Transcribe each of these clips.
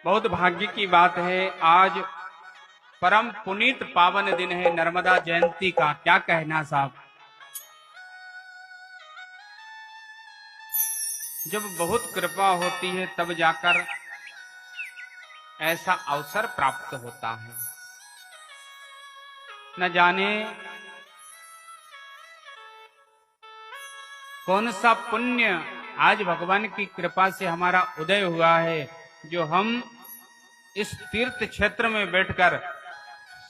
बहुत भाग्य की बात है। आज परम पुनीत पावन दिन है नर्मदा जयंती का। क्या कहना साहब? जब बहुत कृपा होती है तब जाकर ऐसा अवसर प्राप्त होता है। न जाने कौन सा पुण्य आज भगवान की कृपा से हमारा उदय हुआ है, जो हम इस तीर्थ क्षेत्र में बैठकर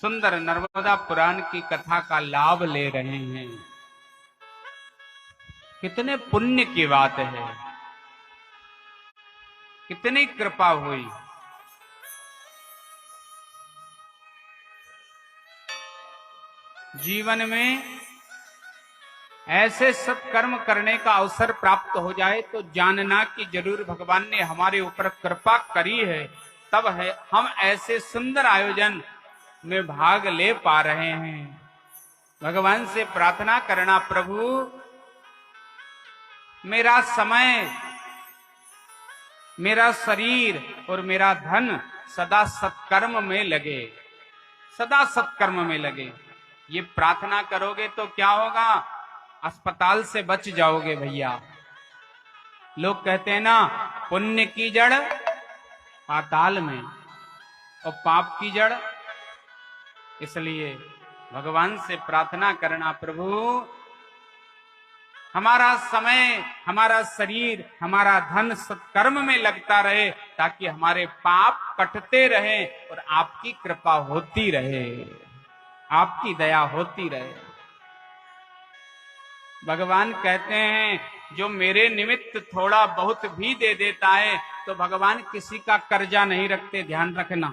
सुंदर नर्मदा पुराण की कथा का लाभ ले रहे हैं। कितने पुण्य की बात है, कितनी कृपा हुई। जीवन में ऐसे सत्कर्म करने का अवसर प्राप्त हो जाए तो जानना कि जरूर भगवान ने हमारे ऊपर कृपा करी है, तब है हम ऐसे सुंदर आयोजन में भाग ले पा रहे हैं। भगवान से प्रार्थना करना, प्रभु मेरा समय, मेरा शरीर और मेरा धन सदा सत्कर्म में लगे, सदा सत्कर्म में लगे। ये प्रार्थना करोगे तो क्या होगा? अस्पताल से बच जाओगे भैया। लोग कहते हैं ना, पुण्य की जड़ पाताल में और पाप की जड़। इसलिए भगवान से प्रार्थना करना, प्रभु हमारा समय, हमारा शरीर, हमारा धन सत्कर्म में लगता रहे, ताकि हमारे पाप कटते रहे और आपकी कृपा होती रहे, आपकी दया होती रहे। भगवान कहते हैं, जो मेरे निमित्त थोड़ा बहुत भी दे देता है तो भगवान किसी का कर्जा नहीं रखते। ध्यान रखना,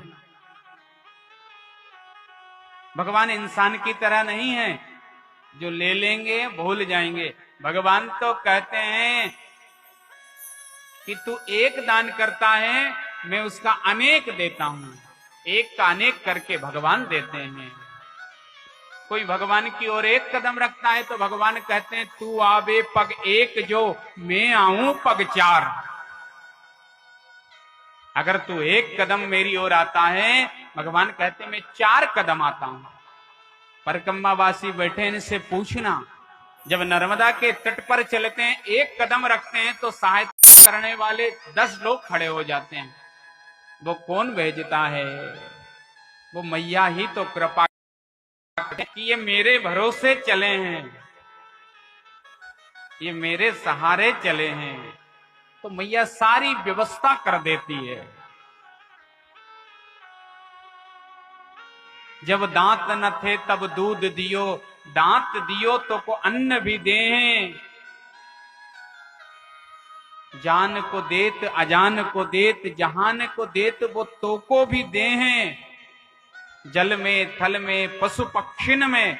भगवान इंसान की तरह नहीं है जो ले लेंगे भूल जाएंगे। भगवान तो कहते हैं कि तू एक दान करता है, मैं उसका अनेक देता हूं। एक का अनेक करके भगवान देते हैं। कोई भगवान की ओर एक कदम रखता है तो भगवान कहते हैं, तू आवे पग एक जो, मैं आऊं पग चार। अगर तू एक कदम मेरी ओर आता है, भगवान कहते हैं मैं 4 कदम आता हूं। परिक्रमावासी बैठे, इनसे पूछना, जब नर्मदा के तट पर चलते हैं, एक कदम रखते हैं तो सहायता करने वाले 10 लोग खड़े हो जाते हैं। वो कौन भेजता है? वो मैया ही तो कृपा कि ये मेरे भरोसे चले हैं, ये मेरे सहारे चले हैं, तो मैया सारी व्यवस्था कर देती है। जब दांत न थे तब दूध दियो, दांत दियो तो को अन्न भी दे। जान को देत अजान को देत, जहान को देत वो तो को भी दे हैं। जल में थल में पशु पक्षिन में,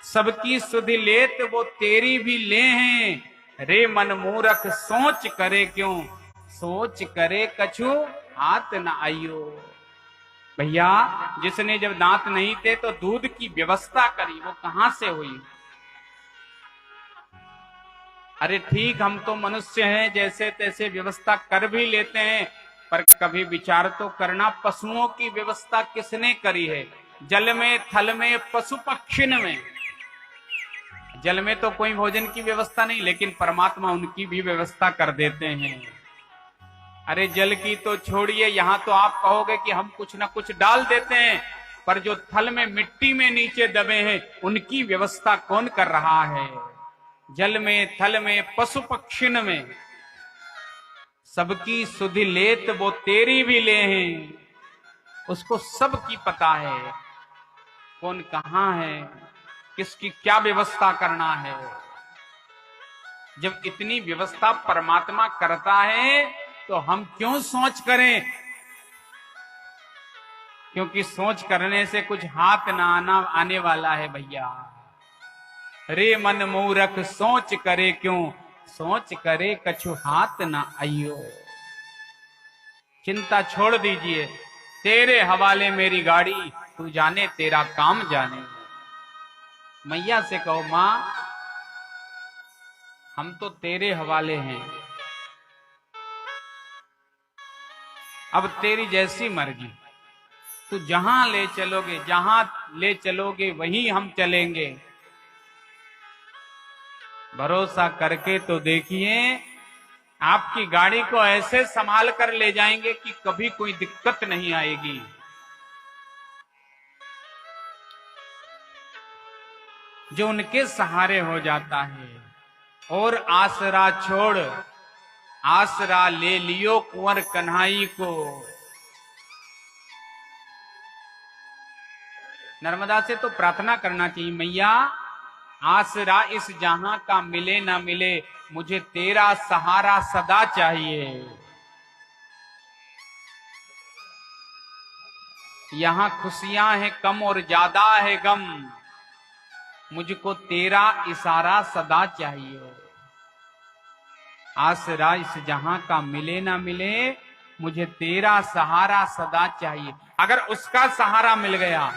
सबकी सुधि लेत वो तेरी भी ले हैं। रे मन मूरख सोच करे क्यों, सोच करे कछु हाथ न आइयो। भैया, जिसने जब दांत नहीं थे तो दूध की व्यवस्था करी, वो कहां से हुई? अरे ठीक, हम तो मनुष्य हैं, जैसे तैसे व्यवस्था कर भी लेते हैं, पर कभी विचार तो करना, पशुओं की व्यवस्था किसने करी है? जल में थल में पशु पक्षिन में। जल में तो कोई भोजन की व्यवस्था नहीं, लेकिन परमात्मा उनकी भी व्यवस्था कर देते हैं। अरे जल की तो छोड़िए, यहां तो आप कहोगे कि हम कुछ ना कुछ डाल देते हैं, पर जो थल में मिट्टी में नीचे दबे हैं, उनकी व्यवस्था कौन कर रहा है? जल में थल में पशु पक्षिन में, सबकी सुधि लेत वो तेरी भी ले हैं। उसको सबकी पता है, कौन कहां है, किसकी क्या व्यवस्था करना है। जब इतनी व्यवस्था परमात्मा करता है तो हम क्यों सोच करें? क्योंकि सोच करने से कुछ हाथ ना आने वाला है भैया। रे मन मूरख सोच करे क्यों, सोच करे कछु हाथ ना आइयो। चिंता छोड़ दीजिए, तेरे हवाले मेरी गाड़ी, तू जाने तेरा काम जाने। मैया से कहो, मां हम तो तेरे हवाले हैं, अब तेरी जैसी मर्जी, तू जहां ले चलोगे, जहां ले चलोगे वहीं हम चलेंगे। भरोसा करके तो देखिए, आपकी गाड़ी को ऐसे संभाल कर ले जाएंगे कि कभी कोई दिक्कत नहीं आएगी। जो उनके सहारे हो जाता है। और आसरा छोड़ आसरा ले लियो कुंवर कन्हई को। नर्मदा से तो प्रार्थना करना चाहिए, मैया आसरा इस जहां का मिले ना मिले, मुझे तेरा सहारा सदा चाहिए। यहां खुशियां हैं कम और ज्यादा है गम, मुझको तेरा इशारा सदा चाहिए। आसरा इस जहां का मिले ना मिले, मुझे तेरा सहारा सदा चाहिए। अगर उसका सहारा मिल गया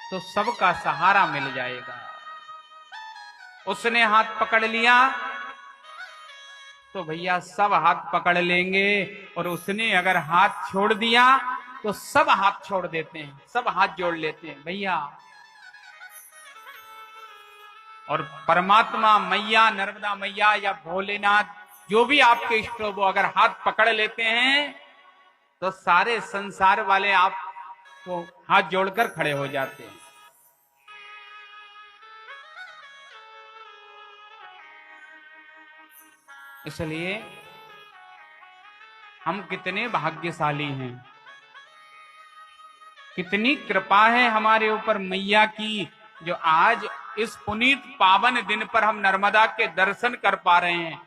तो सबका सहारा मिल जाएगा। उसने हाथ पकड़ लिया तो भैया सब हाथ पकड़ लेंगे, और उसने अगर हाथ छोड़ दिया तो सब हाथ छोड़ देते हैं, सब हाथ जोड़ लेते हैं भैया। और परमात्मा मैया, नर्मदा मैया या भोलेनाथ, जो भी आपके इष्ट हो, वो अगर हाथ पकड़ लेते हैं तो सारे संसार वाले आपको हाथ जोड़कर खड़े हो जाते हैं। इसलिए हम कितने भाग्यशाली हैं, कितनी कृपा है हमारे ऊपर मैया की, जो आज इस पुनीत पावन दिन पर हम नर्मदा के दर्शन कर पा रहे हैं।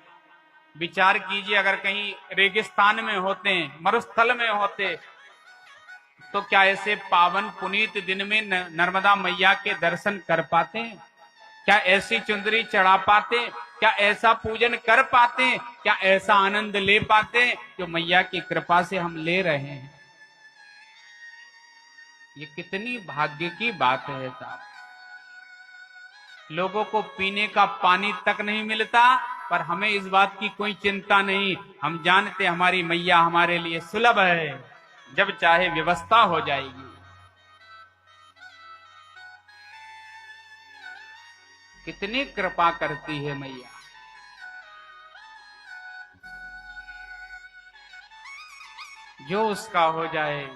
विचार कीजिए, अगर कहीं रेगिस्तान में होते, मरुस्थल में होते, तो क्या ऐसे पावन पुनीत दिन में नर्मदा मैया के दर्शन कर पाते? क्या ऐसी चुंदरी चढ़ा पाते? क्या ऐसा पूजन कर पाते? क्या ऐसा आनंद ले पाते जो मैया की कृपा से हम ले रहे हैं? ये कितनी भाग्य की बात है साहब। लोगों को पीने का पानी तक नहीं मिलता, पर हमें इस बात की कोई चिंता नहीं। हम जानते हमारी मैया हमारे लिए सुलभ है, जब चाहे व्यवस्था हो जाएगी। कितनी कृपा करती है मैया। जो उसका हो जाए,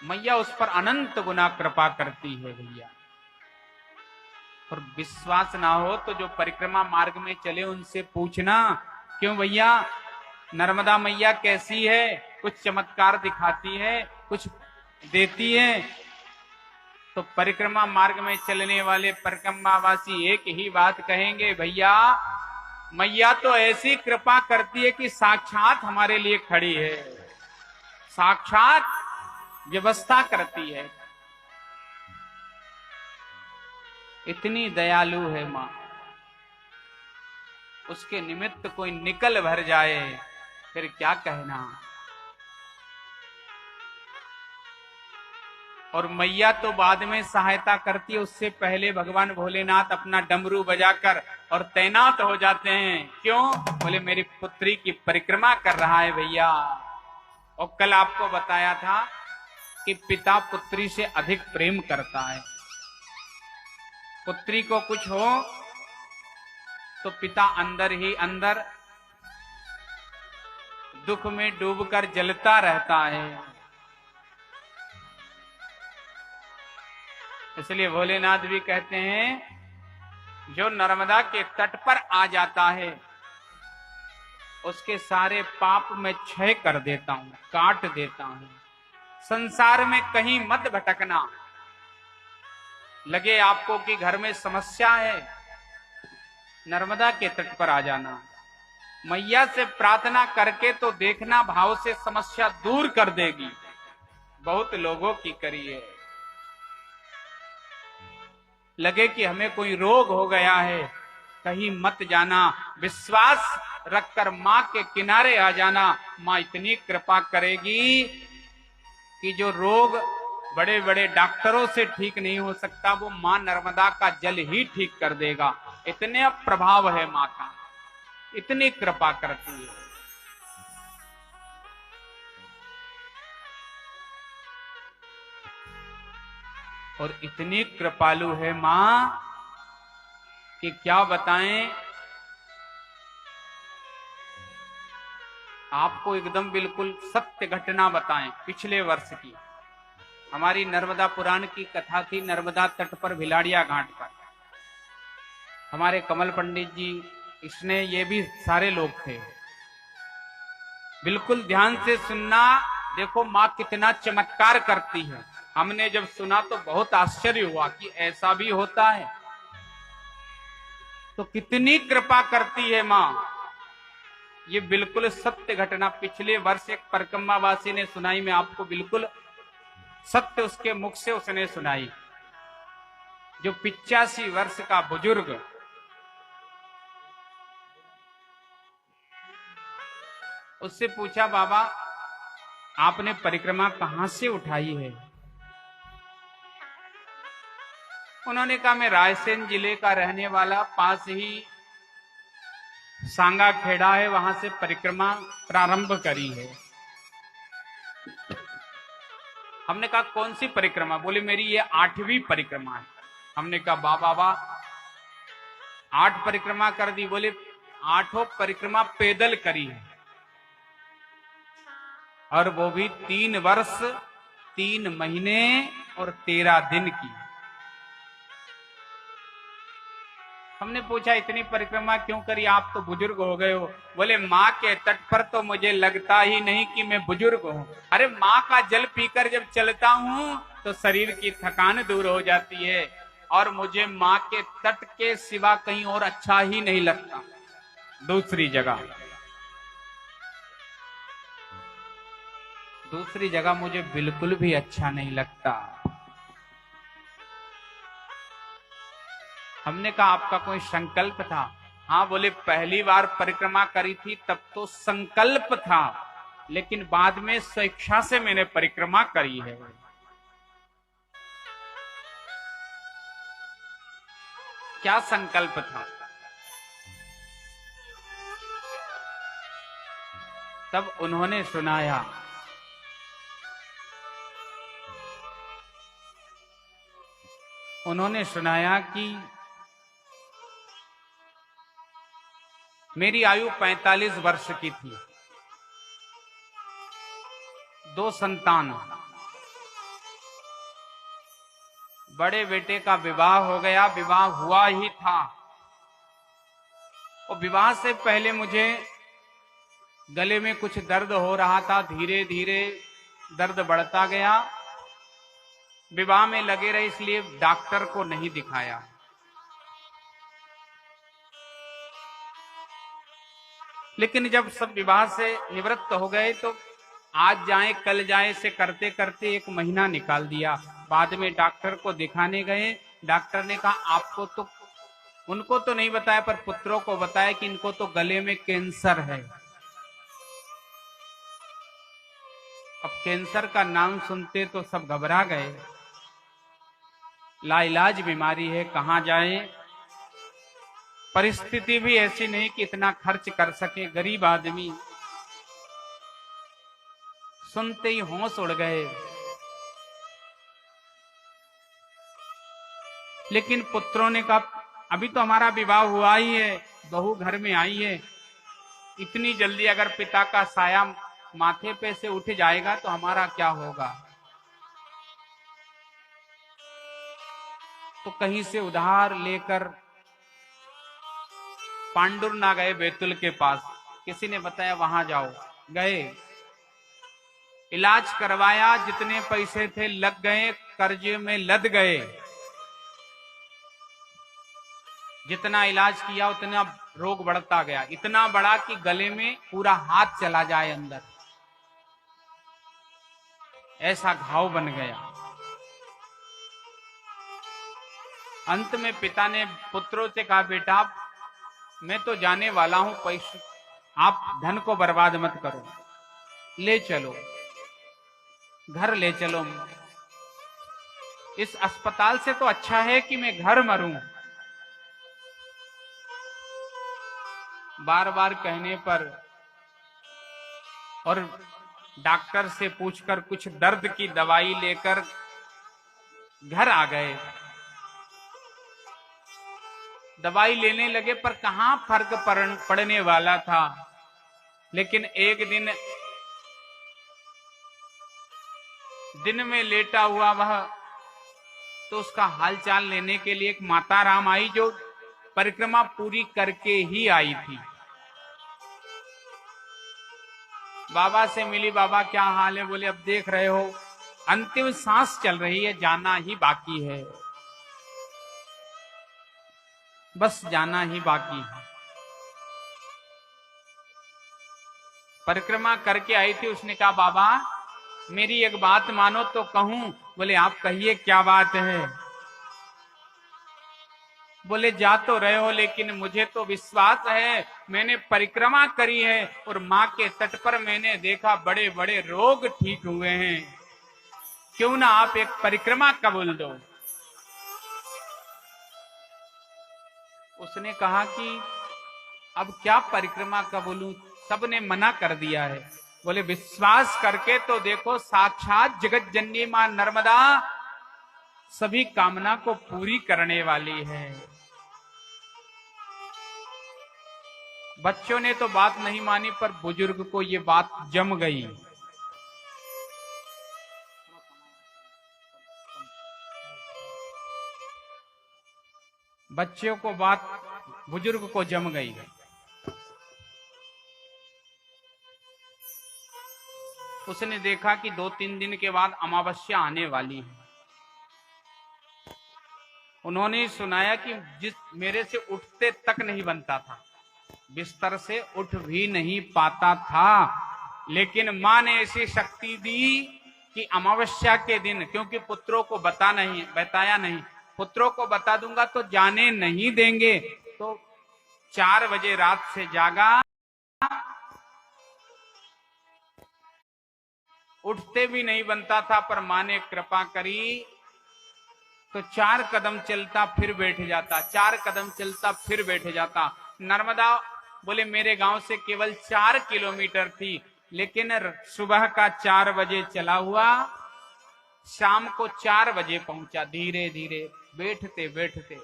मैया उस पर अनंत गुना कृपा करती है भैया। और विश्वास ना हो तो जो परिक्रमा मार्ग में चले उनसे पूछना, क्यों भैया नर्मदा मैया कैसी है? कुछ चमत्कार दिखाती है, कुछ देती है? तो परिक्रमा मार्ग में चलने वाले परिक्रमावासी एक ही बात कहेंगे, भैया मैया तो ऐसी कृपा करती है कि साक्षात हमारे लिए खड़ी है, साक्षात व्यवस्था करती है। इतनी दयालु है मां, उसके निमित्त कोई निकल भर जाए फिर क्या कहना। और मैया तो बाद में सहायता करती है, उससे पहले भगवान भोलेनाथ अपना डमरू बजाकर और तैनात हो जाते हैं। क्यों? बोले मेरी पुत्री की परिक्रमा कर रहा है भैया। और कल आपको बताया था कि पिता पुत्री से अधिक प्रेम करता है। पुत्री को कुछ हो तो पिता अंदर ही अंदर दुख में डूबकर जलता रहता है। इसलिए भोलेनाथ भी कहते हैं, जो नर्मदा के तट पर आ जाता है उसके सारे पाप मैं क्षय कर देता हूं, काट देता हूं। संसार में कहीं मत भटकना। लगे आपको कि घर में समस्या है, नर्मदा के तट पर आ जाना, मैया से प्रार्थना करके तो देखना, भाव से समस्या दूर कर देगी। बहुत लोगों की करी है। लगे कि हमें कोई रोग हो गया है, कहीं मत जाना, विश्वास रखकर मां के किनारे आ जाना। मां इतनी कृपा करेगी कि जो रोग बड़े बड़े डॉक्टरों से ठीक नहीं हो सकता, वो मां नर्मदा का जल ही ठीक कर देगा। इतने प्रभाव है मां का, इतनी कृपा करती है। और इतनी कृपालु है मां कि क्या बताएं। आपको एकदम बिल्कुल सत्य घटना बताएं पिछले वर्ष की। हमारी नर्मदा पुराण की कथा थी, नर्मदा तट पर भिलाड़िया घाट पर। हमारे कमल पंडित जी, इसने ये भी सारे लोग थे। बिल्कुल ध्यान से सुनना, देखो मां कितना चमत्कार करती है। हमने जब सुना तो बहुत आश्चर्य हुआ कि ऐसा भी होता है, तो कितनी कृपा करती है मां। ये बिल्कुल सत्य घटना पिछले वर्ष एक परिक्रमावासी ने सुनाई, मैं आपको बिल्कुल सत्य उसके मुख से उसने सुनाई। जो 85 वर्ष का बुजुर्ग, उससे पूछा बाबा आपने परिक्रमा कहां से उठाई है? उन्होंने कहा मैं रायसेन जिले का रहने वाला, पास ही सांगा खेड़ा है, वहां से परिक्रमा प्रारंभ करी है। हमने कहा कौन सी परिक्रमा? बोले मेरी ये 8वीं परिक्रमा है। हमने कहा वाह वाह, 8 परिक्रमा कर दी। बोले 8 परिक्रमा पैदल करी है, और वो भी 3 वर्ष 3 महीने और 13 दिन की। हमने पूछा इतनी परिक्रमा क्यों करी, आप तो बुजुर्ग हो गए हो? बोले मां के तट पर तो मुझे लगता ही नहीं कि मैं बुजुर्ग हूं। अरे मां का जल पीकर जब चलता हूं तो शरीर की थकान दूर हो जाती है, और मुझे मां के तट के सिवा कहीं और अच्छा ही नहीं लगता दूसरी जगह मुझे बिल्कुल भी अच्छा नहीं लगता। हमने कहा आपका कोई संकल्प था? हाँ। बोले पहली बार परिक्रमा करी थी तब तो संकल्प था, लेकिन बाद में स्वेच्छा से मैंने परिक्रमा करी है। क्या संकल्प था? तब उन्होंने सुनाया। उन्होंने सुनाया कि मेरी आयु 45 वर्ष की थी, 2 संतान, बड़े बेटे का विवाह हो गया, विवाह हुआ ही था, और विवाह से पहले मुझे गले में कुछ दर्द हो रहा था, धीरे धीरे दर्द बढ़ता गया। विवाह में लगे रहे, इसलिए डॉक्टर को नहीं दिखाया। लेकिन जब सब विवाह से निवृत्त हो गए तो आज जाए कल जाए से करते करते 1 महीना निकाल दिया। बाद में डॉक्टर को दिखाने गए, डॉक्टर ने कहा आपको तो, उनको तो नहीं बताया पर पुत्रों को बताया कि इनको तो गले में कैंसर है। अब कैंसर का नाम सुनते तो सब घबरा गए, लाइलाज बीमारी है, कहां जाए। परिस्थिति भी ऐसी नहीं कि इतना खर्च कर सके, गरीब आदमी। सुनते ही होश उड़ गए। लेकिन पुत्रों ने कहा अभी तो हमारा विवाह हुआ ही है, बहू घर में आई है, इतनी जल्दी अगर पिता का साया माथे पे से उठ जाएगा तो हमारा क्या होगा। तो कहीं से उधार लेकर पांडुर ना गए बैतुल के पास, किसी ने बताया वहां जाओ। गए, इलाज करवाया, जितने पैसे थे लग गए, कर्जे में लद गए। जितना इलाज किया उतना रोग बढ़ता गया, इतना बड़ा कि गले में पूरा हाथ चला जाए अंदर, ऐसा घाव बन गया। अंत में पिता ने पुत्रों से कहा बेटा मैं तो जाने वाला हूं, पैसे आप धन को बर्बाद मत करो, ले चलो घर ले चलो। इस अस्पताल से तो अच्छा है कि मैं घर मरूं। बार बार कहने पर और डॉक्टर से पूछकर कुछ दर्द की दवाई लेकर घर आ गए, दवाई लेने लगे, पर कहां फर्क पड़ने वाला था। लेकिन एक दिन में लेटा हुआ वह, तो उसका हालचाल लेने के लिए एक माता राम आई, जो परिक्रमा पूरी करके ही आई थी। बाबा से मिली, बाबा क्या हाल है? बोले अब देख रहे हो अंतिम सांस चल रही है, जाना ही बाकी है, बस जाना ही बाकी है। परिक्रमा करके आई थी, उसने कहा बाबा मेरी एक बात मानो तो कहूं? बोले आप कहिए क्या बात है? बोले जा तो रहे हो, लेकिन मुझे तो विश्वास है, मैंने परिक्रमा करी है और माँ के तट पर मैंने देखा बड़े बड़े रोग ठीक हुए हैं, क्यों ना आप एक परिक्रमा कबूल दो। उसने कहा कि अब क्या परिक्रमा कबूलूं, सबने मना कर दिया है। बोले विश्वास करके तो देखो, साक्षात जगत जननी मां नर्मदा सभी कामना को पूरी करने वाली है। बच्चों ने तो बात नहीं मानी, पर बुजुर्ग को ये बात जम गई। बच्चों को बात, बुजुर्ग को जम गई। उसने देखा कि 2-3 दिन के बाद अमावस्या आने वाली है। उन्होंने सुनाया कि जिस मेरे से उठते तक नहीं बनता था, बिस्तर से उठ भी नहीं पाता था, लेकिन मां ने ऐसी शक्ति दी कि अमावस्या के दिन, क्योंकि पुत्रों को बताया नहीं, पुत्रों को बता दूंगा तो जाने नहीं देंगे, तो 4 बजे रात से जागा, उठते भी नहीं बनता था, पर मां ने कृपा करी तो 4 कदम चलता फिर बैठ जाता, 4 कदम चलता फिर बैठ जाता। नर्मदा बोले मेरे गांव से केवल 4 किलोमीटर थी, लेकिन सुबह का 4 बजे चला हुआ, शाम को 4 बजे पहुंचा, धीरे धीरे बैठते बैठते।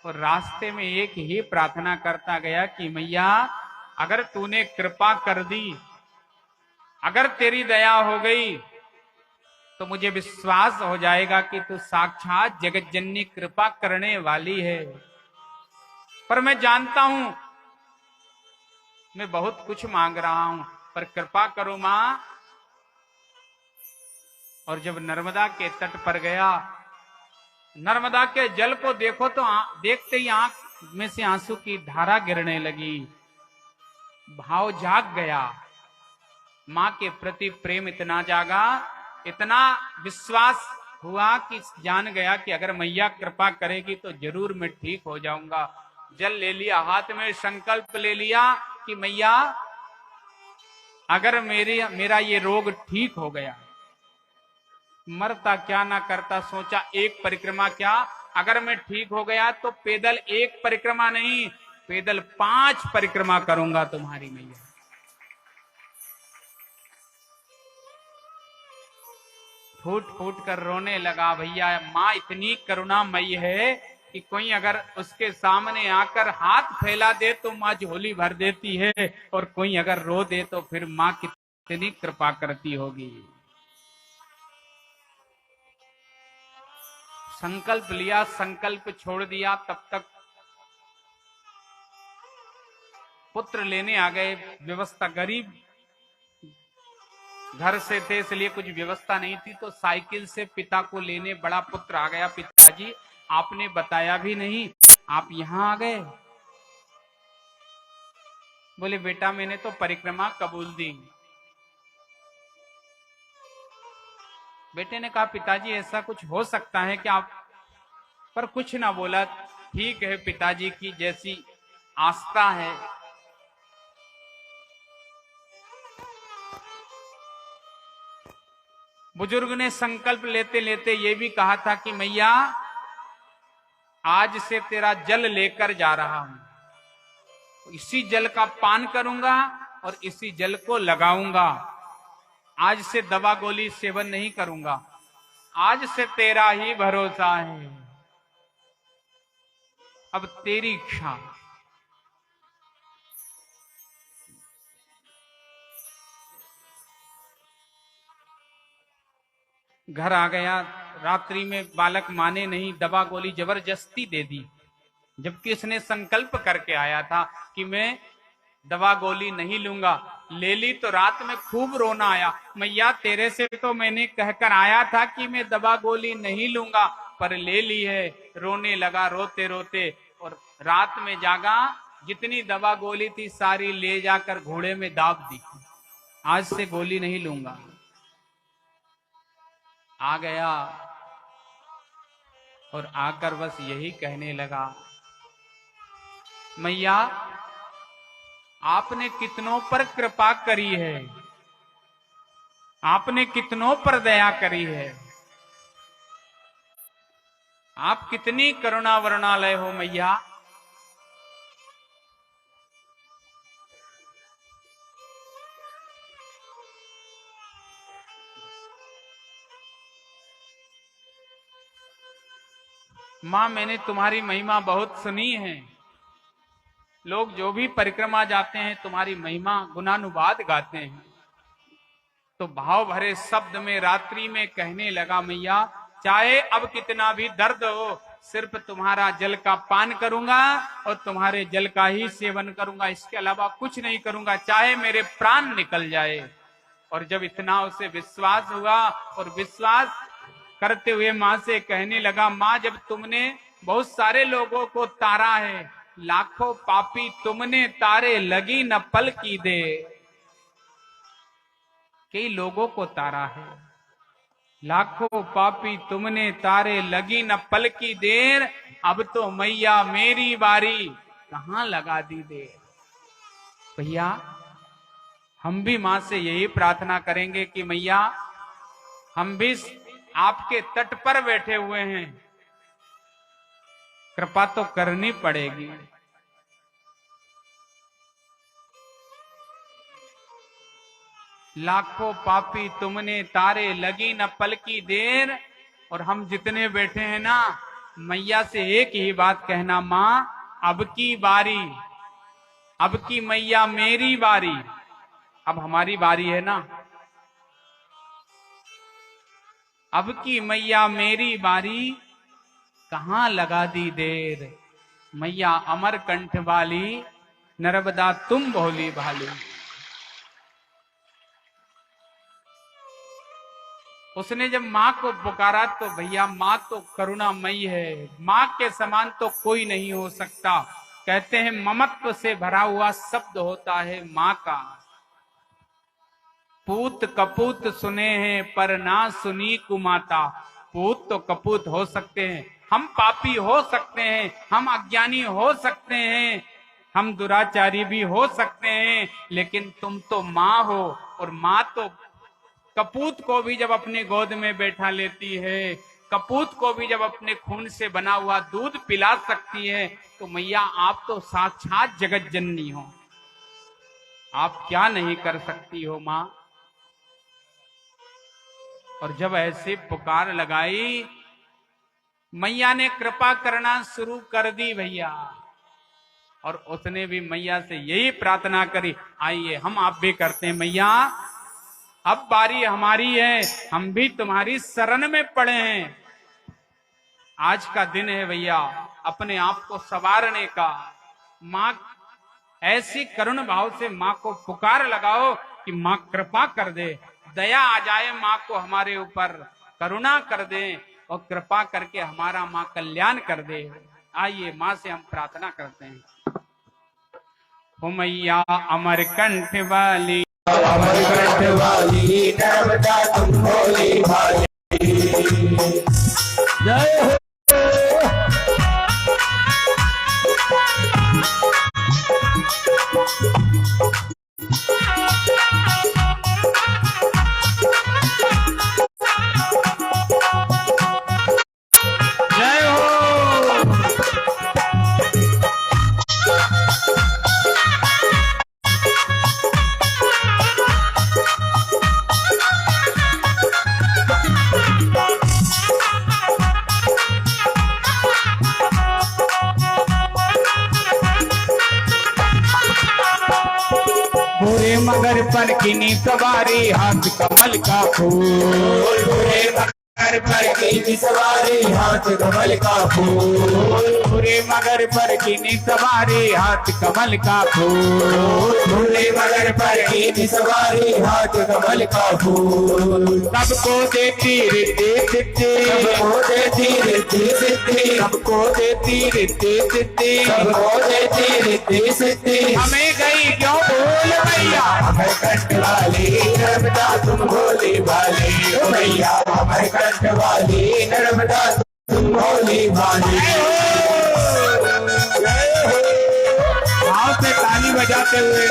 और रास्ते में एक ही प्रार्थना करता गया कि मैया अगर तूने कृपा कर दी, अगर तेरी दया हो गई, तो मुझे विश्वास हो जाएगा कि तू साक्षात जगत जननी कृपा करने वाली है। पर मैं जानता हूं मैं बहुत कुछ मांग रहा हूं, पर कृपा करो मां। और जब नर्मदा के तट पर गया, नर्मदा के जल को देखो तो देखते ही आंख में से आंसू की धारा गिरने लगी, भाव जाग गया। मां के प्रति प्रेम इतना जागा, इतना विश्वास हुआ कि जान गया कि अगर मैया कृपा करेगी तो जरूर मैं ठीक हो जाऊंगा। जल ले लिया हाथ में, संकल्प ले लिया कि मैया अगर मेरा ये रोग ठीक हो गया, मरता क्या ना करता, सोचा एक परिक्रमा क्या, अगर मैं ठीक हो गया तो पैदल एक परिक्रमा नहीं, पैदल 5 परिक्रमा करूंगा तुम्हारी मैया। फूट फूट कर रोने लगा। भैया माँ इतनी करुणामयी है कि कोई अगर उसके सामने आकर हाथ फैला दे तो माँ झोली भर देती है, और कोई अगर रो दे तो फिर माँ कितनी कृपा करती होगी। संकल्प लिया, संकल्प छोड़ दिया। तब तक पुत्र लेने आ गए। व्यवस्था, गरीब घर से थे इसलिए कुछ व्यवस्था नहीं थी, तो साइकिल से पिता को लेने बड़ा पुत्र आ गया। पिताजी आपने बताया भी नहीं, आप यहां आ गए। बोले बेटा मैंने तो परिक्रमा कबूल दी। बेटे ने कहा पिताजी ऐसा कुछ हो सकता है कि आप, पर कुछ ना बोला। ठीक है, पिताजी की जैसी आस्था है। बुजुर्ग ने संकल्प लेते लेते ये भी कहा था कि मैया आज से तेरा जल लेकर जा रहा हूं, इसी जल का पान करूंगा और इसी जल को लगाऊंगा, आज से दवा गोली सेवन नहीं करूंगा। आज से तेरा ही भरोसा है, अब तेरी इच्छा। घर आ गया, रात्रि में बालक माने नहीं, दवा गोली जबरदस्ती दे दी, जबकि उसने संकल्प करके आया था कि मैं दवा गोली नहीं लूंगा। ले ली तो रात में खूब रोना आया, मैया तेरे से तो मैंने कहकर आया था कि मैं दवा गोली नहीं लूंगा, पर ले ली है। रोने लगा रोते रोते, और रात में जागा, जितनी दवा गोली थी सारी ले जाकर घोड़े में दाब दी, आज से गोली नहीं लूंगा। आ गया और आकर बस यही कहने लगा, मैया आपने कितनों पर कृपा करी है, आपने कितनों पर दया करी है, आप कितनी करुणा वर्णालय हो मैया। मां मैंने तुम्हारी महिमा बहुत सुनी है, लोग जो भी परिक्रमा जाते हैं तुम्हारी महिमा गुणानुवाद गाते हैं। तो भाव भरे शब्द में रात्रि में कहने लगा, मैया चाहे अब कितना भी दर्द हो, सिर्फ तुम्हारा जल का पान करूंगा और तुम्हारे जल का ही सेवन करूंगा, इसके अलावा कुछ नहीं करूंगा, चाहे मेरे प्राण निकल जाए। और जब इतना उसे विश्वास हुआ, और विश्वास करते हुए मां से कहने लगा, मां जब तुमने बहुत सारे लोगों को तारा है, लाखों पापी तुमने तारे, लगी न पल की दे। कई लोगों को तारा है, लाखों पापी तुमने तारे, लगी न पल की देर, अब तो मैया मेरी बारी, कहां लगा दी देर। भैया हम भी मां से यही प्रार्थना करेंगे कि मैया हम भी आपके तट पर बैठे हुए हैं, कृपा तो करनी पड़ेगी। लाखों पापी तुमने तारे, लगी न पल की देर। और हम जितने बैठे हैं ना, मैया से एक ही बात कहना, मां अब की बारी, अब की मैया मेरी बारी। अब हमारी बारी है ना, अब की मैया मेरी बारी, कहां लगा दी देर। मैया अमर कंठ वाली, नर्मदा तुम भोली भाली। उसने जब मां को पुकारा तो भैया मां तो करुणामयी है, मां के समान तो कोई नहीं हो सकता। कहते हैं ममत्व से भरा हुआ शब्द होता है मां का। पूत कपूत सुने हैं पर ना सुनी कुमाता। पूत तो कपूत हो सकते हैं, हम पापी हो सकते हैं, हम अज्ञानी हो सकते हैं, हम दुराचारी भी हो सकते हैं, लेकिन तुम तो मां हो। और मां तो कपूत को भी जब अपने गोद में बैठा लेती है, कपूत को भी जब अपने खून से बना हुआ दूध पिला सकती है, तो मैया आप तो साक्षात जगत जननी हो, आप क्या नहीं कर सकती हो मां। और जब ऐसे पुकार लगाई, मैया ने कृपा करना शुरू कर दी भैया। और उसने भी मैया से यही प्रार्थना करी, आइए हम आप भी करते हैं, मैया अब बारी हमारी है, हम भी तुम्हारी शरण में पड़े हैं। आज का दिन है भैया अपने आप को संवारने का। मां ऐसी करुण भाव से मां को पुकार लगाओ कि मां कृपा कर दे, दया आ जाए मां को हमारे ऊपर, करुणा कर दे और कृपा करके हमारा मां कल्याण कर दे। आइए मां से हम प्रार्थना करते हैं। हो मैया अमर कंठ वाली, अमर कंठ वाली, नर्मदा तुम भोली भाली। जय हो। मगर पर किनी सवारी हाथ कमल का फूल, बुरे मगर पर की सवारी हाथ कमल का फूल, बुरे मगर पर किनी सवारी हाथ कमल का फूल, बुरे मगर पर की सवारी हाथ कमल का फूल। सबको देती रिद्धि सिद्धि, सबको देती रिद्धि सिद्धि, सबको देती रिद्धि सिद्धि, सबको देती रिद्धि सिद्धि, हमें गई क्यों भूल मैया, हमें कंठ वाली नर्मदा तुम भोली भाली, ओ मैया हमें कंठ वाली नर्मदा तुम भोली भाली। भाव से ताली बजाते हुए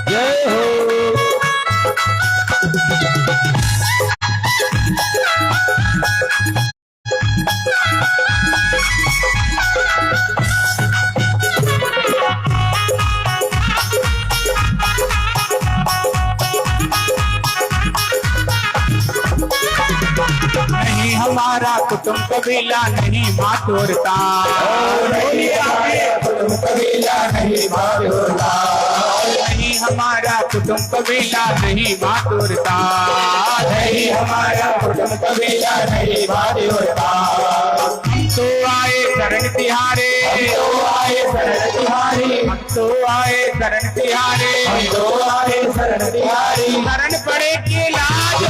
जय हो। नहीं हमारा कुटुंब कबीला नहीं मातुरता, नहीं हमारा कुटुंब कबीला नहीं मातुरता, नहीं हमारा कुटुंब कबीला नहीं मातुरता, नहीं हमारा कुटुंब कबीला नहीं मातुरता। हम तो आए शरण तिहारे, तो आए शरण तिहारी, हम तो आए शरण तिहारे, हम तो आए शरण तिहारी, शरण पड़े की लाज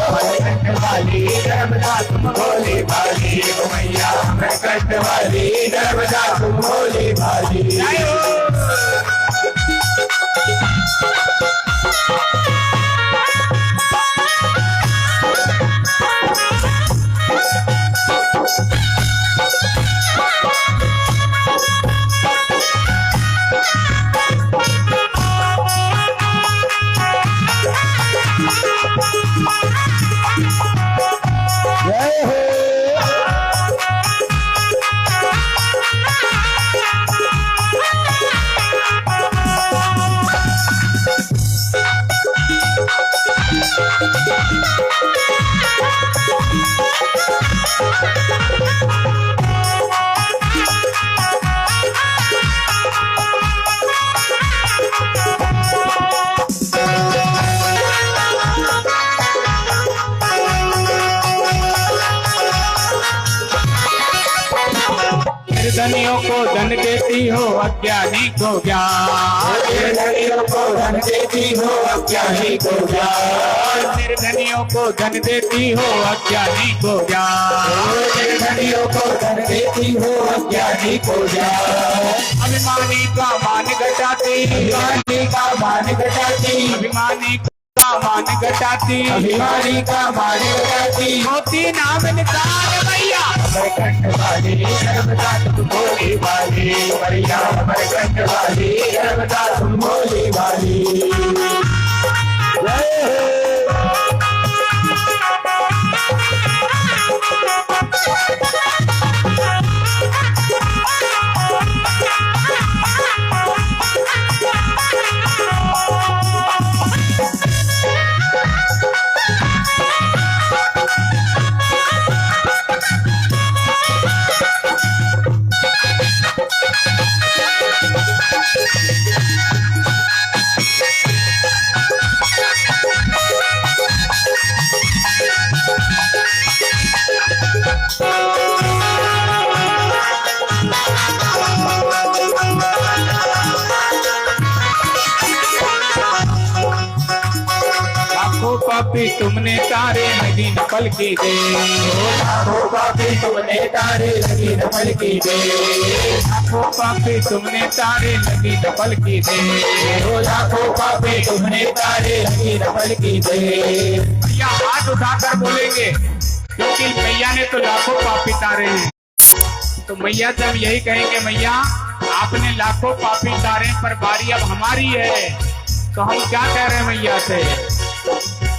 हमें कंठ वाली नर्मदा तुम भोली भाली, ओ मैया हमें कंठ वाली नर्मदा तुम भोली भाली। जय हो। जय हो। निर्धनियों को धन देती हो अज्ञानी को ज्ञान, निर्धनियों को धन देती हो अज्ञानी को ज्ञान, निर्धनियों को धन देती हो अज्ञानी को ज्ञान, निर्धनियों को धन देती हो अज्ञानी को ज्ञान, अभिमानी का मान घटाती, अभिमानी का मान घटाती, अभिमानी का मान घटाती, अभिमानी का मान घटाती, मोती नाम निशान मैया, हमारे कंठ वाली नर्मदा तुम भोली भाली, मैया हमारे कंठ वाली नर्मदा तुम भोली भाली। जय हो। लाखों पापी तुमने तारे नदी न पल की दे, लाखों पापी तुमने तारे लगी नमल की दे, लाखों पापी तुमने तारे नदी न पल की दे, लाखों पापी तुमने तारे लगी नमल की दे। भैया हाथ उठाकर बोलेंगे क्योंकि मैया ने तो लाखों पापी तारे हैं, तो मैया से हम यही कहेंगे मैया आपने लाखों पापी तारे पर बारी अब हमारी है, तो हम क्या कह रहे हैं मैया से।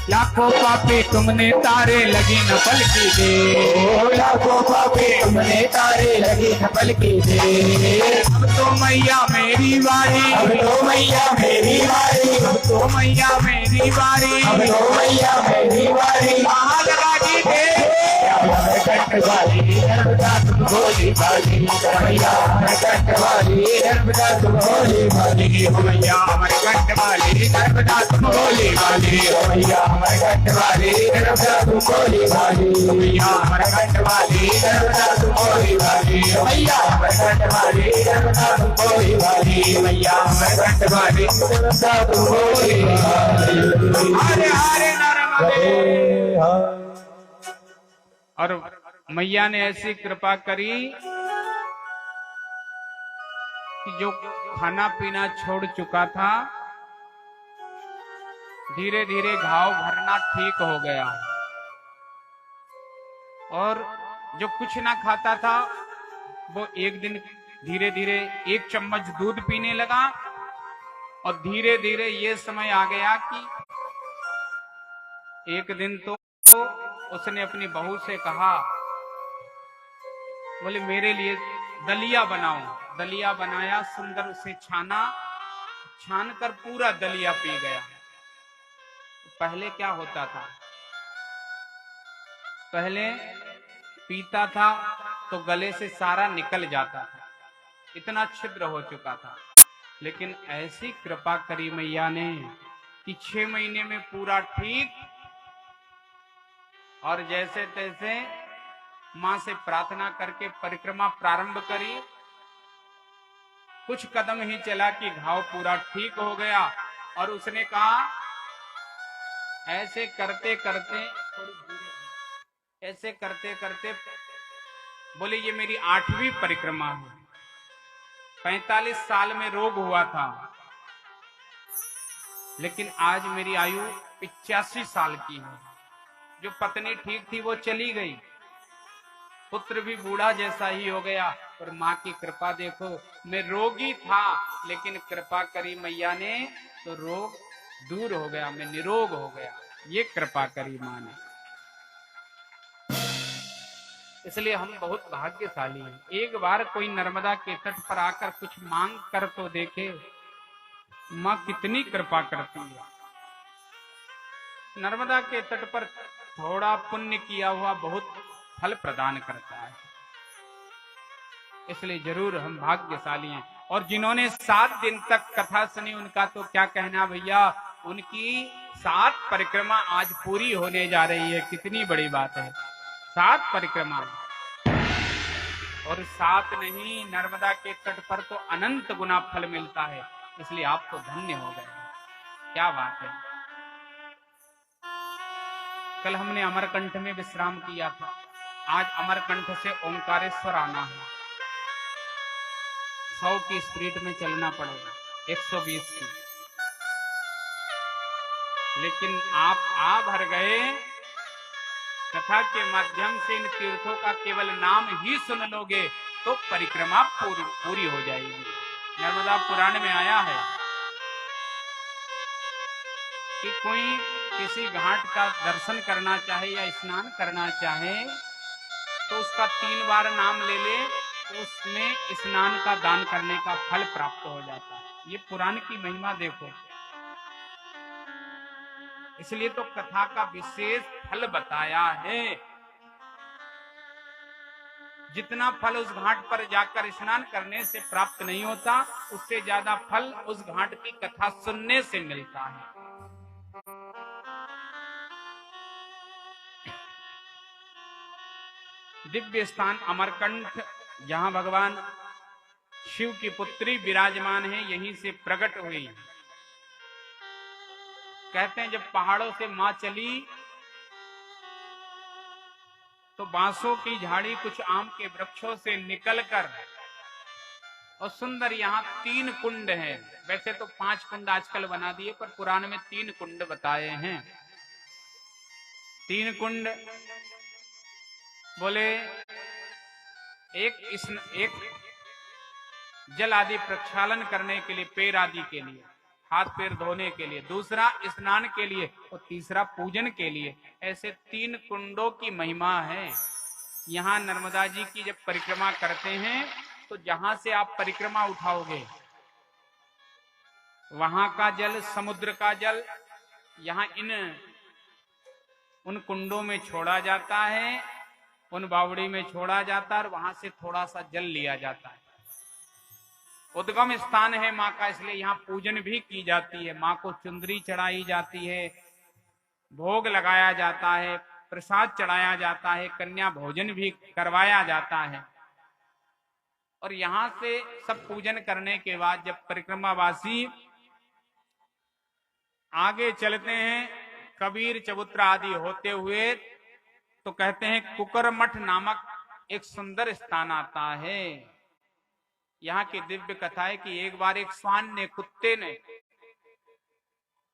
लाखों पापी तुमने तारे लगी न पल की देर, लाखों पापी तुमने तारे लगी न पल की देर। अब तो मैया मेरी बारी, अब तो मैया मेरी बारी, अब तो मैया मेरी बारी, अब तो मैया मेरी बारी। कहाँ लगा दी देर, कंठ वाली नर्मदा तुम भोली भाली, मैया कंठ वाली नर्मदा तुम भोली भाली, मैया अमरकंठ वाली नर्मदा तुम भोली भाली, मैया कंठ वाली नर्मदा तुम भोली भाली, मैया अमरकंठ वाली नर्मदा तुम भोली भाली, मैया कंठ वाली नर्मदा तुम भोली भाली, मैया अमरकंठ वाली नर्मदा तुम भोली भाली। हरे हरे नर्मदे। और मैया ने ऐसी कृपा करी कि जो खाना पीना छोड़ चुका था धीरे धीरे घाव भरना ठीक हो गया, और जो कुछ ना खाता था वो एक दिन धीरे धीरे 1 चम्मच दूध पीने लगा, और धीरे धीरे ये समय आ गया कि एक दिन तो उसने अपनी बहू से कहा, बोले मेरे लिए दलिया बनाओ। दलिया बनाया, सुंदर उसे छाना, छान कर पूरा दलिया पी गया। पहले क्या होता था, पहले पीता था तो गले से सारा निकल जाता था, इतना छिद्र हो चुका था। लेकिन ऐसी कृपा करी मैया ने कि 6 महीने में पूरा ठीक, और जैसे तैसे मां से प्रार्थना करके परिक्रमा प्रारंभ करी। कुछ कदम ही चला कि घाव पूरा ठीक हो गया, और उसने कहा ऐसे करते करते, ऐसे करते करते बोले ये मेरी 8वीं परिक्रमा है। 45 साल में रोग हुआ था, लेकिन आज मेरी आयु 85 साल की है। जो पत्नी ठीक थी वो चली गई, पुत्र भी बूढ़ा जैसा ही हो गया, और माँ की कृपा देखो, मैं रोगी था लेकिन कृपा करी मैया ने तो रोग दूर हो गया, मैं निरोग हो गया। ये कृपा करी माँ ने, इसलिए हम बहुत भाग्यशाली हैं। एक बार कोई नर्मदा के तट पर आकर कुछ मांग कर तो देखे, माँ कितनी कृपा करती है। नर्मदा के तट पर थोड़ा पुण्य किया हुआ बहुत फल प्रदान करता है, इसलिए जरूर हम भाग्यशाली हैं। और जिन्होंने 7 दिन तक कथा सुनी उनका तो क्या कहना भैया, उनकी 7 परिक्रमा आज पूरी होने जा रही है। कितनी बड़ी बात है, 7 परिक्रमा, और 7 नहीं, नर्मदा के तट पर तो अनंत गुना फल मिलता है। इसलिए आप तो धन्य हो गए, क्या बात है। कल हमने अमरकंठ में विश्राम किया था, आज अमरकंठ से ओंकारेश्वर आना है। 100 की स्पीड में चलना पड़ेगा, 120 की, लेकिन आप आ भर गए। कथा के माध्यम से इन तीर्थों का केवल नाम ही सुन लोगे तो परिक्रमा पूरी हो जाएगी। नर्मदा पुराण में आया है कि कोई किसी घाट का दर्शन करना चाहे या स्नान करना चाहे तो उसका 3 बार नाम ले ले तो उसमें स्नान का दान करने का फल प्राप्त हो जाता है। ये पुराण की महिमा देखो, इसलिए तो कथा का विशेष फल बताया है। जितना फल उस घाट पर जाकर स्नान करने से प्राप्त नहीं होता, उससे ज्यादा फल उस घाट की कथा सुनने से मिलता है। दिव्य स्थान अमरकंठ, जहां भगवान शिव की पुत्री विराजमान है, यहीं से प्रकट हुई। कहते हैं जब पहाड़ों से मां चली तो बांसों की झाड़ी कुछ आम के वृक्षों से निकलकर, और सुंदर यहाँ 3 कुंड हैं। वैसे तो 5 कुंड आजकल बना दिए, पर पुराण में 3 कुंड बताए हैं। 3 कुंड बोले, एक जल आदि प्रक्षालन करने के लिए, पैर आदि के लिए, हाथ पैर धोने के लिए, दूसरा स्नान के लिए और तीसरा पूजन के लिए। ऐसे 3 कुंडों की महिमा है। यहाँ नर्मदा जी की जब परिक्रमा करते हैं तो जहां से आप परिक्रमा उठाओगे वहां का जल, समुद्र का जल यहाँ उन कुंडों में छोड़ा जाता है, उन बावड़ी में छोड़ा जाता है और वहां से थोड़ा सा जल लिया जाता है। उद्गम स्थान है माँ का, इसलिए यहाँ पूजन भी की जाती है। माँ को चुंदरी चढ़ाई जाती है, भोग लगाया जाता है, प्रसाद चढ़ाया जाता है, कन्या भोजन भी करवाया जाता है। और यहां से सब पूजन करने के बाद जब परिक्रमावासी आगे चलते हैं, कबीर चबूतरा आदि होते हुए, तो कहते हैं कुकरमठ नामक एक सुंदर स्थान आता है। यहाँ की दिव्य कथा है कि एक बार एक श्वान ने, कुत्ते ने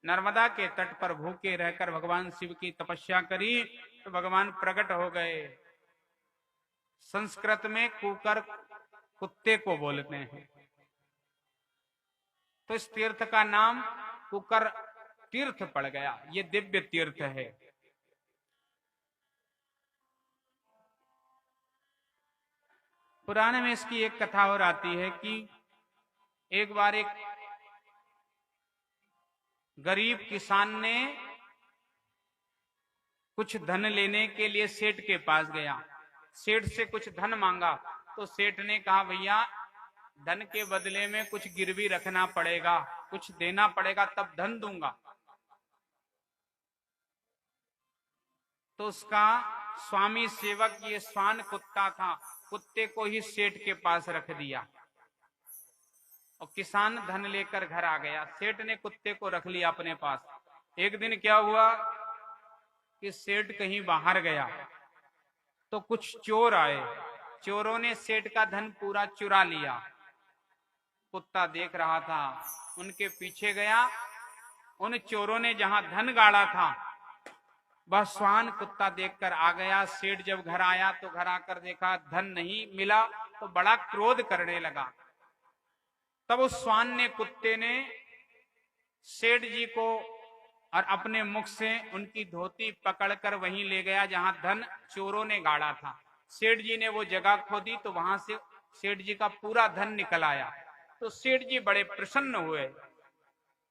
नर्मदा के तट पर भूखे रहकर भगवान शिव की तपस्या करी तो भगवान प्रकट हो गए। संस्कृत में कुकर कुत्ते को बोलते हैं, तो इस तीर्थ का नाम कुकर तीर्थ पड़ गया। ये दिव्य तीर्थ है। पुराने में इसकी एक कथा और आती है कि एक बार एक गरीब किसान ने कुछ धन लेने के लिए सेठ के पास गया। सेठ से कुछ धन मांगा तो सेठ ने कहा, भैया धन के बदले में कुछ गिरवी रखना पड़ेगा, कुछ देना पड़ेगा, तब धन दूंगा। तो उसका स्वामी सेवक, ये श्वान कुत्ता था, कुत्ते को ही सेठ के पास रख दिया और किसान धन लेकर घर आ गया। सेठ ने कुत्ते को रख लिया अपने पास। एक दिन क्या हुआ कि सेठ कहीं बाहर गया तो कुछ चोर आए। चोरों ने सेठ का धन पूरा चुरा लिया। कुत्ता देख रहा था, उनके पीछे गया। उन चोरों ने जहां धन गाड़ा था वह श्वान कुत्ता देखकर आ गया। सेठ जब घर आया तो घर आकर देखा धन नहीं मिला तो बड़ा क्रोध करने लगा। तब उस श्वान ने, कुत्ते ने सेठ जी को और अपने मुख से उनकी धोती पकड़कर वहीं ले गया जहां धन चोरों ने गाड़ा था। सेठ जी ने वो जगह खोदी तो वहां से सेठ जी का पूरा धन निकल आया। तो सेठ जी बड़े प्रसन्न हुए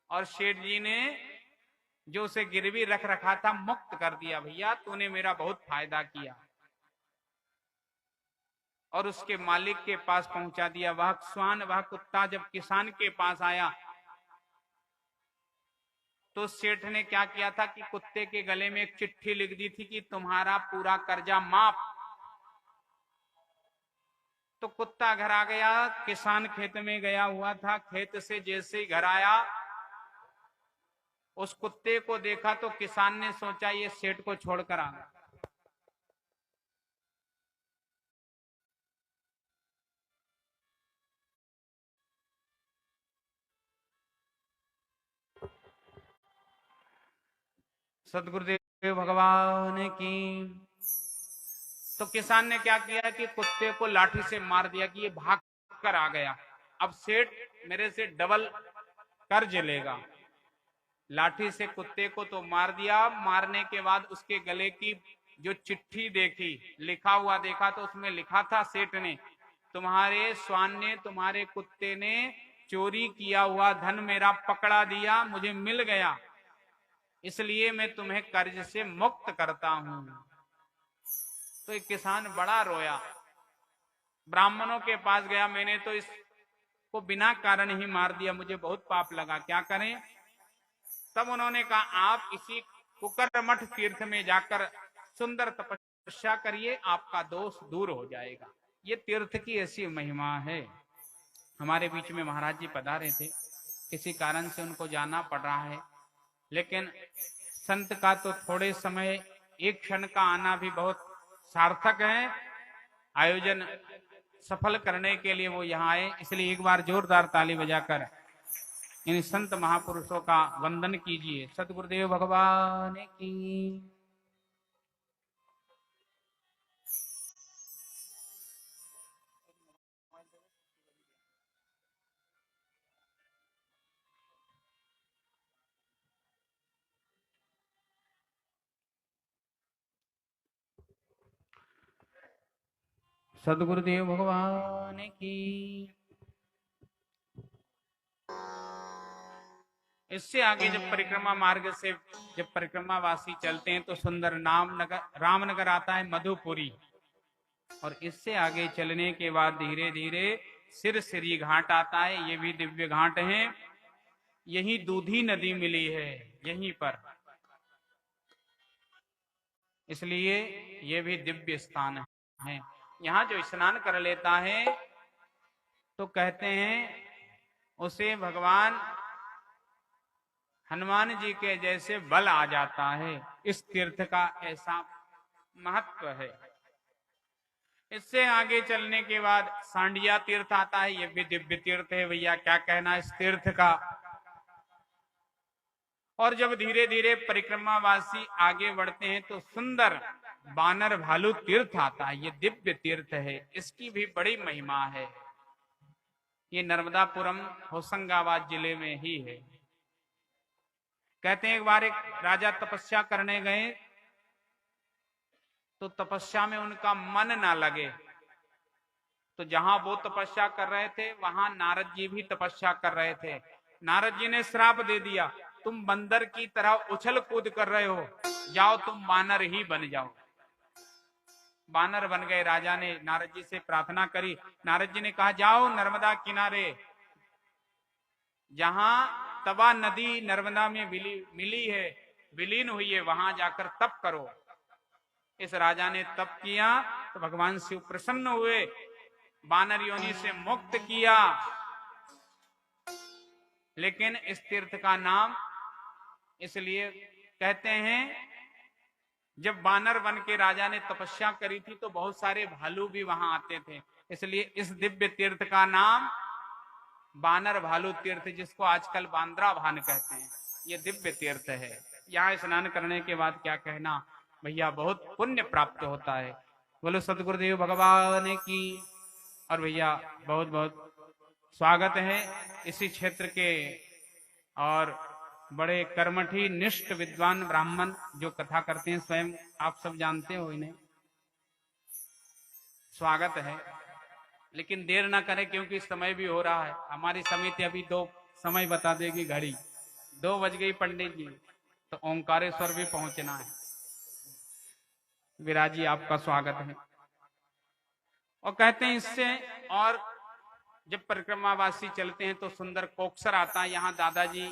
और सेठ जी ने जो उसे गिरवी रख रखा था मुक्त कर दिया। भैया तूने मेरा बहुत फायदा किया, और उसके मालिक के पास पहुंचा दिया। वह श्वान, वह कुत्ता जब किसान के पास आया तो सेठ ने क्या किया था कि कुत्ते के गले में एक चिट्ठी लिख दी थी कि तुम्हारा पूरा कर्जा माफ। तो कुत्ता घर आ गया। किसान खेत में गया हुआ था, खेत से जैसे ही घर आया उस कुत्ते को देखा तो किसान ने सोचा ये सेठ को छोड़कर आ गया। सदगुरुदेव भगवान की। तो किसान ने क्या किया कि कुत्ते को लाठी से मार दिया कि ये भाग कर आ गया, अब सेठ मेरे से डबल कर्ज लेगा। लाठी से कुत्ते को तो मार दिया। मारने के बाद उसके गले की जो चिट्ठी देखी, लिखा हुआ देखा तो उसमें लिखा था सेठ ने, तुम्हारे श्वान ने, तुम्हारे कुत्ते ने चोरी किया हुआ धन मेरा पकड़ा दिया, मुझे मिल गया, इसलिए मैं तुम्हें कर्ज से मुक्त करता हूं। तो एक किसान बड़ा रोया, ब्राह्मणों के पास गया, मैंने तो इसको बिना कारण ही मार दिया, मुझे बहुत पाप लगा, क्या करें। तब उन्होंने कहा आप इसी कुकरमठ तीर्थ में जाकर सुंदर तपस्या करिए, आपका दोष दूर हो जाएगा। ये तीर्थ की ऐसी महिमा है। हमारे बीच में महाराज जी पधारे थे, किसी कारण से उनको जाना पड़ रहा है, लेकिन संत का तो थोड़े समय, एक क्षण का आना भी बहुत सार्थक है। आयोजन सफल करने के लिए वो यहाँ आए, इसलिए एक बार जोरदार ताली बजाकर इन संत महापुरुषों का वंदन कीजिए। सतगुरुदेव भगवान की। सद्गुरुदेव भगवान की। इससे आगे जब परिक्रमा मार्ग से जब परिक्रमावासी चलते हैं तो सुंदर रामनगर आता है, मधुपुरी। और इससे आगे चलने के बाद धीरे धीरे सिरसिरी घाट आता है। ये भी दिव्य घाट है। यही दूधी नदी मिली है यहीं पर, इसलिए ये भी दिव्य स्थान है। यहाँ जो स्नान कर लेता है तो कहते हैं उसे भगवान हनुमान जी के जैसे बल आ जाता है। इस तीर्थ का ऐसा महत्व है। इससे आगे चलने के बाद सांडिया तीर्थ आता है। ये भी दिव्य तीर्थ है भैया, क्या कहना इस तीर्थ का। और जब धीरे धीरे परिक्रमावासी आगे बढ़ते हैं तो सुंदर बानर भालू तीर्थ आता है। ये दिव्य तीर्थ है, इसकी भी बड़ी महिमा है। ये नर्मदापुरम होशंगाबाद जिले में ही है। कहते हैं एक बार एक राजा तपस्या करने गए तो तपस्या में उनका मन ना लगे, तो जहां वो तपस्या कर रहे थे वहां नारद जी भी तपस्या कर रहे थे। नारद जी ने श्राप दे दिया, तुम बंदर की तरह उछल कूद कर रहे हो, जाओ तुम बानर ही बन जाओ। बानर बन गए। राजा ने नारद जी से प्रार्थना करी। नारद जी ने कहा जाओ नर्मदा किनारे, जहां तवा नदी नर्मदा में मिली है, विलीन हुई है, वहां जाकर तप करो। इस राजा ने तप किया तो भगवान शिव प्रसन्न हुए, बानर योनि से मुक्त किया। लेकिन इस तीर्थ का नाम इसलिए कहते हैं, जब बानर बन के राजा ने तपस्या करी थी तो बहुत सारे भालू भी वहां आते थे, इसलिए इस दिव्य तीर्थ का नाम बानर भालू तीर्थ, जिसको आजकल बांद्रा भान कहते हैं, ये दिव्य तीर्थ है। यहाँ स्नान करने के बाद क्या कहना भैया, बहुत पुण्य प्राप्त होता है। बोलो सतगुरुदेव भगवान की। और भैया बहुत बहुत स्वागत है इसी क्षेत्र के और बड़े कर्मठी निष्ठ विद्वान ब्राह्मण जो कथा करते हैं, स्वयं आप सब जानते हो इन्हें। स्वागत है, लेकिन देर ना करें क्योंकि समय भी हो रहा है। हमारी समिति अभी 2 समय बता देगी, घड़ी 2 बज गई पंडित जी, तो ओंकारेश्वर भी पहुंचना है। विराजी आपका स्वागत है। और कहते हैं इससे, और जब परिक्रमावासी चलते हैं तो सुंदर कोकसर आता है। यहाँ दादाजी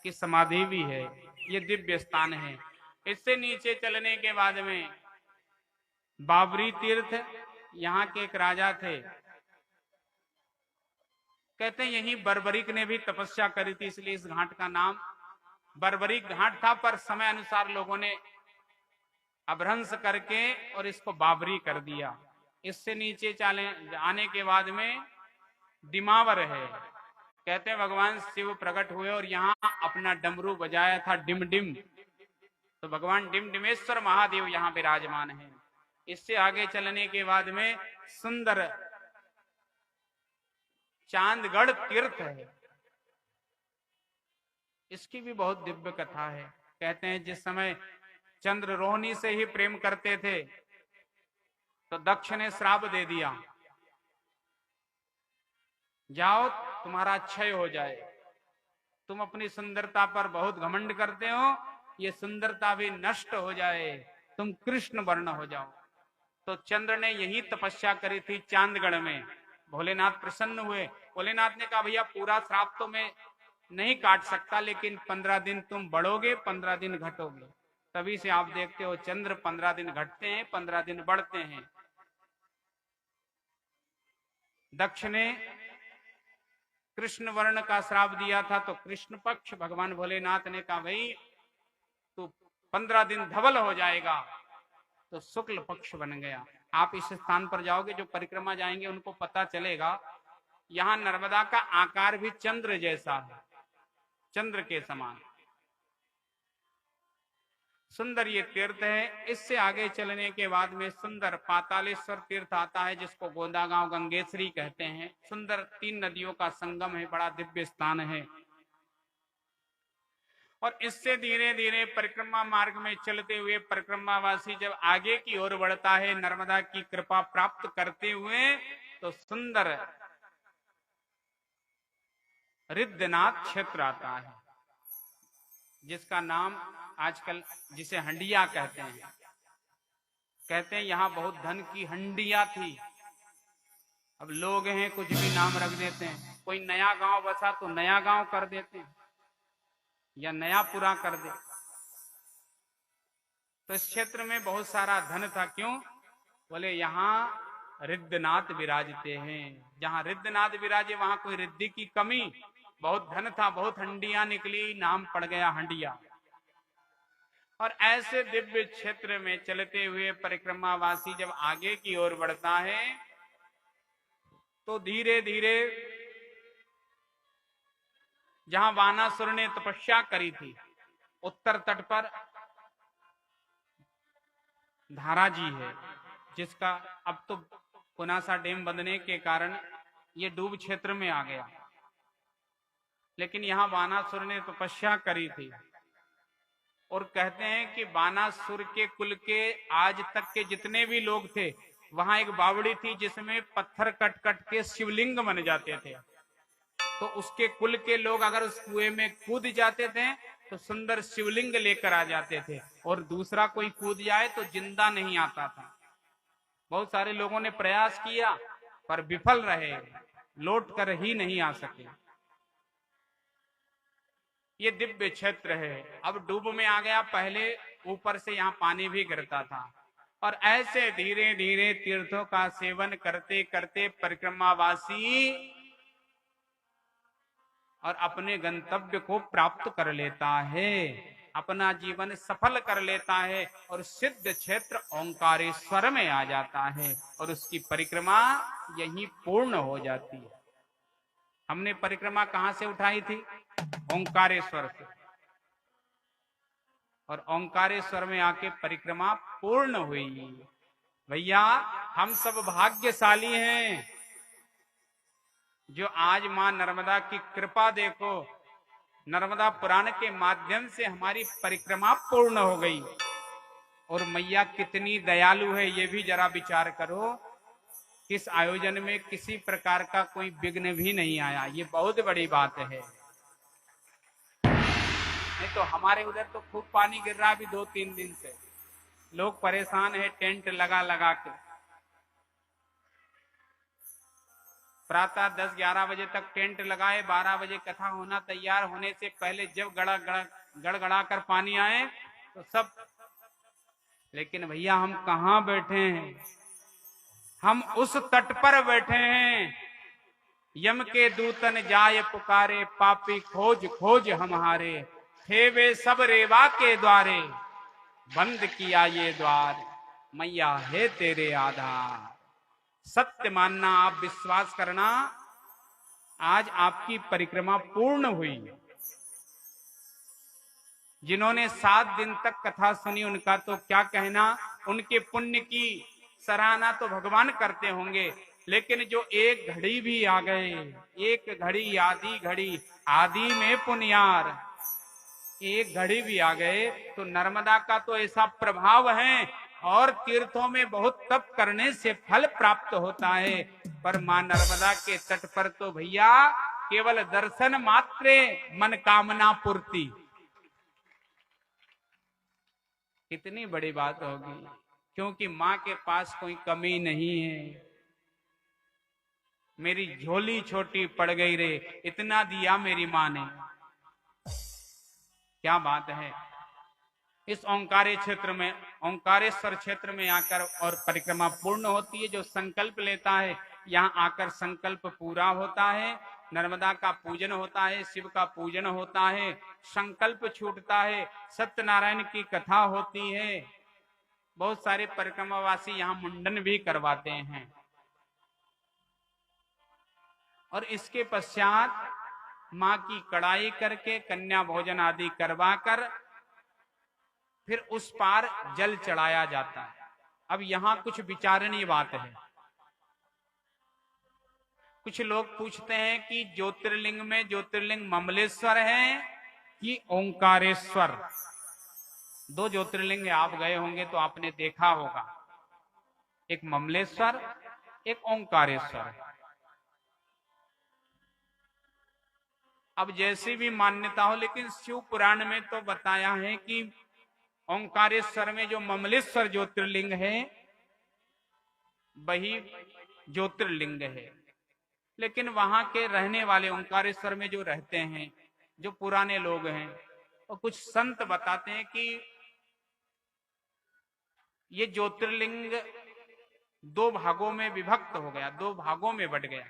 की समाधि भी है, ये दिव्य स्थान है। इससे नीचे चलने के बाद में बाबरी तीर्थ, यहाँ के एक राजा थे, कहते हैं यही बर्बरिक ने भी तपस्या करी थी, इसलिए इस घाट का नाम बर्बरिक घाट था। पर समय अनुसार लोगों ने अभ्रंश करके और इसको बाबरी कर दिया। इससे नीचे चले आने के बाद में डिमावर है। कहते हैं भगवान शिव प्रकट हुए और यहाँ अपना डमरू बजाया था, डिम डिम, तो भगवान डिमडिमेश्वर महादेव यहाँ विराजमान है। इससे आगे चलने के बाद में सुंदर चांदगढ़ तीर्थ है, इसकी भी बहुत दिव्य कथा है। कहते हैं जिस समय चंद्र रोहिणी से ही प्रेम करते थे तो दक्ष ने श्राप दे दिया, जाओ तुम्हारा क्षय हो जाए, तुम अपनी सुंदरता पर बहुत घमंड करते हो, ये सुंदरता भी नष्ट हो जाए, तुम कृष्ण वर्ण हो जाओ। तो चंद्र ने यही तपस्या करी थी चांदगढ़ में। भोलेनाथ प्रसन्न हुए। भोलेनाथ ने कहा भैया पूरा श्राप तो मैं नहीं काट सकता, लेकिन 15 दिन तुम बढ़ोगे, 15 दिन घटोगे। तभी से आप देखते हो चंद्र 15 दिन घटते हैं, 15 दिन बढ़ते हैं। दक्ष ने कृष्ण वर्ण का श्राप दिया था, तो कृष्ण पक्ष भगवान भोलेनाथ ने कहा भाई तू 15 दिन धवल हो जाएगा, तो शुक्ल पक्ष बन गया। आप इस स्थान पर जाओगे, जो परिक्रमा जाएंगे उनको पता चलेगा, यहाँ नर्मदा का आकार भी चंद्र जैसा है, चंद्र के समान सुंदर ये तीर्थ है। इससे आगे चलने के बाद में सुंदर पातालेश्वर तीर्थ आता है, जिसको गोंदागांव गंगेश्वरी कहते हैं। सुंदर 3 नदियों का संगम है, बड़ा दिव्य स्थान है। और इससे धीरे धीरे परिक्रमा मार्ग में चलते हुए परिक्रमावासी जब आगे की ओर बढ़ता है नर्मदा की कृपा प्राप्त करते हुए, तो सुंदर रिद्धनाथ क्षेत्र आता है, जिसका नाम आजकल जिसे हंडिया कहते हैं। कहते हैं यहां बहुत धन की हंडिया थी। अब लोग हैं कुछ भी नाम रख देते हैं, कोई नया गांव बसा तो नया गांव कर देते हैं या नया पूरा कर दे। तो इस क्षेत्र में बहुत सारा धन था। क्यों? बोले यहां रिद्धनाथ विराजते हैं। जहां रिद्धनाथ विराजे वहां कोई रिद्धि की कमी, बहुत धन था, बहुत हंडिया निकली, नाम पड़ गया हंडिया। और ऐसे दिव्य क्षेत्र में चलते हुए परिक्रमावासी जब आगे की ओर बढ़ता है, तो धीरे धीरे जहां वानासुर ने तपस्या करी थी, उत्तर तट पर धारा जी है, जिसका अब तो पुनासा डैम बनने के कारण ये डूब क्षेत्र में आ गया। लेकिन यहां वानासुर ने तपस्या करी थी। और कहते हैं कि वानासुर के कुल के आज तक के जितने भी लोग थे, वहां एक बावड़ी थी जिसमें पत्थर कट कट के शिवलिंग बन जाते थे। तो उसके कुल के लोग अगर उस कुएं में कूद जाते थे तो सुंदर शिवलिंग लेकर आ जाते थे, और दूसरा कोई कूद जाए तो जिंदा नहीं आता था। बहुत सारे लोगों ने प्रयास किया पर विफल रहे, लौट कर ही नहीं आ सके। ये दिव्य क्षेत्र है। अब डूब में आ गया, पहले ऊपर से यहाँ पानी भी गिरता था। और ऐसे धीरे धीरे तीर्थों का सेवन करते करते परिक्रमावासी और अपने गंतव्य को प्राप्त कर लेता है, अपना जीवन सफल कर लेता है और सिद्ध क्षेत्र ओंकारेश्वर में आ जाता है और उसकी परिक्रमा यहीं पूर्ण हो जाती है। हमने परिक्रमा कहां से उठाई थी? ओंकारेश्वर से। और ओंकारेश्वर में आके परिक्रमा पूर्ण हुई। भैया हम सब भाग्यशाली हैं जो आज मां नर्मदा की कृपा देखो, नर्मदा पुराण के माध्यम से हमारी परिक्रमा पूर्ण हो गई। और मैया कितनी दयालु है ये भी जरा विचार करो। किस आयोजन में किसी प्रकार का कोई विघ्न भी नहीं आया, ये बहुत बड़ी बात है। नहीं तो हमारे उधर तो खूब पानी गिर रहा है अभी 2-3 दिन से, लोग परेशान है टेंट लगा लगा के। प्रातः 10-11 बजे तक टेंट लगाए, 12 बजे कथा होना तैयार होने से पहले जब गड़गड़ा कर पानी आए तो सब। लेकिन भैया हम कहां बैठे हैं? हम उस तट पर बैठे हैं। यम के दूतन जाय पुकारे, पापी खोज खोज हमारे, थे वे सब रेवा के द्वारे, बंद किया ये द्वार, मैया है तेरे आधार। सत्य मानना, आप विश्वास करना, आज आपकी परिक्रमा पूर्ण हुई। जिन्होंने 7 दिन तक कथा सुनी उनका तो क्या कहना, उनके पुण्य की सराहना तो भगवान करते होंगे। लेकिन जो एक घड़ी भी आ गए, एक घड़ी आधी घड़ी, आदि में पुण्यार, एक घड़ी भी आ गए तो नर्मदा का तो ऐसा प्रभाव है। और तीर्थों में बहुत तप करने से फल प्राप्त होता है, पर मां नर्मदा के तट पर तो भैया केवल दर्शन मात्र मनकामना पूर्ति। कितनी बड़ी बात होगी, क्योंकि मां के पास कोई कमी नहीं है। मेरी झोली छोटी पड़ गई रे, इतना दिया मेरी मां ने। क्या बात है। इस ओंकारे क्षेत्र में, ओंकारेश्वर क्षेत्र में आकर और परिक्रमा पूर्ण होती है। जो संकल्प लेता है यहाँ आकर संकल्प पूरा होता है। नर्मदा का पूजन होता है, शिव का पूजन होता है, संकल्प छूटता है, सत्यनारायण की कथा होती है। बहुत सारे परिक्रमावासी यहाँ मुंडन भी करवाते हैं। और इसके पश्चात मां की कड़ाई करके कन्या भोजन आदि करवाकर फिर उस पार जल चढ़ाया जाता है। अब यहां कुछ विचारणीय बात है। कुछ लोग पूछते हैं कि ज्योतिर्लिंग में ज्योतिर्लिंग ममलेश्वर है कि ओंकारेश्वर, दो ज्योतिर्लिंग आप गए होंगे तो आपने देखा होगा, एक ममलेश्वर, एक ओंकारेश्वर। अब जैसी भी मान्यता हो, लेकिन शिव पुराण में तो बताया है कि ओंकारेश्वर में जो ममलेश्वर ज्योतिर्लिंग है वही ज्योतिर्लिंग है। लेकिन वहां के रहने वाले, ओंकारेश्वर में जो रहते हैं, जो पुराने लोग हैं, और कुछ संत बताते हैं कि ये ज्योतिर्लिंग दो भागों में विभक्त हो गया, दो भागों में बट गया।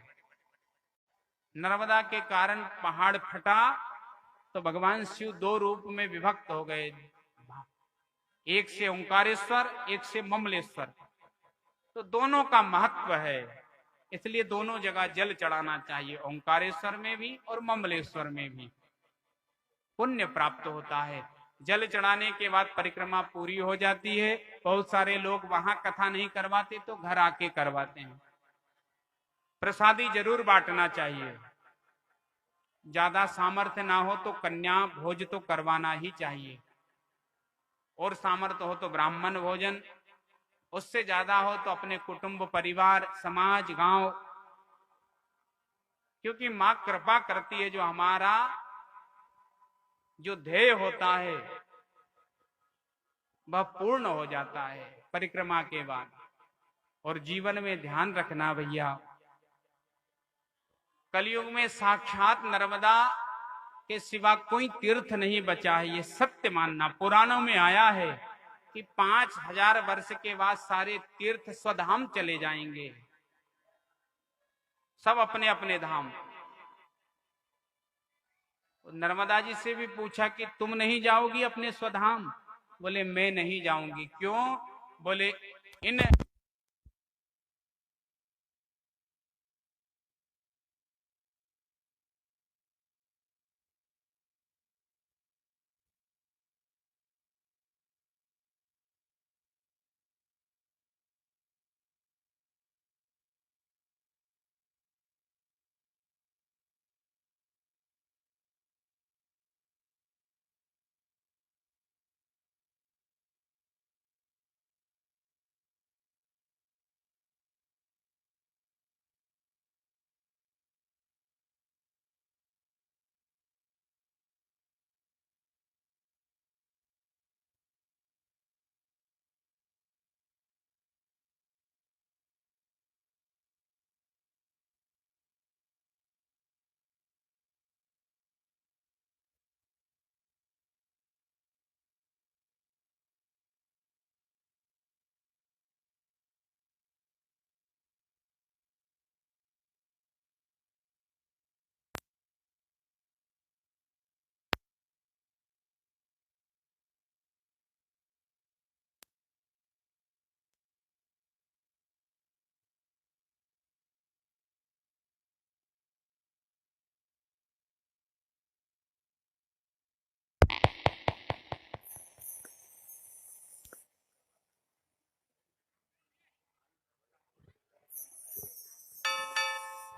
नर्मदा के कारण पहाड़ फटा तो भगवान शिव दो रूप में विभक्त हो गए, एक से ओंकारेश्वर, एक से ममलेश्वर। तो दोनों का महत्व है, इसलिए दोनों जगह जल चढ़ाना चाहिए, ओंकारेश्वर में भी और ममलेश्वर में भी पुण्य प्राप्त होता है। जल चढ़ाने के बाद परिक्रमा पूरी हो जाती है। बहुत सारे लोग वहां कथा नहीं करवाते तो घर आके करवाते हैं। प्रसादी जरूर बांटना चाहिए, ज्यादा सामर्थ्य ना हो तो कन्या भोज तो करवाना ही चाहिए, और सामर्थ्य हो तो ब्राह्मण भोजन, उससे ज्यादा हो तो अपने कुटुंब, परिवार, समाज, गांव, क्योंकि मां कृपा करती है। जो हमारा जो ध्येय होता है वह पूर्ण हो जाता है परिक्रमा के बाद। और जीवन में ध्यान रखना भैया, कलयुग में साक्षात नर्मदा के सिवा कोई तीर्थ नहीं बचा है, ये सत्य मानना। पुराणों में आया है कि 5000 वर्ष के बाद सारे तीर्थ स्वधाम चले जाएंगे, सब अपने अपने धाम। नर्मदा जी से भी पूछा कि तुम नहीं जाओगी अपने स्वधाम? बोले मैं नहीं जाऊंगी। क्यों? बोले इन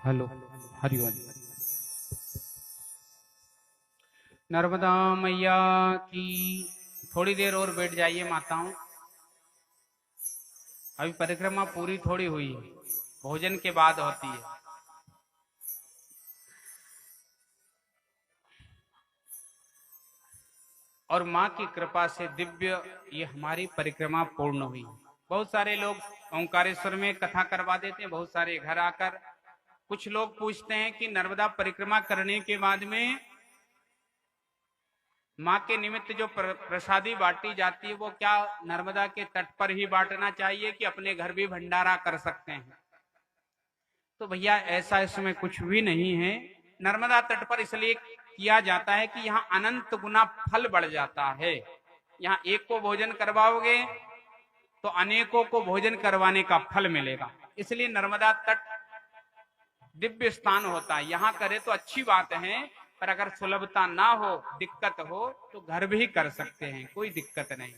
हेलो, हरिओम। नर्मदा मैया की। थोड़ी देर और बैठ जाइए माताओं, अभी परिक्रमा पूरी थोड़ी हुई है, भोजन के बाद होती है। और माँ की कृपा से दिव्य ये हमारी परिक्रमा पूर्ण हुई। बहुत सारे लोग ओंकारेश्वर में कथा करवा देते हैं, बहुत सारे घर आकर। कुछ लोग पूछते हैं कि नर्मदा परिक्रमा करने के बाद में माँ के निमित्त जो प्रसादी बांटी जाती है वो क्या नर्मदा के तट पर ही बांटना चाहिए कि अपने घर भी भंडारा कर सकते हैं? तो भैया ऐसा इसमें कुछ भी नहीं है। नर्मदा तट पर इसलिए किया जाता है कि यहाँ अनंत गुना फल बढ़ जाता है। यहाँ एक को भोजन करवाओगे तो अनेकों को भोजन करवाने का फल मिलेगा। इसलिए नर्मदा तट दिव्य स्थान होता है। यहाँ करे तो अच्छी बात है, पर अगर सुलभता ना हो, दिक्कत हो, तो घर भी कर सकते हैं, कोई दिक्कत नहीं।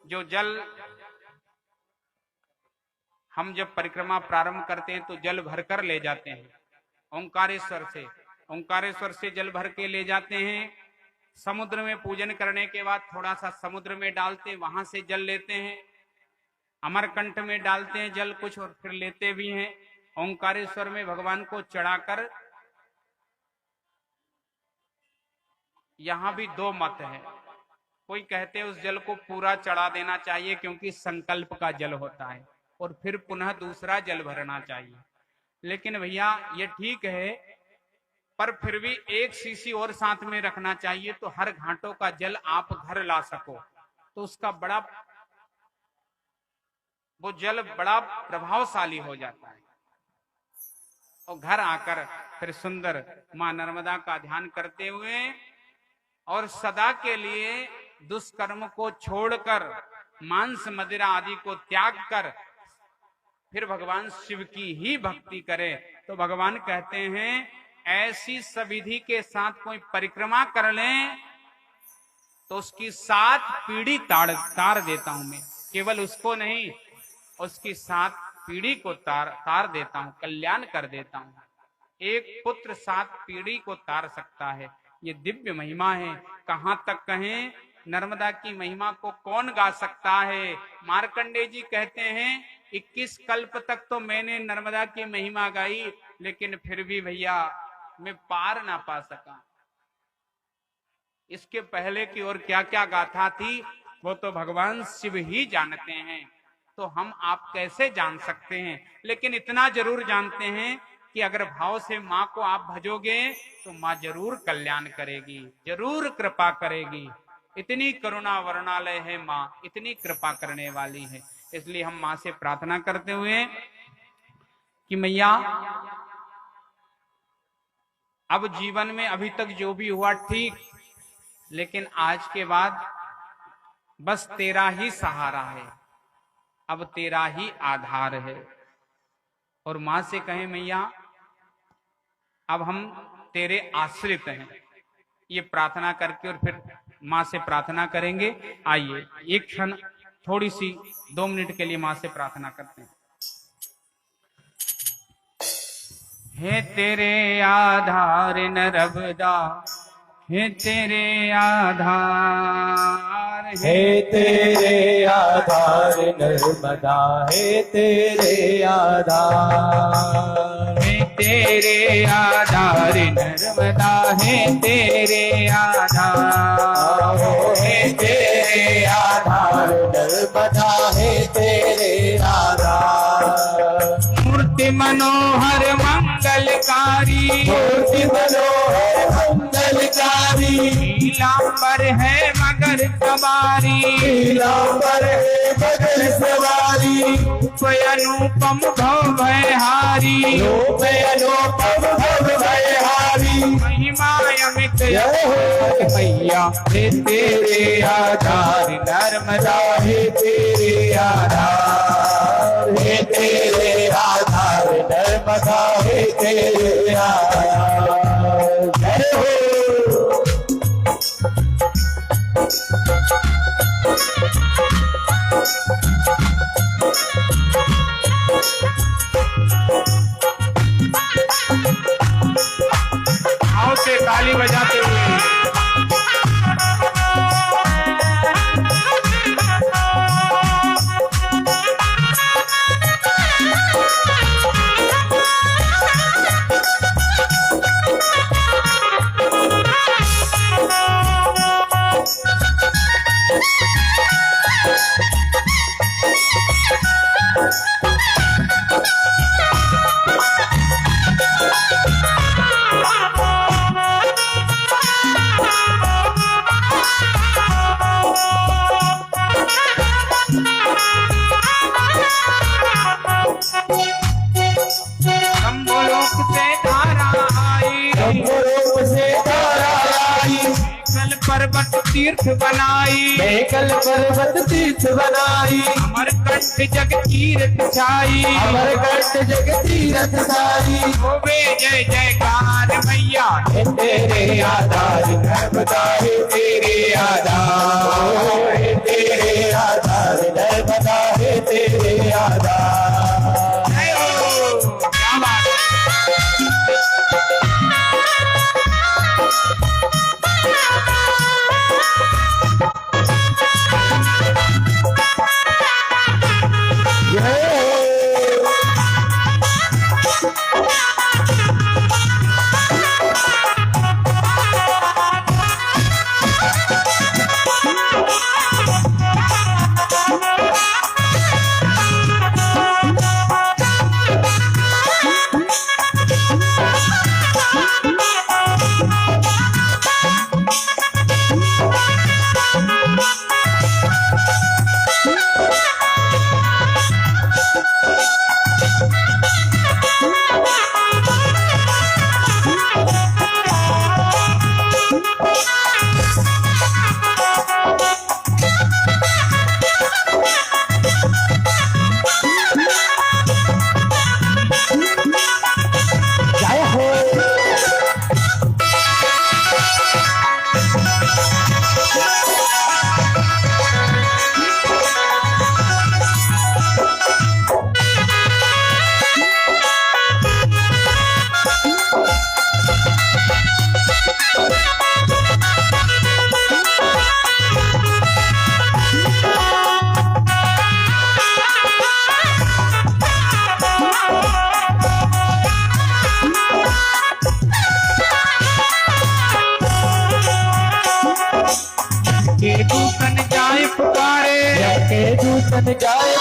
जो जल हम जब परिक्रमा प्रारंभ करते हैं तो जल भरकर ले जाते हैं ओंकारेश्वर से। ओंकारेश्वर से जल भर के ले जाते हैं समुद्र में पूजन करने के बाद थोड़ा सा समुद्र में डालते, वहां से जल लेते हैं, अमरकंठ में डालते हैं जल कुछ और फिर लेते भी हैं। ओंकारेश्वर में भगवान को चढ़ाकर, यहां भी दो मत है। कोई कहते हैं उस जल को पूरा चढ़ा देना चाहिए क्योंकि संकल्प का जल होता है, और फिर पुनः दूसरा जल भरना चाहिए। लेकिन भैया ये ठीक है, पर फिर भी एक शीशी और साथ में रखना चाहिए, तो हर घाटों का जल आप घर ला सको तो उसका वो जल बड़ा प्रभावशाली हो जाता है। और घर आकर फिर सुंदर मां नर्मदा का ध्यान करते हुए और सदा के लिए दुष्कर्म को छोड़कर, मांस मदिरा आदि को त्याग कर फिर भगवान शिव की ही भक्ति करे, तो भगवान कहते हैं ऐसी सविधि के साथ कोई परिक्रमा कर लें तो उसकी 7 पीढ़ी तार देता हूं मैं। केवल उसको नहीं, उसकी 7 पीढ़ी को तार देता हूं, कल्याण कर देता हूं। एक पुत्र 7 पीढ़ी को तार सकता है, ये दिव्य महिमा है। कहां तक कहें, नर्मदा की महिमा को कौन गा सकता है। मार्कंडेय जी कहते हैं 21 कल्प तक तो मैंने नर्मदा की महिमा गाई, लेकिन फिर भी भैया मैं पार ना पा सका। इसके पहले की और क्या क्या गाथा थी वो तो भगवान शिव ही जानते हैं, तो हम आप कैसे जान सकते हैं। लेकिन इतना जरूर जानते हैं कि अगर भाव से माँ को आप भजोगे तो माँ जरूर कल्याण करेगी, जरूर कृपा करेगी। इतनी करुणा वर्णालय है माँ, इतनी कृपा करने वाली है। इसलिए हम माँ से प्रार्थना करते हुए कि मैया अब जीवन में अभी तक जो भी हुआ ठीक, लेकिन आज के बाद बस तेरा ही सहारा है, अब तेरा ही आधार है। और माँ से कहें मैया अब हम तेरे आश्रित हैं, ये प्रार्थना करके और फिर माँ से प्रार्थना करेंगे। आइए एक क्षण थोड़ी सी 2 मिनट के लिए माँ से प्रार्थना करते हैं। हे तेरे आधार नर्मदा, हे तेरे आधार, हे तेरे आधार नर्मदा, हे तेरे आधार, हे तेरे आधार नर्मदा, हे तेरे आधार, हे तेरे आधार नर्मदा, हे तेरे आधार। मूर्ति मनोहर मंगलकारी, मूर्ति मनोहर मंगलकारी, नीलांबर है मगर सवारी, नीलांबर है मगर सवारी, रूप अनुपम भव भयहारी, रूप अनुपम भव भयहारी, महिमा अमित मैया हे तेरे आधार नर्मदा, हे तेरे आधार, हे तेरे आधार नर्मदा, हे तेरे आधार। जय हो। आओ से ताली बजाते हुए पर्वत तीर्थ बनाई, कल पर्वत तीर्थ बनाई, अमरकंठ जग तीर्थ छाई, अमरकंठ जग तीर्थ छाई। होवे जय जयकार मैया, हे तेरे आधार नर्मदा, हे तेरे आधार, हे तेरे आधार नर्मदा, हे तेरे आधार। जय हो। क्या बात है।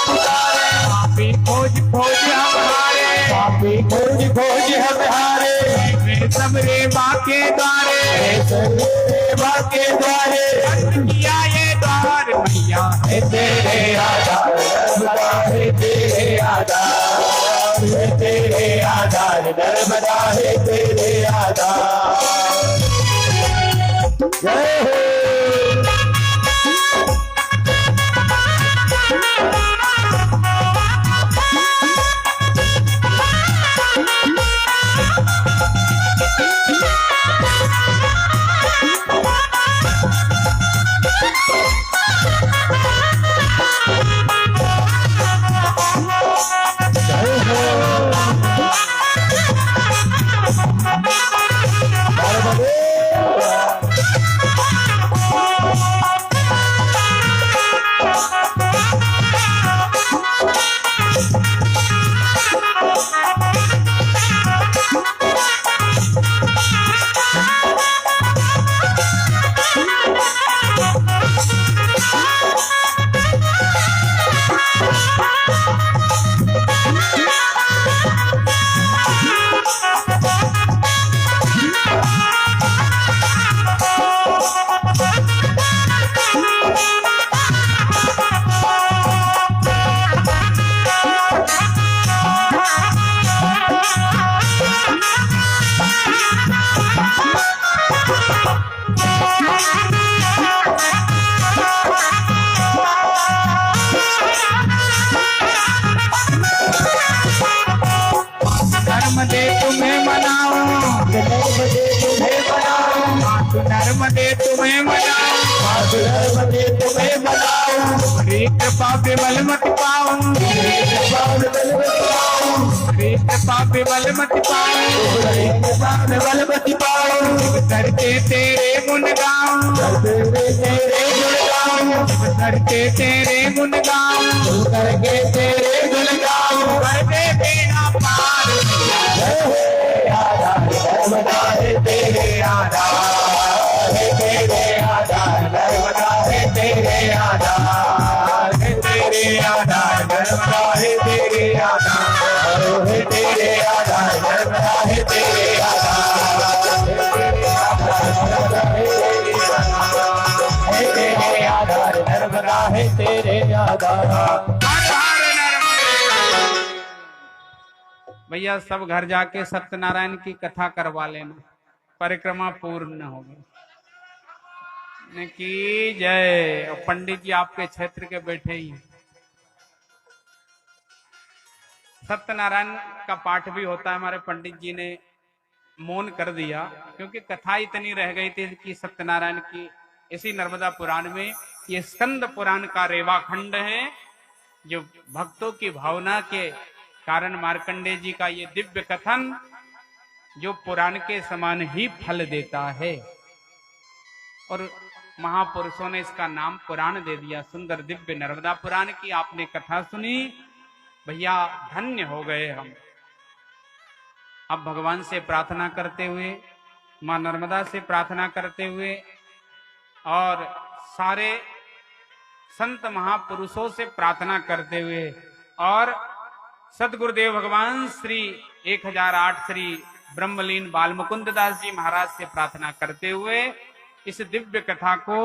पुकारे, पापी खोज खोज हम हारे, पापी खोज खोज हम हारे, वे सबरे बाके द्वारे, सेवा के द्वारे बंद किया ये द्वार मैया है तेरे आधार, नर्मदा है तेरे आधार, है तेरे आधार, नर्मदा है तेरे आधार। जय हो। नर्मदे तुम्हें मनाऊं, नर्मदे तुम्हें मनाऊं, मातु नर्मदे तुम्हें मनाऊं, मातु नर्मदे तुम्हें मनाऊं, हरी कृपा विमल मत पाऊं, हरी कृपा विमल मत पाऊं, हरी कृपा विमल मत पाऊं, हरी कृपा विमल मत पाऊं, करके तेरे गुण गाऊं, करके तेरे गुण गाऊं, करके तेरे गुण गाऊं, करके तेरे गुण गाऊं, करके बेड़ा पार जय हो आधार, नर्मदा है तेरे आधार, है तेरे आधार, नर्मदा है तेरे आधार, है तेरे आधार, नर्मदा है तेरे आधार, है तेरे आधार, नर्मदा है तेरे आधार, है तेरे आधार, नर्मदा है तेरे आधार। भैया सब घर जाके सत्यनारायण की कथा करवा लेना, परिक्रमा पूर्ण होगी की जय। और पंडित जी आपके क्षेत्र के बैठे ही हैं। सत्यनारायण का पाठ भी होता है, हमारे पंडित जी ने मौन कर दिया क्योंकि कथा इतनी रह गई थी कि सत्यनारायण की। इसी नर्मदा पुराण में ये स्कंद पुराण का रेवा खंड है, जो भक्तों की भावना के कारण मार्कंडेय जी का ये दिव्य कथन जो पुराण के समान ही फल देता है। और महापुरुषों ने इसका नाम पुराण दे दिया, सुंदर दिव्य नर्मदा पुराण की आपने कथा सुनी भैया, धन्य हो गए हम। अब भगवान से प्रार्थना करते हुए, मां नर्मदा से प्रार्थना करते हुए और सारे संत महापुरुषों से प्रार्थना करते हुए और सदगुरुदेव भगवान श्री 1008 श्री ब्रह्मलीन बालमुकुंद दास जी महाराज से प्रार्थना करते हुए इस दिव्य कथा को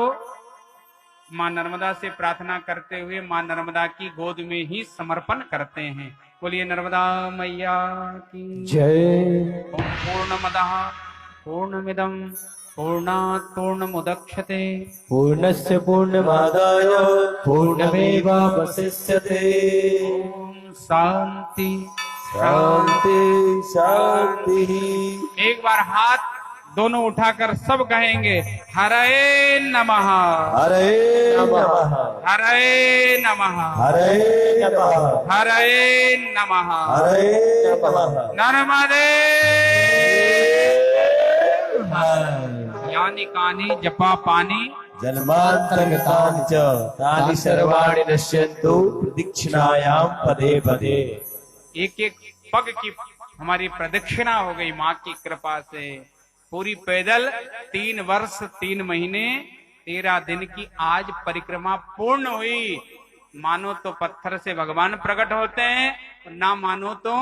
मां नर्मदा से प्रार्थना करते हुए मां नर्मदा की गोद में ही समर्पण करते हैं। बोलिए नर्मदा मैया की जय। ओम पूर्णमदः पूर्णमिदं पूर्णात् पूर्णमुदच्यते पूर्णस्य पूर्णमादाय पूर्णमेवावशिष्यते। ओम शांति शांति शांति। एक बार हाथ दोनों उठाकर सब कहेंगे हरे नमः, हरे नमः, हरे नमः, हरे नमः, हरे नमः, हरे नमः। नर्मदे यानी कानी जपा पानी जन्मान्तरगतानि च तानि सर्वाणि नश्यन्तु प्रदक्षिणायां पदे पदे। एक एक पग की हमारी प्रदक्षिणा हो गई माँ की कृपा से। पूरी पैदल 3 वर्ष 3 महीने 13 दिन की आज परिक्रमा पूर्ण हुई। मानो तो पत्थर से भगवान प्रकट होते हैं, ना मानो तो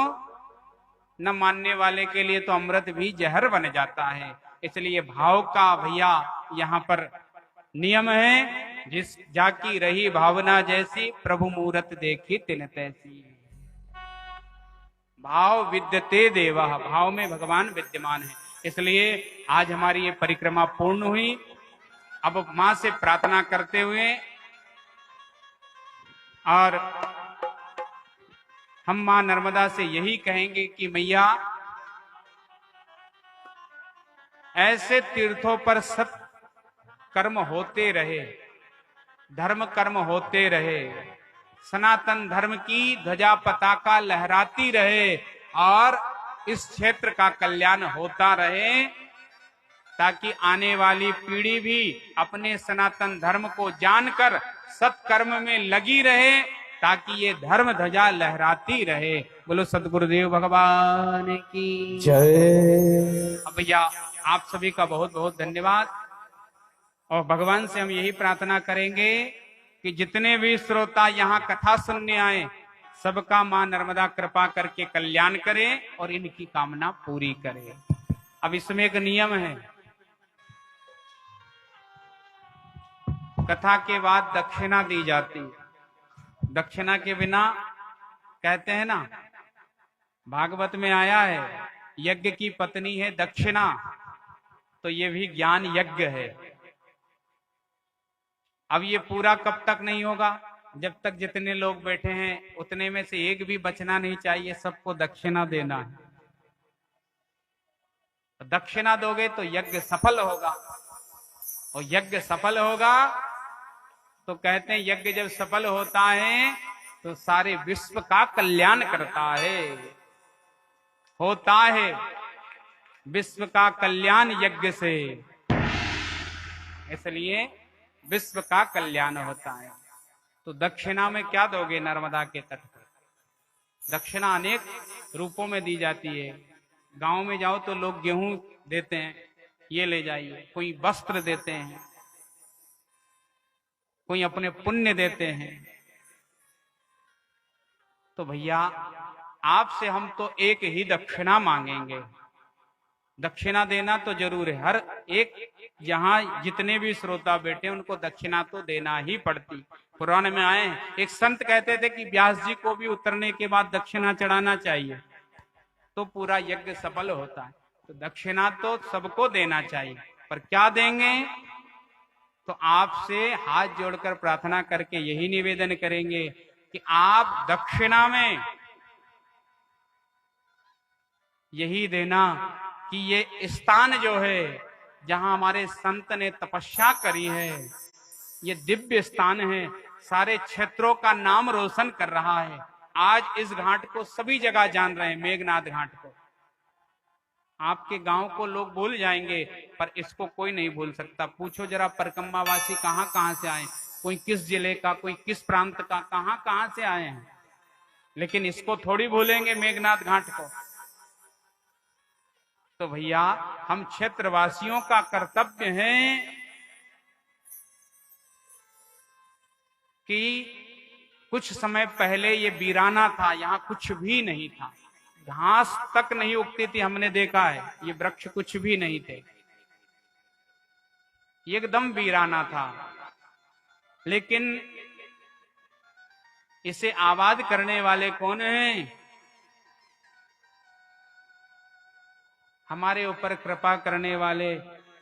न मानने वाले के लिए तो अमृत भी जहर बन जाता है। इसलिए भाव का भैया यहाँ पर नियम है, जिस जाकी रही भावना जैसी, प्रभु मूरत देखी तिन तैसी। भाव विद्यते देवा, भाव में भगवान विद्यमान है। इसलिए आज हमारी ये परिक्रमा पूर्ण हुई। अब मां से प्रार्थना करते हुए और हम मां नर्मदा से यही कहेंगे कि मैया ऐसे तीर्थों पर सत कर्म होते रहे, धर्म कर्म होते रहे, सनातन धर्म की ध्वजा पताका लहराती रहे और इस क्षेत्र का कल्याण होता रहे, ताकि आने वाली पीढ़ी भी अपने सनातन धर्म को जानकर सत्कर्म में लगी रहे, ताकि ये धर्म ध्वजा लहराती रहे। बोलो सतगुरुदेव भगवान की जय। अब भैया आप सभी का बहुत बहुत धन्यवाद। और भगवान से हम यही प्रार्थना करेंगे कि जितने भी श्रोता यहाँ कथा सुनने आए, सबका मां नर्मदा कृपा करके कल्याण करे और इनकी कामना पूरी करे। अब इसमें एक नियम है, कथा के बाद दक्षिणा दी जाती है। दक्षिणा के बिना, कहते हैं ना, भागवत में आया है यज्ञ की पत्नी है दक्षिणा, तो ये भी ज्ञान यज्ञ है। अब ये पूरा कब तक नहीं होगा? जब तक जितने लोग बैठे हैं उतने में से एक भी बचना नहीं चाहिए, सबको दक्षिणा देना है। दक्षिणा दोगे तो यज्ञ सफल होगा, और यज्ञ सफल होगा तो कहते हैं यज्ञ जब सफल होता है तो सारे विश्व का कल्याण करता है, होता है विश्व का कल्याण यज्ञ से। इसलिए विश्व का कल्याण होता है। तो दक्षिणा में क्या दोगे? नर्मदा के तट पर दक्षिणा अनेक रूपों में दी जाती है। गांव में जाओ तो लोग गेहूं देते हैं, ये ले जाइए। कोई वस्त्र देते हैं, कोई अपने पुण्य देते हैं। तो भैया आपसे हम तो एक ही दक्षिणा मांगेंगे। दक्षिणा देना तो जरूर है, हर एक यहाँ जितने भी श्रोता बैठे उनको दक्षिणा तो देना ही पड़ती। पुराण में आए हैं, एक संत कहते थे कि व्यास जी को भी उतरने के बाद दक्षिणा चढ़ाना चाहिए तो पूरा यज्ञ सफल होता है। तो दक्षिणा तो सबको देना चाहिए, पर क्या देंगे? तो आपसे हाथ जोड़कर प्रार्थना करके यही निवेदन करेंगे कि आप दक्षिणा में यही देना कि ये स्थान जो है जहां हमारे संत ने तपस्या करी है, ये दिव्य स्थान है, सारे क्षेत्रों का नाम रोशन कर रहा है। आज इस घाट को सभी जगह जान रहे हैं, मेघनाथ घाट को। आपके गांव को लोग भूल जाएंगे, पर इसको कोई नहीं भूल सकता। पूछो जरा परकम्मावासी कहां कहां से आए, कोई किस जिले का, कोई किस प्रांत का, कहां कहां से आए हैं, लेकिन इसको थोड़ी भूलेंगे मेघनाथ घाट को। तो भैया हम क्षेत्रवासियों का कर्तव्य है कि कुछ समय पहले ये वीराना था, यहां कुछ भी नहीं था, घास तक नहीं उगती थी। हमने देखा है, ये वृक्ष कुछ भी नहीं थे, एकदम वीराना था। लेकिन इसे आबाद करने वाले कौन हैं? हमारे ऊपर कृपा करने वाले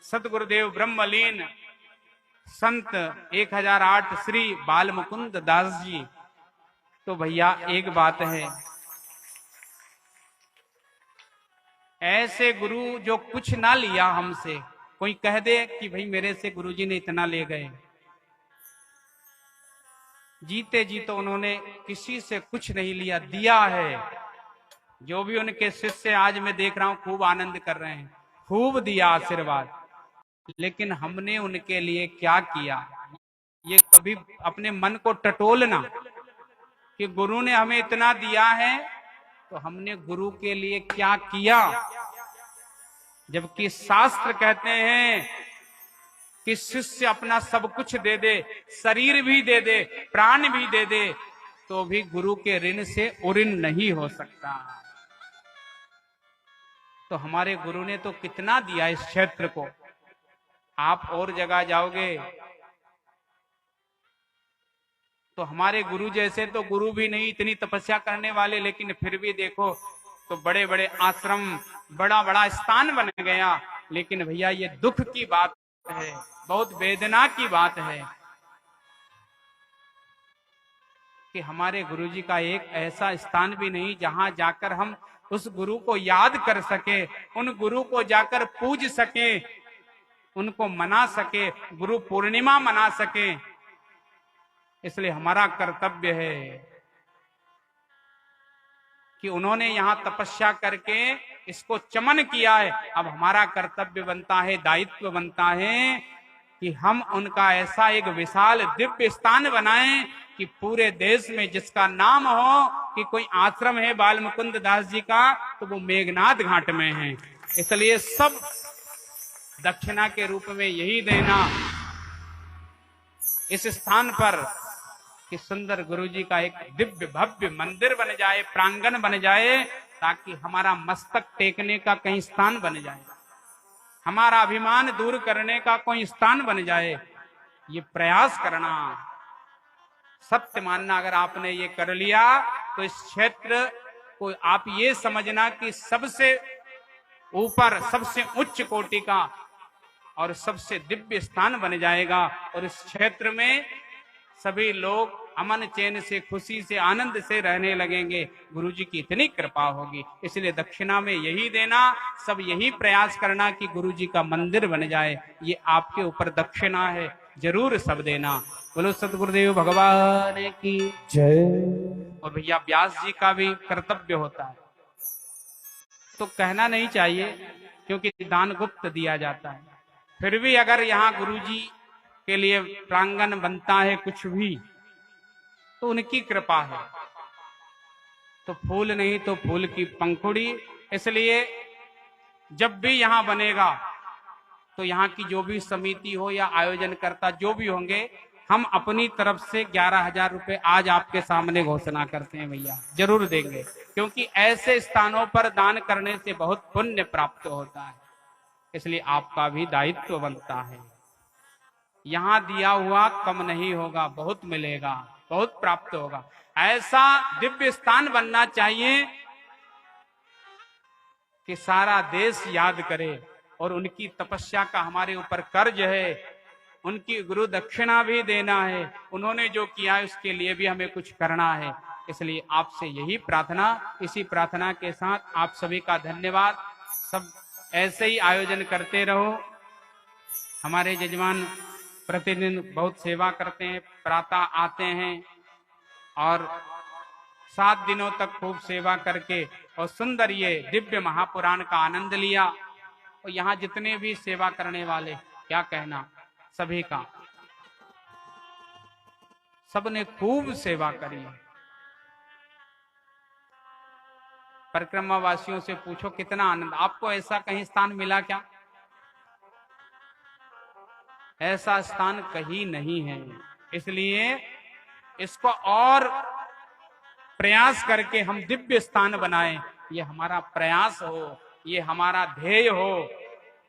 सतगुरुदेव ब्रह्मलीन संत 1008 श्री बाल मुकुंद दास जी। तो भैया एक बात है, ऐसे गुरु जो कुछ ना लिया हमसे, कोई कह दे कि भाई मेरे से गुरुजी ने इतना ले गए, जीते जी तो उन्होंने किसी से कुछ नहीं लिया, दिया है। जो भी उनके शिष्य आज मैं देख रहा हूं खूब आनंद कर रहे हैं, खूब दिया आशीर्वाद। लेकिन हमने उनके लिए क्या किया, ये कभी अपने मन को टटोलना कि गुरु ने हमें इतना दिया है तो हमने गुरु के लिए क्या किया। जबकि शास्त्र कहते हैं कि शिष्य अपना सब कुछ दे दे, शरीर भी दे दे, प्राण भी दे दे, तो भी गुरु के ऋण से उऋण नहीं हो सकता। तो हमारे गुरु ने तो कितना दिया इस क्षेत्र को। आप और जगह जाओगे तो हमारे गुरु जैसे तो गुरु भी नहीं, इतनी तपस्या करने वाले, लेकिन फिर भी देखो तो बड़े बड़े आश्रम, बड़ा बड़ा स्थान बन गया। लेकिन भैया ये दुख की बात है, बहुत वेदना की बात है कि हमारे गुरुजी का एक ऐसा स्थान भी नहीं जहां जाकर हम उस गुरु को याद कर सके, उन गुरु को जाकर पूज सके, उनको मना सके, गुरु पूर्णिमा मना सके। इसलिए हमारा कर्तव्य है कि उन्होंने यहां तपस्या करके इसको चमन किया है। अब हमारा कर्तव्य बनता है, दायित्व बनता है कि हम उनका ऐसा एक विशाल दिव्य स्थान बनाएं कि पूरे देश में जिसका नाम हो कि कोई आश्रम है बाल मुकुंद दास जी का, तो वो मेघनाथ घाट में है। इसलिए सब दक्षिणा के रूप में यही देना इस स्थान पर कि सुंदर गुरुजी का एक दिव्य भव्य मंदिर बन जाए, प्रांगण बन जाए, ताकि हमारा मस्तक टेकने का कहीं स्थान बन जाए, हमारा अभिमान दूर करने का कोई स्थान बन जाए। ये प्रयास करना, सत्य मानना। अगर आपने ये कर लिया तो इस क्षेत्र को आप ये समझना कि सबसे ऊपर, सबसे उच्च कोटि का और सबसे दिव्य स्थान बन जाएगा। और इस क्षेत्र में सभी लोग अमन चैन से, खुशी से, आनंद से रहने लगेंगे। गुरुजी की इतनी कृपा होगी। इसलिए दक्षिणा में यही देना, सब यही प्रयास करना कि गुरुजी का मंदिर बन जाए। ये आपके ऊपर दक्षिणा है, जरूर सब देना। बोलो सतगुरुदेव भगवान की जय। और भैया व्यास जी का भी कर्तव्य होता है, तो कहना नहीं चाहिए क्योंकि दान गुप्त दिया जाता है। फिर भी अगर यहाँ गुरुजी के लिए प्रांगण बनता है कुछ भी, तो उनकी कृपा है। तो फूल नहीं तो फूल की पंखुड़ी। इसलिए जब भी यहां बनेगा तो यहाँ की जो भी समिति हो या आयोजनकर्ता जो भी होंगे, हम अपनी तरफ से 11,000 रुपए आज आपके सामने घोषणा करते हैं भैया, जरूर देंगे। क्योंकि ऐसे स्थानों पर दान करने से बहुत पुण्य प्राप्त होता है। इसलिए आपका भी दायित्व बनता है। यहां दिया हुआ कम नहीं होगा, बहुत मिलेगा, बहुत प्राप्त होगा। ऐसा दिव्य स्थान बनना चाहिए कि सारा देश याद करे। और उनकी तपस्या का हमारे ऊपर कर्ज है, उनकी गुरु दक्षिणा भी देना है। उन्होंने जो किया है उसके लिए भी हमें कुछ करना है। इसलिए आपसे यही प्रार्थना, इसी प्रार्थना के साथ आप सभी का धन्यवाद। सब ऐसे ही आयोजन करते रहो। हमारे जजमान प्रतिदिन बहुत सेवा करते हैं, प्रातः आते हैं और 7 दिनों तक खूब सेवा करके और सुंदर ये दिव्य महापुराण का आनंद लिया। और यहाँ जितने भी सेवा करने वाले, क्या कहना, सभी का, सबने खूब सेवा करी। परिक्रमा वासियों से पूछो कितना आनंद। आपको ऐसा कहीं स्थान मिला क्या? ऐसा स्थान कहीं नहीं है। इसलिए इसको और प्रयास करके हम दिव्य स्थान बनाएं। ये हमारा प्रयास हो, ये हमारा ध्येय हो,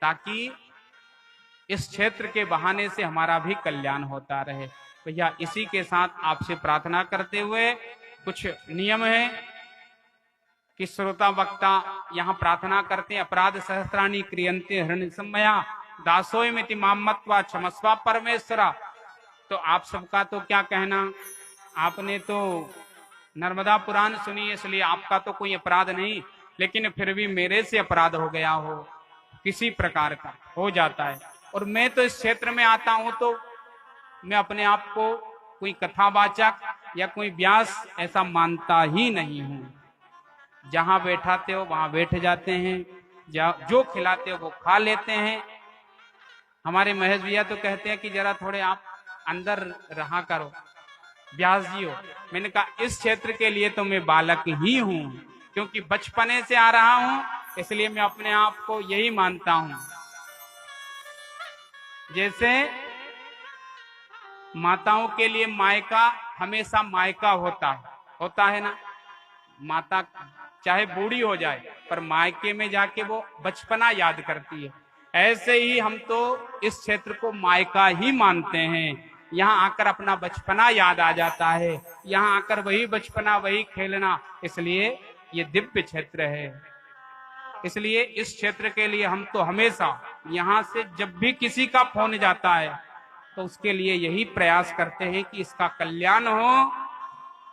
ताकि इस क्षेत्र के बहाने से हमारा भी कल्याण होता रहे। भैया इसी के साथ आपसे प्रार्थना करते हुए कुछ नियम है कि श्रोता वक्ता यहाँ प्रार्थना करते हैं, अपराध सहस्त्राणि क्रियन्ते हृदय सम्मया दासोयमिति मामत्वा क्षमस्वा परमेश्वरा। तो आप सबका तो क्या कहना, आपने तो नर्मदा पुराण सुनी, इसलिए आपका तो कोई अपराध नहीं, लेकिन फिर भी मेरे से अपराध हो गया हो, किसी प्रकार का हो जाता है। और मैं तो इस क्षेत्र में आता हूं तो मैं अपने आप को कोई कथावाचक या कोई व्यास ऐसा मानता ही नहीं हूं। जहां बैठाते हो वहां बैठ जाते हैं, जो खिलाते हो वो खा लेते हैं। हमारे महेश भैया तो कहते हैं कि जरा थोड़े आप अंदर रहा करो, व्यास जी हो। मैंने कहा इस क्षेत्र के लिए तो मैं बालक ही हूं, क्योंकि बचपने से आ रहा हूं, इसलिए मैं अपने आप को यही मानता हूं। जैसे माताओं के लिए मायका हमेशा मायका होता है ना। माता चाहे बूढ़ी हो जाए पर मायके में जाके वो बचपना याद करती है। ऐसे ही हम तो इस क्षेत्र को मायका ही मानते हैं। यहाँ आकर अपना बचपना याद आ जाता है, यहाँ आकर वही बचपना, वही खेलना, इसलिए ये दिव्य क्षेत्र है। इसलिए इस क्षेत्र के लिए हम तो हमेशा यहाँ से जब भी किसी का फोन जाता है तो उसके लिए यही प्रयास करते हैं कि इसका कल्याण हो,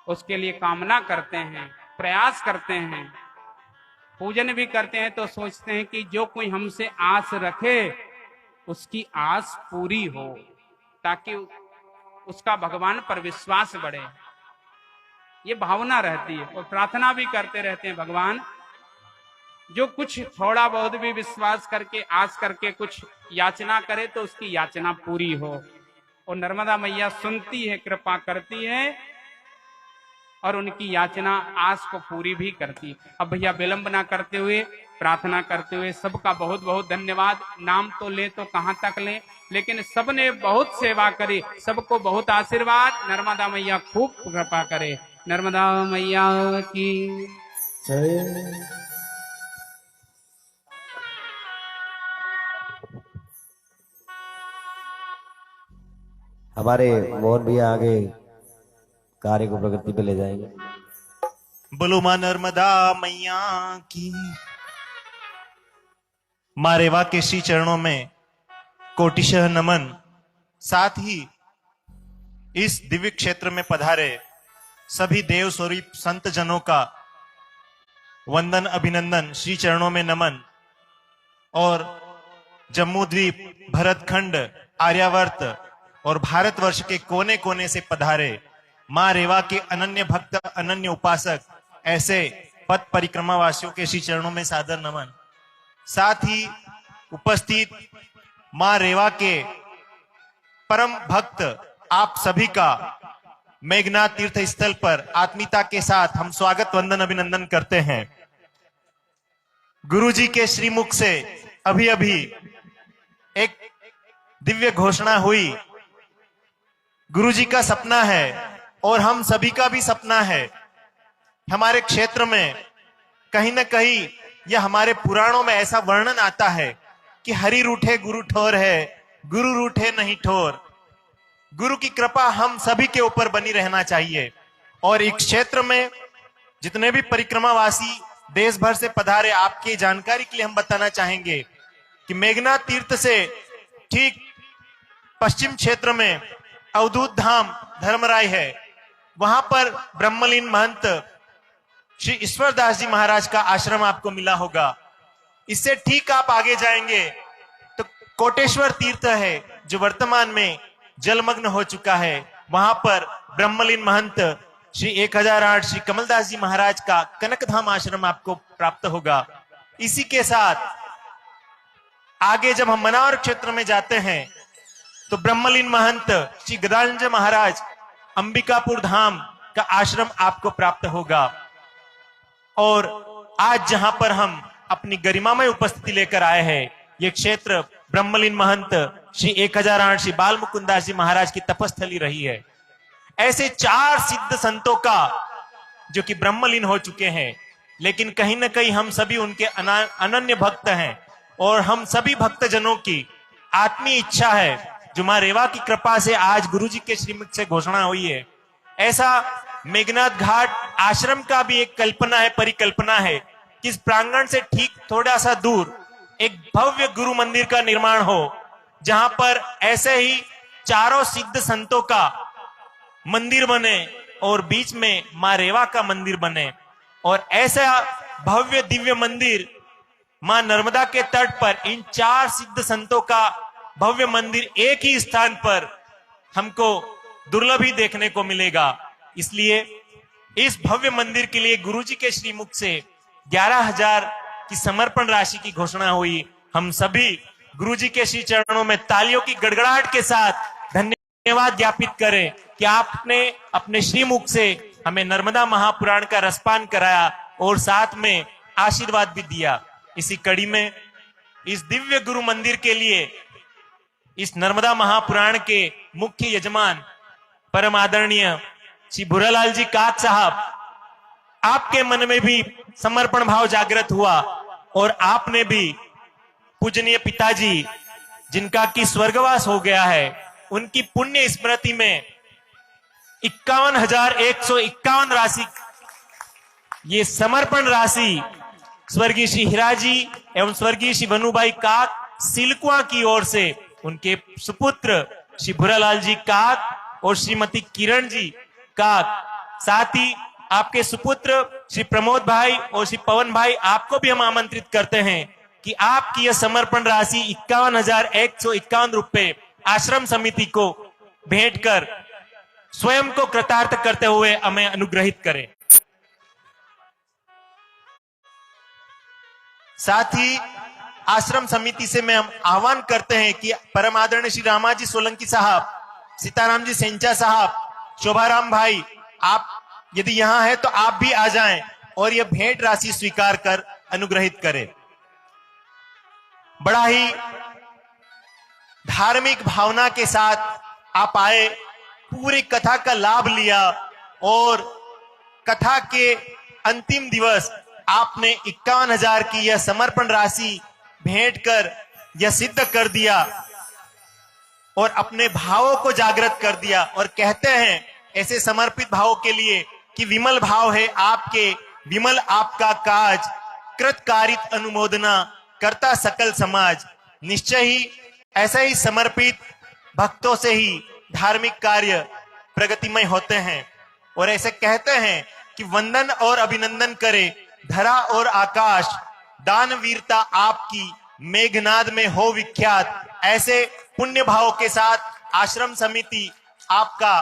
उसके लिए कामना करते हैं, प्रयास करते हैं, पूजन भी करते हैं। तो सोचते हैं कि जो कोई हमसे आस रखे उसकी आस पूरी हो, ताकि उसका भगवान पर विश्वास बढ़े। ये भावना रहती है और प्रार्थना भी करते रहते हैं, भगवान जो कुछ थोड़ा बहुत भी विश्वास करके, आस करके कुछ याचना करे तो उसकी याचना पूरी हो। और नर्मदा मैया सुनती है, कृपा करती है और उनकी याचना, आस को पूरी भी करती है। अब भैया विलंब ना करते हुए, प्रार्थना करते हुए सबका बहुत बहुत धन्यवाद। नाम तो ले तो कहाँ तक ले, लेकिन सबने बहुत सेवा करी, सबको बहुत आशीर्वाद। नर्मदा मैया खूब कृपा करे। नर्मदा मैया की जय। हमारे मोहन भैया आगे कार्य को प्रगति पे ले जाएंगे। बोलो मां नर्मदा मैया की। मां रेवा के श्री चरणों में कोटिशः नमन। साथ ही इस दिव्य क्षेत्र में पधारे सभी देव स्वरूप संत जनों का वंदन, अभिनंदन, श्री चरणों में नमन। और जम्मू द्वीप, भरतखंड, आर्यावर्त और भारतवर्ष के कोने कोने से पधारे मां रेवा के अनन्य भक्त, अनन्य उपासक, ऐसे पथ परिक्रमा वासियों के श्री चरणों में सादर नमन। साथ ही उपस्थित मां रेवा के परम भक्त आप सभी का मेघनाथ तीर्थ स्थल पर आत्मीयता के साथ हम स्वागत, वंदन, अभिनंदन करते हैं। गुरु जी के श्रीमुख से अभी अभी एक दिव्य घोषणा हुई। गुरु जी का सपना है और हम सभी का भी सपना है, हमारे क्षेत्र में कहीं न कहीं यह हमारे पुराणों में ऐसा वर्णन आता है कि हरि रूठे गुरु ठोर है, गुरु रूठे नहीं ठोर। गुरु की कृपा हम सभी के ऊपर बनी रहना चाहिए। और इस क्षेत्र में जितने भी परिक्रमावासी देश भर से पधारे, आपकी जानकारी के लिए हम बताना चाहेंगे कि मेघनाथ तीर्थ से ठीक पश्चिम क्षेत्र में अवधूत धाम धर्मराय है। वहां पर ब्रह्मलीन महंत श्री ईश्वरदास जी महाराज का आश्रम आपको मिला होगा। इससे ठीक आप आगे जाएंगे तो कोटेश्वर तीर्थ है, जो वर्तमान में जलमग्न हो चुका है। वहां पर ब्रह्मलीन महंत श्री 1008 श्री कमलदास जी महाराज का कनकधाम आश्रम आपको प्राप्त होगा। इसी के साथ आगे जब हम मनावर क्षेत्र में जाते हैं तो ब्रह्मलीन महंत श्री गदानंद महाराज अंबिकापुर धाम का आश्रम आपको प्राप्त होगा। और आज जहां पर हम अपनी गरिमामय उपस्थिति लेकर आए हैं, ये क्षेत्र ब्रह्मलीन महंत श्री 1008 श्री बाल मुकुंदास जी महाराज की तपस्थली रही है। ऐसे 4 सिद्ध संतों का जो कि ब्रह्मलीन हो चुके हैं, लेकिन कहीं ना कहीं हम सभी उनके अनन्य भक्त हैं। और हम सभी भक्तजनों की आत्मीय इच्छा है, जो मां रेवा की कृपा से आज गुरु जी के श्रीमुख से घोषणा हुई है। ऐसा मेघनाथ घाट आश्रम का भी एक कल्पना है, परिकल्पना है कि इस प्रांगण से ठीक थोड़ा सा दूर एक भव्य गुरु मंदिर का निर्माण हो, जहां पर ऐसे ही 4 सिद्ध संतों का मंदिर बने और बीच में मां रेवा का मंदिर बने। और ऐसा भव्य दिव्य मंदिर मां नर्मदा के तट पर इन 4 सिद्ध संतों का भव्य मंदिर एक ही स्थान पर हमको दुर्लभ ही देखने को मिलेगा। इसलिए इस भव्य मंदिर के लिए गुरुजी के श्रीमुख से 11,000 की समर्पण राशि की घोषणा हुई। हम सभी गुरुजी के श्री चरणों में तालियों की गड़गड़ाहट के साथ धन्यवाद ज्ञापित करें कि आपने अपने श्रीमुख से हमें नर्मदा महापुराण का रसपान कराया और साथ में आशीर्वाद भी दिया। इसी कड़ी में इस दिव्य गुरु मंदिर के लिए इस नर्मदा महापुराण के मुख्य यजमान परम आदरणीय श्री भूरालाल जी काक साहब, आपके मन में भी समर्पण भाव जागृत हुआ और आपने भी पूजनीय पिताजी जिनका कि स्वर्गवास हो गया है, उनकी पुण्य स्मृति में 51,151 राशि, ये समर्पण राशि स्वर्गीय श्री हीराजी एवं स्वर्गीय श्री वनुभाई काक सिलकुआ की ओर से उनके सुपुत्र श्री भूरालाल जी काक और श्रीमती किरण जी काक, साथ ही आपके सुपुत्र श्री प्रमोद भाई और श्री पवन भाई, आपको भी हम आमंत्रित करते हैं कि आपकी यह समर्पण राशि 51,151 रुपए आश्रम समिति को भेंट कर स्वयं को कृतार्थ करते हुए हमें अनुग्रहित करें। साथ ही आश्रम समिति से मैं हम आह्वान करते हैं कि परम आदरणीय श्री रामाजी सोलंकी साहब, सीताराम जी सेंचा साहब, शोभाराम भाई, आप यदि यहां हैं तो आप भी आ जाएं और यह भेंट राशि स्वीकार कर अनुग्रहित करें। बड़ा ही धार्मिक भावना के साथ आप आए, पूरी कथा का लाभ लिया और कथा के अंतिम दिवस आपने 51,000 की यह समर्पण राशि भेंट कर यह सिद्ध कर दिया और अपने भावों को जागृत कर दिया। और कहते हैं ऐसे समर्पित भावों के लिए कि विमल भाव है आपके, विमल आपका काज, कृतकारित अनुमोदना करता सकल समाज। निश्चय ही ऐसे ही समर्पित भक्तों से ही धार्मिक कार्य प्रगतिमय होते हैं। और ऐसे कहते हैं कि वंदन और अभिनंदन करे धरा और आकाश, दान वीरता आपकी मेघनाद में हो विख्यात। ऐसे पुण्य भाव के साथ आश्रम समिति आपका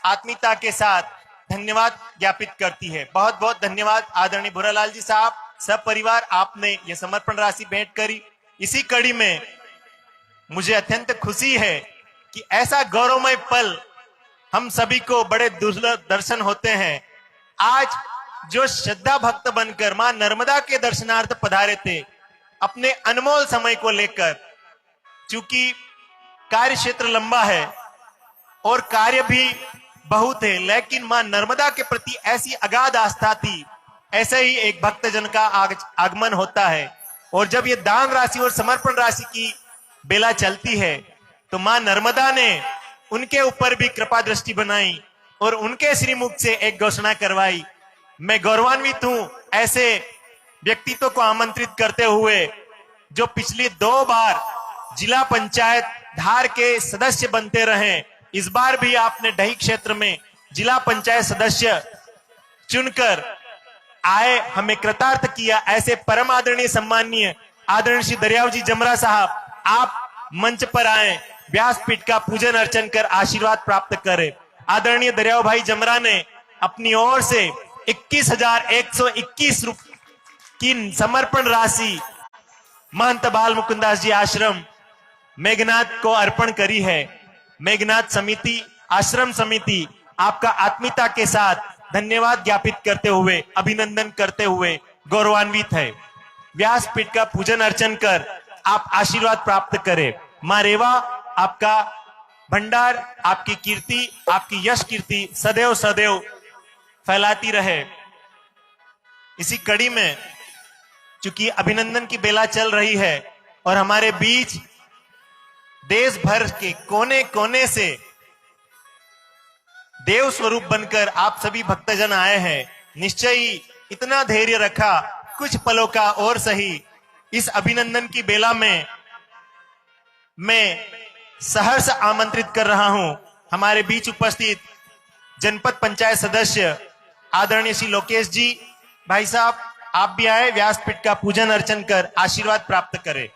आत्मीयता के साथ धन्यवाद ज्ञापित करती है। बहुत बहुत धन्यवाद आदरणीय भूरालाल जी साहब, सब परिवार, आपने यह समर्पण राशि भेंट करी। इसी कड़ी में मुझे अत्यंत खुशी है कि ऐसा गौरवमय पल हम सभी को बड़े दुर्लभ दर्शन होते हैं। आज जो श्रद्धा भक्त बनकर मां नर्मदा के दर्शनार्थ पधारे थे अपने अनमोल समय को लेकर, चूंकि कार्य क्षेत्र लंबा है और कार्य भी बहुत है, लेकिन मां नर्मदा के प्रति ऐसी अगाध आस्था थी। ऐसे ही एक भक्तजन का आगमन होता है और जब ये दान राशि और समर्पण राशि की बेला चलती है तो मां नर्मदा ने उनके ऊपर भी कृपा दृष्टि बनाई और उनके श्रीमुख से एक घोषणा करवाई। मैं गौरवान्वित हूं ऐसे व्यक्तित्व को आमंत्रित करते हुए जो पिछली 2 बार जिला पंचायत धार के सदस्य बनते रहे। इस बार भी आपने डही क्षेत्र में जिला पंचायत सदस्य चुनकर आए, हमें कृतार्थ किया। ऐसे परम आदरणीय सम्माननीय आदरणीय श्री दरियाव जी जमरा साहब, आप मंच पर आए, व्यासपीठ का पूजन अर्चन कर आशीर्वाद प्राप्त करें। आदरणीय दरियाव भाई जमरा ने अपनी ओर से 21,121 रुपये की समर्पण राशि महंत बाल मुकुंदास जी आश्रम मेघनाथ को अर्पण करी है। मेघनाथ समिति, आश्रम समिति आपका आत्मीयता के साथ धन्यवाद ज्ञापित करते हुए, अभिनंदन करते हुए गौरवान्वित है। व्यासपीठ का पूजन अर्चन कर आप आशीर्वाद प्राप्त करें। मां रेवा आपका भंडार, आपकी कीर्ति, आपकी यश कीर्ति सदैव सदैव फैलाती रहे। इसी कड़ी में चूंकि अभिनंदन की बेला चल रही है और हमारे बीच देश भर के कोने कोने से देव स्वरूप बनकर आप सभी भक्तजन आए हैं, निश्चय ही इतना धैर्य रखा कुछ पलों का और सही। इस अभिनंदन की बेला में मैं सहर्ष आमंत्रित कर रहा हूं हमारे बीच उपस्थित जनपद पंचायत सदस्य आदरणीय श्री लोकेश जी भाई साहब, आप भी आए, व्यासपीठ का पूजन अर्चन कर आशीर्वाद प्राप्त करें।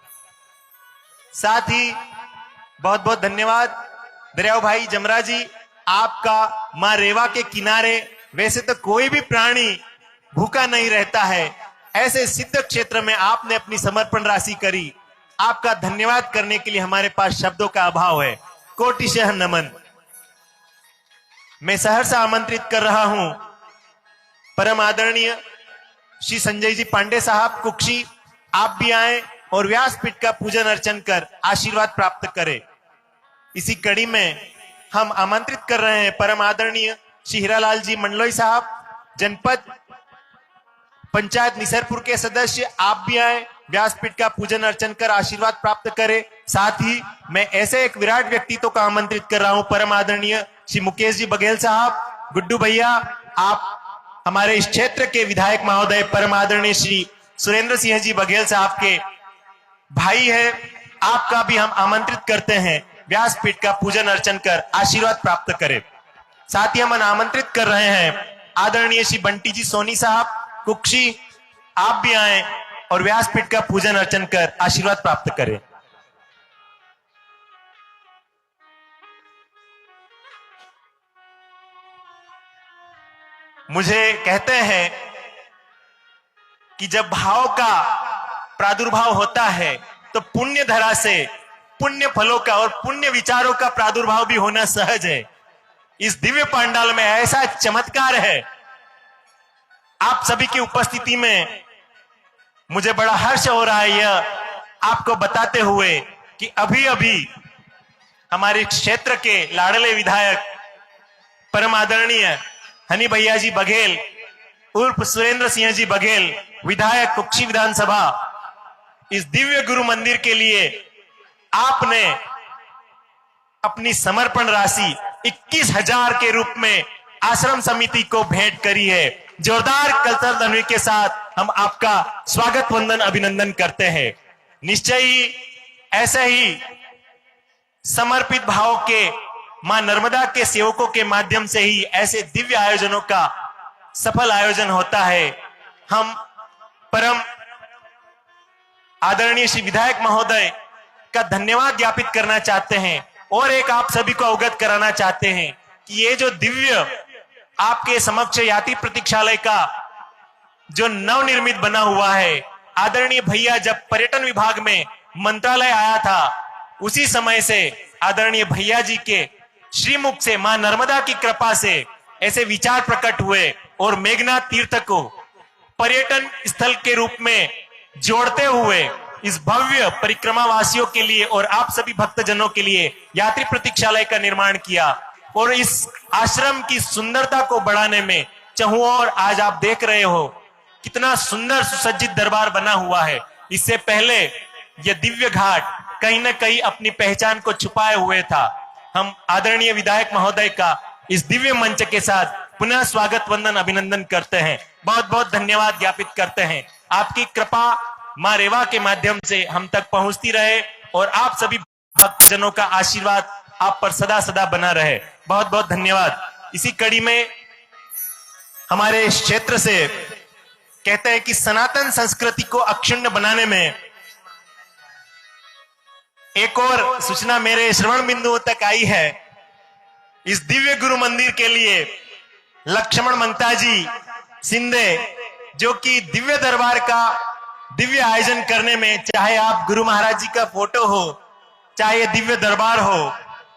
साथ ही बहुत बहुत धन्यवाद दरियाव भाई जमरा जी, आपका मां रेवा के किनारे वैसे तो कोई भी प्राणी भूखा नहीं रहता है, ऐसे सिद्ध क्षेत्र में आपने अपनी समर्पण राशि करी। आपका धन्यवाद करने के लिए हमारे पास शब्दों का अभाव है। कोटिशः नमन। मैं सहर्ष आमंत्रित कर रहा हूं परम आदरणीय श्री संजय जी पांडे साहब कुक्षी, आप भी आए और व्यासपीठ का पूजन अर्चन कर आशीर्वाद प्राप्त करें। इसी कड़ी में हम आमंत्रित कर रहे हैं परम आदरणीय श्री हीरालाल जी मंडलोई साहब, जनपद पंचायत निसरपुर के सदस्य। आप भी आए, व्यासपीठ का पूजन अर्चन कर आशीर्वाद प्राप्त करें। साथ ही मैं ऐसे एक विराट व्यक्तित्व को आमंत्रित कर रहा हूं, परम आदरणीय श्री मुकेश जी बघेल साहब। गुड्डू भैया, आप हमारे इस क्षेत्र के विधायक महोदय परम आदरणीय श्री सुरेंद्र सिंह जी बघेल साहब के भाई है। आपका भी हम आमंत्रित करते हैं, व्यासपीठ का पूजन अर्चन कर आशीर्वाद प्राप्त करें। साथ ही हम आमंत्रित कर रहे हैं आदरणीय श्री बंटी जी सोनी साहब कुक्षी, आप भी आए और व्यासपीठ का पूजन अर्चन कर आशीर्वाद प्राप्त करें। मुझे कहते हैं कि जब भाव का प्रादुर्भाव होता है तो पुण्य धरा से पुण्य फलों का और पुण्य विचारों का प्रादुर्भाव भी होना सहज है। इस दिव्य पांडाल में ऐसा चमत्कार है। आप सभी की उपस्थिति में मुझे बड़ा हर्ष हो रहा है यह आपको बताते हुए कि अभी अभी हमारे क्षेत्र के लाडले विधायक परम आदरणीय हनी भैया जी बघेल उर्फ सुरेंद्र सिंह जी बघेल, विधायक कुक्षी विधानसभा, इस दिव्य गुरु मंदिर के लिए आपने अपनी समर्पण राशि 21,000 के रूप में आश्रम समिति को भेंट करी है। जोरदार कलतर ध्वनि के साथ हम आपका स्वागत वंदन अभिनंदन करते हैं। निश्चय ही ऐसे ही समर्पित भाव के मां नर्मदा के सेवकों के माध्यम से ही ऐसे दिव्य आयोजनों का सफल आयोजन होता है। हम परम आदरणीय श्री विधायक महोदय का धन्यवाद ज्ञापित करना चाहते हैं और एक आप सभी को अवगत कराना चाहते हैं कि ये जो दिव्य आपके समक्ष यात्री प्रतीक्षालय का जो नवनिर्मित बना हुआ है, आदरणीय भैया जब पर्यटन विभाग में मंत्रालय आया था उसी समय से आदरणीय भैया जी के श्रीमुख से मां नर्मदा की कृपा से ऐसे विचार प्रकट हुए और मेघनाथ तीर्थ को पर्यटन स्थल के रूप में जोड़ते हुए इस भव्य परिक्रमा वासियों के लिए और आप सभी भक्तजनों के लिए यात्री प्रतीक्षालय का निर्माण किया और इस आश्रम की सुंदरता को बढ़ाने में चहुओर आज आप देख रहे हो कितना सुंदर सुसज्जित दरबार बना हुआ है। इससे पहले यह दिव्य घाट कहीं न कहीं अपनी पहचान को छुपाए हुए था। हम आदरणीय विधायक महोदय का इस दिव्य मंच के साथ पुनः स्वागत वंदन अभिनंदन करते हैं, बहुत बहुत धन्यवाद ज्ञापित करते हैं। आपकी कृपा मां रेवा के माध्यम से हम तक पहुंचती रहे और आप सभी भक्तजनों का आशीर्वाद आप पर सदा सदा बना रहे। बहुत बहुत धन्यवाद। इसी कड़ी में हमारे इस क्षेत्र से कहते हैं कि सनातन संस्कृति को अक्षुण्ण बनाने में एक और सूचना मेरे श्रवण बिंदुओं तक आई है। इस दिव्य गुरु मंदिर के लिए लक्ष्मण मंगता जी सिंधे जो कि दिव्य दरबार का दिव्य आयोजन करने में, चाहे आप गुरु महाराज जी का फोटो हो, चाहे दिव्य दरबार हो,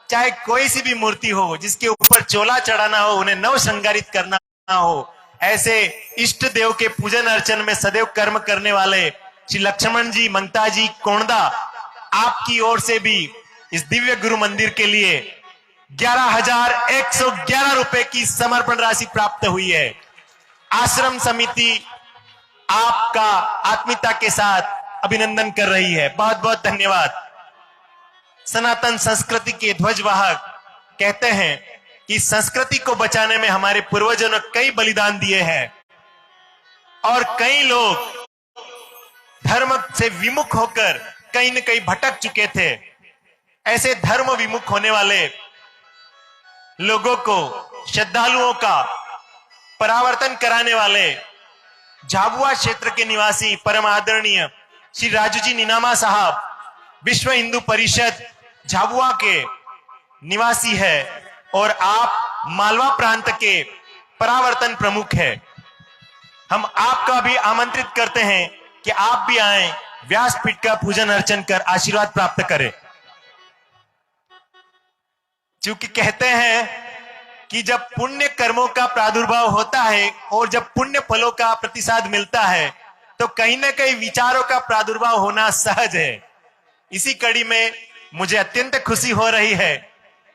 चाहे कोई सी भी मूर्ति हो जिसके ऊपर चोला चढ़ाना हो, उन्हें नव श्रृंगारित करना हो, ऐसे इष्ट देव के पूजन अर्चन में सदैव कर्म करने वाले श्री लक्ष्मण जी मंगता जी कोणदा, आपकी ओर से भी इस दिव्य गुरु मंदिर के लिए 11,111 रुपए की समर्पण राशि प्राप्त हुई है। आश्रम समिति आपका आत्मीयता के साथ अभिनंदन कर रही है। बहुत बहुत धन्यवाद। सनातन संस्कृति के ध्वजवाहक कहते हैं कि संस्कृति को बचाने में हमारे पूर्वजों ने कई बलिदान दिए हैं और कई लोग धर्म से विमुख होकर कहीं न कहीं भटक चुके थे। ऐसे धर्म विमुख होने वाले लोगों को, श्रद्धालुओं का परावर्तन कराने वाले झाबुआ क्षेत्र के निवासी परम आदरणीय श्री राजू जी नीनामा साहब विश्व हिंदू परिषद झाबुआ के निवासी है और आप मालवा प्रांत के परावर्तन प्रमुख है। हम आपका भी आमंत्रित करते हैं कि आप भी आए, व्यासपीठ का पूजन अर्चन कर आशीर्वाद प्राप्त करें। क्योंकि कहते हैं कि जब पुण्य कर्मों का प्रादुर्भाव होता है और जब पुण्य फलों का प्रतिसाद मिलता है तो कहीं ना कहीं विचारों का प्रादुर्भाव होना सहज है। इसी कड़ी में मुझे अत्यंत खुशी हो रही है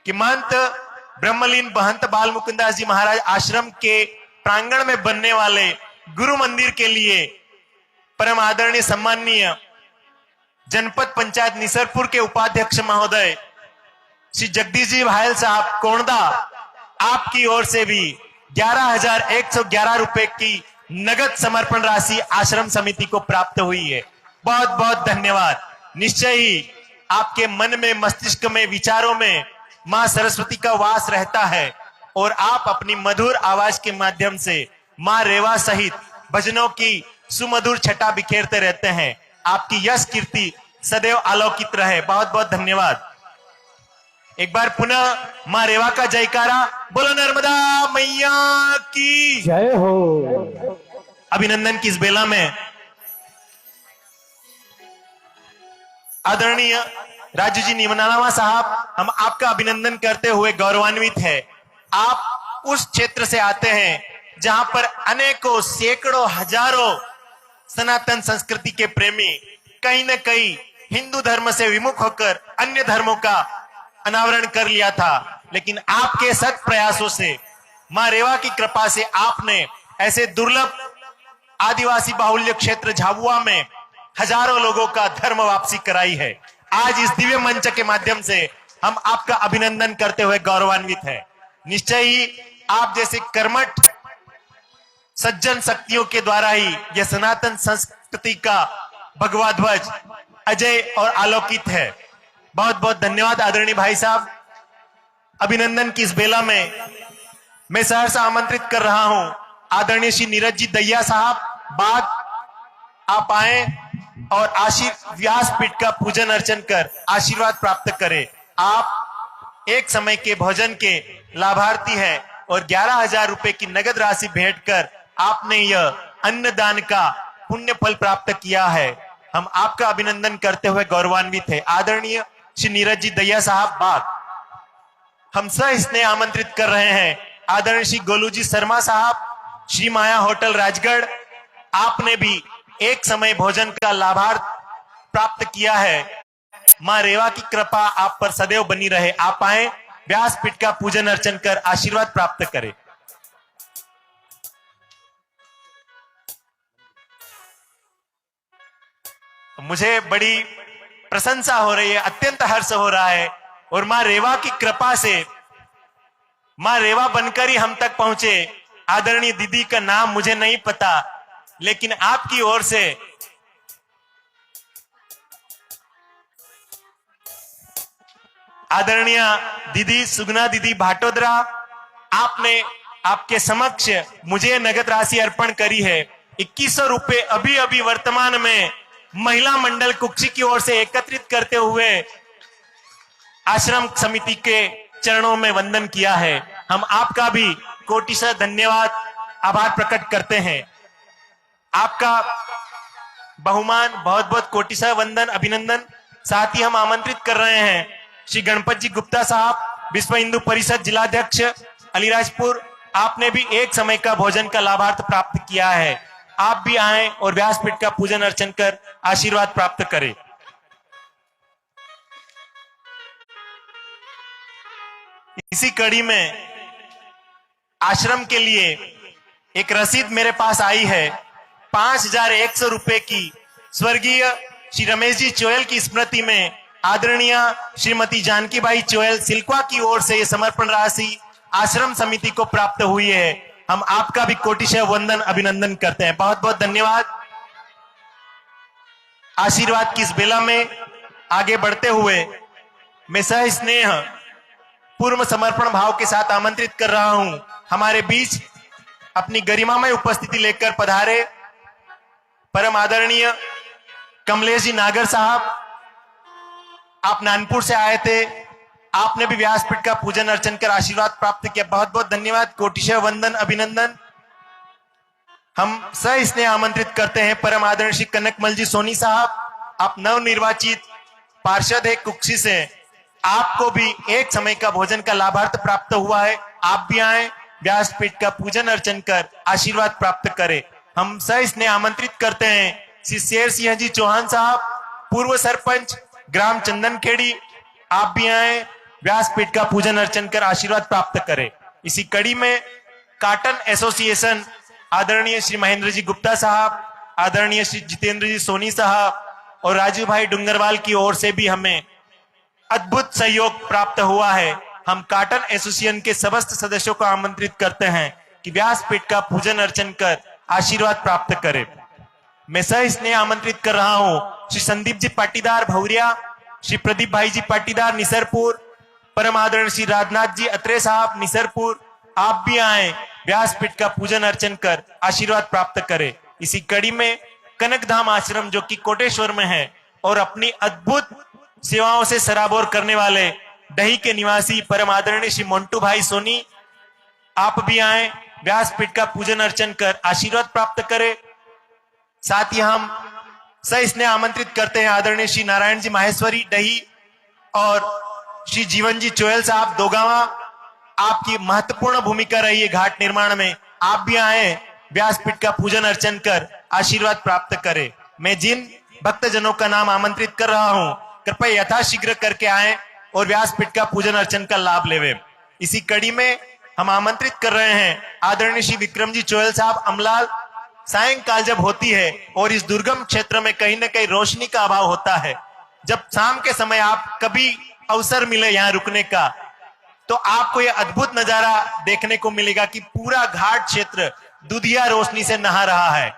कि महंत ब्रह्मलीन महंत बाल मुकुंदास जी महाराज आश्रम के प्रांगण में बनने वाले गुरु मंदिर के लिए परम आदरणीय सम्माननीय जनपद पंचायत निसरपुर के उपाध्यक्ष महोदय श्री जगदीश जी भायल साहब कोणदा, आपकी ओर से भी 11,111 रुपए की नगद समर्पण राशि आश्रम समिति को प्राप्त हुई है। बहुत बहुत धन्यवाद। निश्चय ही आपके मन में, मस्तिष्क में, विचारों में मां सरस्वती का वास रहता है और आप अपनी मधुर आवाज के माध्यम से मां रेवा सहित भजनों की सुमधुर छटा बिखेरते रहते हैं। आपकी यश कीर्ति सदैव अलौकित रहे। बहुत बहुत धन्यवाद। एक बार पुनः मां रेवा का जयकारा। बोलो नर्मदा मैया की जय हो। अभिनंदन की इस बेला में आदरणीय राजू जी निमनावा साहब, हम आपका अभिनंदन करते हुए गौरवान्वित है। आप उस क्षेत्र से आते हैं जहां पर अनेकों, सैकड़ों, हजारों सनातन संस्कृति के प्रेमी कहीं न कहीं हिंदू धर्म से विमुख होकर अन्य धर्मों का अनावरण कर लिया था, लेकिन आपके सत प्रयासों से, मां रेवा की कृपा से आपने ऐसे दुर्लभ आदिवासी बाहुल्य क्षेत्र झाबुआ में हजारों लोगों का धर्म वापसी कराई है। आज इस दिव्य मंच के माध्यम से हम आपका अभिनंदन करते हुए गौरवान्वित हैं। निश्चय ही आप जैसे कर्मठ सज्जन शक्तियों के द्वारा ही यह सनातन संस्कृति का भगवा ध्वज अजय और आलोकित है। बहुत बहुत धन्यवाद आदरणीय भाई साहब। अभिनंदन की इस बेला में मैं सहर्ष आमंत्रित कर रहा हूं आदरणीय श्री नीरज जी दैया साहब बाग, आप आए और व्यासपीठ का पूजन अर्चन कर आशीर्वाद प्राप्त करें। आप एक समय के भोजन के लाभार्थी हैं और 11,000 रुपए की नगद राशि भेंट कर आपने यह अन्नदान का पुण्य फल प्राप्त किया है। हम आपका अभिनंदन करते हुए गौरवान्वित है। आदरणीय श्री नीरज जी दैया साहब बाग, हम सह स्नेह आमंत्रित कर रहे हैं आदरणीय श्री गोलू जी शर्मा साहब, श्री माया होटल राजगढ़, आपने भी एक समय भोजन का लाभार्थ प्राप्त किया है। मां रेवा की कृपा आप पर सदैव बनी रहे। आप आए, व्यासपीठ का पूजन अर्चन कर आशीर्वाद प्राप्त करें। मुझे बड़ी प्रशंसा हो रही है, अत्यंत हर्ष हो रहा है और मां रेवा की कृपा से, मां रेवा बनकर ही हम तक पहुंचे। आदरणीय दीदी का नाम मुझे नहीं पता, लेकिन आपकी ओर से आदरणीय दीदी सुगना दीदी भाटोदरा, आपने आपके समक्ष मुझे नगद राशि अर्पण करी है। 2100 रुपए अभी अभी वर्तमान में महिला मंडल कुक्षी की ओर से एकत्रित करते हुए आश्रम समिति के चरणों में वंदन किया है। हम आपका भी कोटिशः धन्यवाद, आभार प्रकट करते हैं। आपका बहुमान बहुत बहुत कोटिशः वंदन, अभिनंदन। साथ ही हम आमंत्रित कर रहे हैं श्री गणपत जी गुप्ता साहब, विश्व हिंदू परिषद जिलाध्यक्ष अलीराजपुर, आपने भी एक समय का भोजन का लाभार्थ प्राप्त किया है। आप भी आएं और व्यासपीठ का पूजन अर्चन कर आशीर्वाद प्राप्त करें। इसी कड़ी में आश्रम के लिए एक रसीद मेरे पास आई है। 5,100 रुपए की स्वर्गीय श्री रमेश जी चोयल की स्मृति में आदरणीय श्रीमती जानकीबाई चोयल सिल्कवा की ओर से यह समर्पण राशि आश्रम समिति को प्राप्त हुई है। हम आपका भी कोटिशः वंदन, अभिनंदन करते हैं। बहुत बहुत धन्यवाद। आशीर्वाद की इस बेला में आगे बढ़ते हुए मैं सह स्नेह पूर्व समर्पण भाव के साथ आमंत्रित कर रहा हूं हमारे बीच अपनी गरिमामय उपस्थिति लेकर पधारे परम आदरणीय कमलेश जी नागर साहब। आप नानपुर से आए थे, आपने भी व्यासपीठ का पूजन अर्चन कर आशीर्वाद प्राप्त किया। बहुत बहुत धन्यवाद, कोटिशः वंदन, अभिनंदन। हम सह स्नेह आमंत्रित करते हैं परम आदरणीय श्री कनकमल जी सोनी साहब। आप नवनिर्वाचित पार्षद है कुक्षी से, आपको भी एक समय का भोजन का लाभार्थ प्राप्त हुआ है। आप भी आए, व्यासपीठ का पूजन अर्चन कर आशीर्वाद प्राप्त करें। हम सह स्नेह आमंत्रित करते हैं श्री शेर सिंह जी चौहान साहब, पूर्व सरपंच ग्राम चंदनखेड़ी, आप भी आए व्यासपीठ का पूजन अर्चन कर आशीर्वाद प्राप्त करें। इसी कड़ी में कॉटन एसोसिएशन आदरणीय श्री महेंद्र जी गुप्ता साहब, आदरणीय श्री जितेंद्र जी सोनी साहब और राजू भाई डुंगरवाल की ओर से भी हमें अद्भुत सहयोग प्राप्त हुआ है। हम कॉटन एसोसिएशन के समस्त सदस्यों को आमंत्रित करते हैं कि व्यासपीठ का पूजन अर्चन कर आशीर्वाद प्राप्त करें। मैं सह स्नेह आमंत्रित कर रहा हूं श्री संदीप जी पाटीदार भौरिया, श्री प्रदीप भाई जी पाटीदार निसरपुर, परम आदरणीय श्री राजनाथ जी अत्रे साहब निसरपुर, आप भी आए, व्यासपीठ का पूजन अर्चन कर आशीर्वाद प्राप्त करें। इसी कड़ी में कनकधाम आश्रम जो कि कोटेश्वर में है और अपनी अद्भुत सेवाओं से सराबोर करने वाले दही के निवासी परम आदरणीय श्री मोन्टू भाई सोनी, आप भी आए, व्यासपीठ का पूजन अर्चन कर आशीर्वाद प्राप्त करें। साथ ही हम सह स्नेह आमंत्रित करते हैं आदरणीय श्री नारायण जी माहेश्वरी दही और श्री जीवन जी चोयल साहब दोगावा, आपकी महत्वपूर्ण भूमिका रही है घाट निर्माण में, आप भी आए, व्यासपीठ का पूजन अर्चन कर आशीर्वाद प्राप्त करें। मैं जिन भक्तजनों का नाम आमंत्रित कर रहा हूं, कृपया यथाशीघ्र करके आए और व्यासपीठ का पूजन अर्चन का लाभ लेवे। इसी कड़ी में हम आमंत्रित कर रहे हैं आदरणीय श्री विक्रम जी चोयल साहब अमलाल। सायंकाल जब होती है और इस दुर्गम क्षेत्र में कहीं ना कहीं रोशनी का अभाव होता है, जब शाम के समय आप कभी अवसर मिले यहाँ रुकने का, तो आपको यह अद्भुत नजारा देखने को मिलेगा कि पूरा घाट क्षेत्र दुधिया रोशनी से नहा रहा है।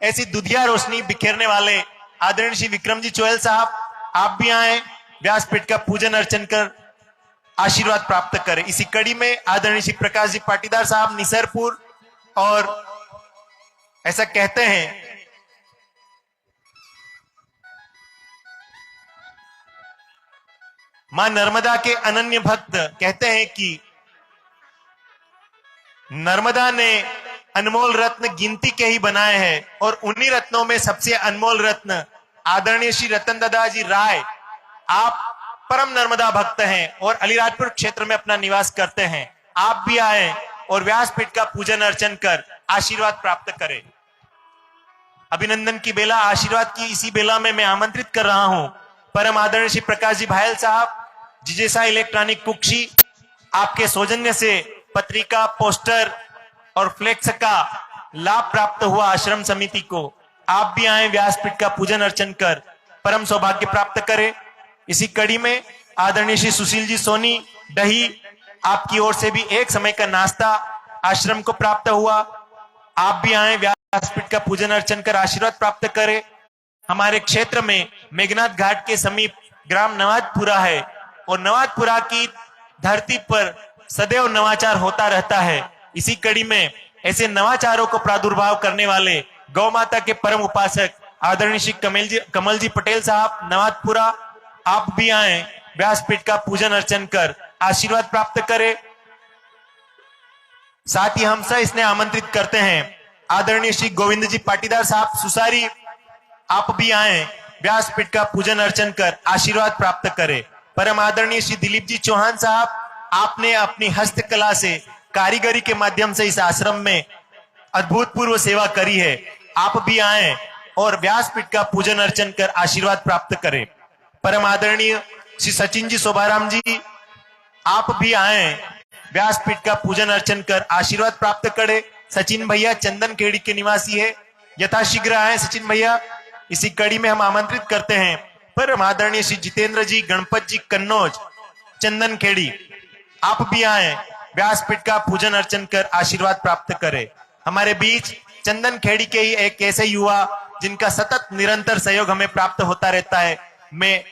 ऐसी दुधिया रोशनी बिखेरने वाले आदरणीय श्री विक्रम जी चोयल साहब, आप भी आए, व्यासपीठ का पूजन अर्चन कर आशीर्वाद प्राप्त करें। इसी कड़ी में आदरणीय श्री प्रकाश जी पाटीदार साहब निसरपुर, और ऐसा कहते हैं मां नर्मदा के अनन्य भक्त कहते हैं कि नर्मदा ने अनमोल रत्न गिनती के ही बनाए हैं और उन्हीं रत्नों में सबसे अनमोल रत्न आदरणीय श्री रतन दादा जी राय, आप परम नर्मदा भक्त हैं और अलीराजपुर क्षेत्र में अपना निवास करते हैं। आप भी आए और व्यासपीठ का पूजन अर्चन कर आशीर्वाद प्राप्त करें। अभिनंदन की बेला, आशीर्वाद की इसी बेला में मैं आमंत्रित कर रहा हूं परम आदरणीय श्री प्रकाश जी भायल साहब, जिजेसा इलेक्ट्रॉनिक कुक्षी, आपके सौजन्य से पत्रिका, पोस्टर और फ्लेक्स का लाभ प्राप्त हुआ आश्रम समिति को। आप भी आए, व्यासपीठ का पूजन अर्चन कर परम सौभाग्य प्राप्त करें। इसी कड़ी में आदरणीय श्री सुशील जी सोनी दही, आपकी ओर से भी एक समय का नाश्ता आश्रम को प्राप्त हुआ। आप भी आए, व्यासपीठ का पूजन अर्चन कर आशीर्वाद प्राप्त करें। हमारे क्षेत्र में मेघनाथ घाट के समीप ग्राम नवाजपुरा है और नवाजपुरा की धरती पर सदैव नवाचार होता रहता है। इसी कड़ी में ऐसे नवाचारों को प्रादुर्भाव करने वाले गौ माता के परम उपासक आदरणीय श्री कमल जी पटेल साहब नवाजपुरा, आप भी आए, व्यासपीठ का पूजन अर्चन कर आशीर्वाद प्राप्त करें। साथ ही हम सब इसने आमंत्रित करते हैं आदरणीय श्री गोविंद जी पाटीदार साहब सुसारी, आप भी आए, व्यासपीठ का पूजन अर्चन कर आशीर्वाद प्राप्त करें। परम आदरणीय श्री दिलीप जी चौहान साहब, आपने अपनी हस्तकला से, कारीगरी के माध्यम से इस आश्रम में अभूतपूर्व सेवा करी है। आप भी आए और व्यासपीठ का पूजन अर्चन कर आशीर्वाद प्राप्त करें। परम आदरणीय श्री सचिन जी शोभाराम जी, आप भी आए, व्यासपीठ का पूजन अर्चन कर आशीर्वाद प्राप्त करें। सचिन भैया चंदन खेड़ी के निवासी है, यथाशीघ्र आए सचिन भैया। इसी कड़ी में हम आमंत्रित करते हैं परम आदरणीय श्री जितेंद्र जी गणपत जी कन्नौज चंदन खेड़ी, आप भी आए, व्यासपीठ का पूजन अर्चन कर आशीर्वाद प्राप्त करें। हमारे बीच चंदन खेड़ी के ही एक ऐसे युवा जिनका सतत निरंतर सहयोग हमें प्राप्त होता रहता है, मैं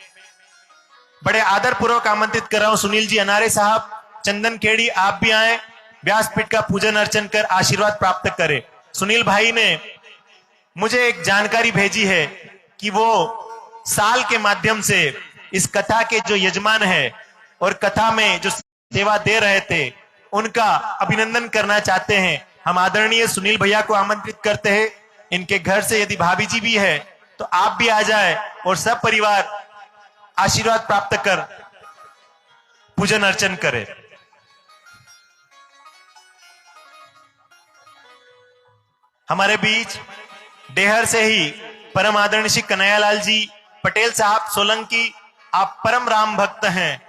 बड़े आदर पूर्वक आमंत्रित कर रहा हूं सुनील जी अनारे साहब चंदन खेड़ी, आप भी आए, व्यासपीठ का पूजन अर्चन कर आशीर्वाद प्राप्त करें। सुनील भाई ने मुझे एक जानकारी भेजी है कि वो साल के माध्यम से इस कथा के जो यजमान है और कथा में जो सेवा दे रहे थे, उनका अभिनंदन करना चाहते हैं। हम आदरणीय सुनील भैया को आमंत्रित करते हैं। इनके घर से यदि भाभी जी भी है तो आप भी आ जाए और सब परिवार आशीर्वाद प्राप्त कर पूजन अर्चन करें। हमारे बीच डेहर से ही परम आदरणीय श्री कन्हैयालाल जी पटेल साहब सोलंकी, आप परम राम भक्त हैं,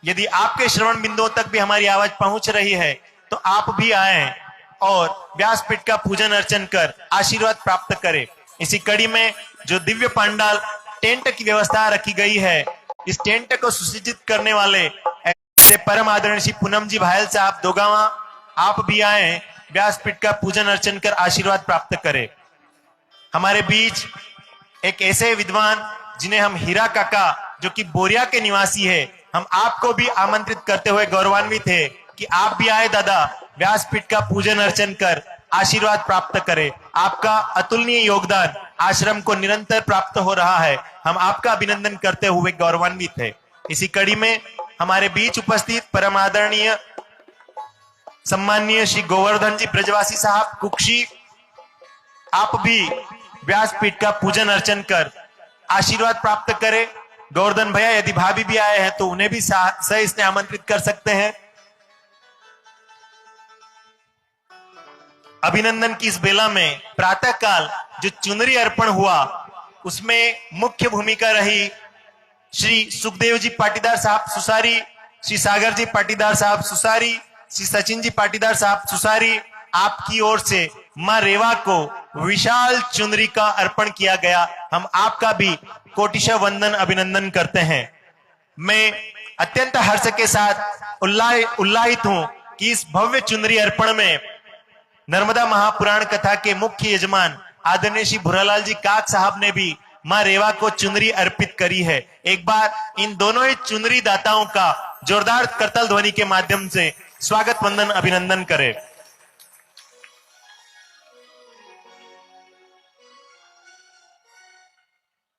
यदि आपके श्रवण बिंदुओं तक भी हमारी आवाज पहुंच रही है तो आप भी आए और व्यासपीठ का पूजन अर्चन कर आशीर्वाद प्राप्त करें। इसी कड़ी में जो दिव्य पंडाल टेंट की व्यवस्था रखी गई है, इस टेंट को सुसज्जित करने वाले ऐसे परम आदरणीय श्री पूनम जी भायल साहब दोगावा, आप भी आए व्यासपीठ का पूजन अर्चन कर आशीर्वाद प्राप्त करें। हमारे बीच एक ऐसे विद्वान जिन्हें हम हीरा काका, जो कि बोरिया के निवासी है, हम आपको भी आमंत्रित करते हुए गौरवान्वित है कि आप भी आए दादा, व्यासपीठ का पूजन अर्चन कर आशीर्वाद प्राप्त करें। आपका अतुलनीय योगदान आश्रम को निरंतर प्राप्त हो रहा है, हम आपका अभिनंदन करते हुए गौरवान्वित है। इसी कड़ी में हमारे बीच उपस्थित परम आदरणीय सम्माननीय श्री गोवर्धन जी ब्रजवासी साहब कुक्षी, आप भी व्यासपीठ का पूजन अर्चन कर आशीर्वाद प्राप्त करें। गोवर्धन भैया, यदि भाभी भी आए हैं तो उन्हें भी सही इसने आमंत्रित कर सकते हैं। अभिनंदन की इस बेला में प्रातः काल जो चुनरी अर्पण हुआ, उसमें मुख्य भूमिका रही श्री सुखदेव जी पाटीदार साहब सुसारी, श्री सागर जी पाटीदार साहब सुसारी, श्री सचिन जी पाटीदार साहब सुसारी। आपकी ओर से मां रेवा को विशाल चुनरी का अर्पण किया गया। हम आपका भी कोटिशः वंदन अभिनंदन करते हैं। मैं अत्यंत हर्ष के साथ उल्लाहित हूं कि इस भव्य चुनरी अर्पण में नर्मदा महापुराण कथा के मुख्य यजमान आदरणीय श्री भुरालाल जी काक साहब ने भी मां रेवा को चुनरी अर्पित करी है। एक बार इन दोनों ही चुनरी दाताओं का जोरदार करताल ध्वनि के माध्यम से स्वागत वंदन अभिनंदन करें।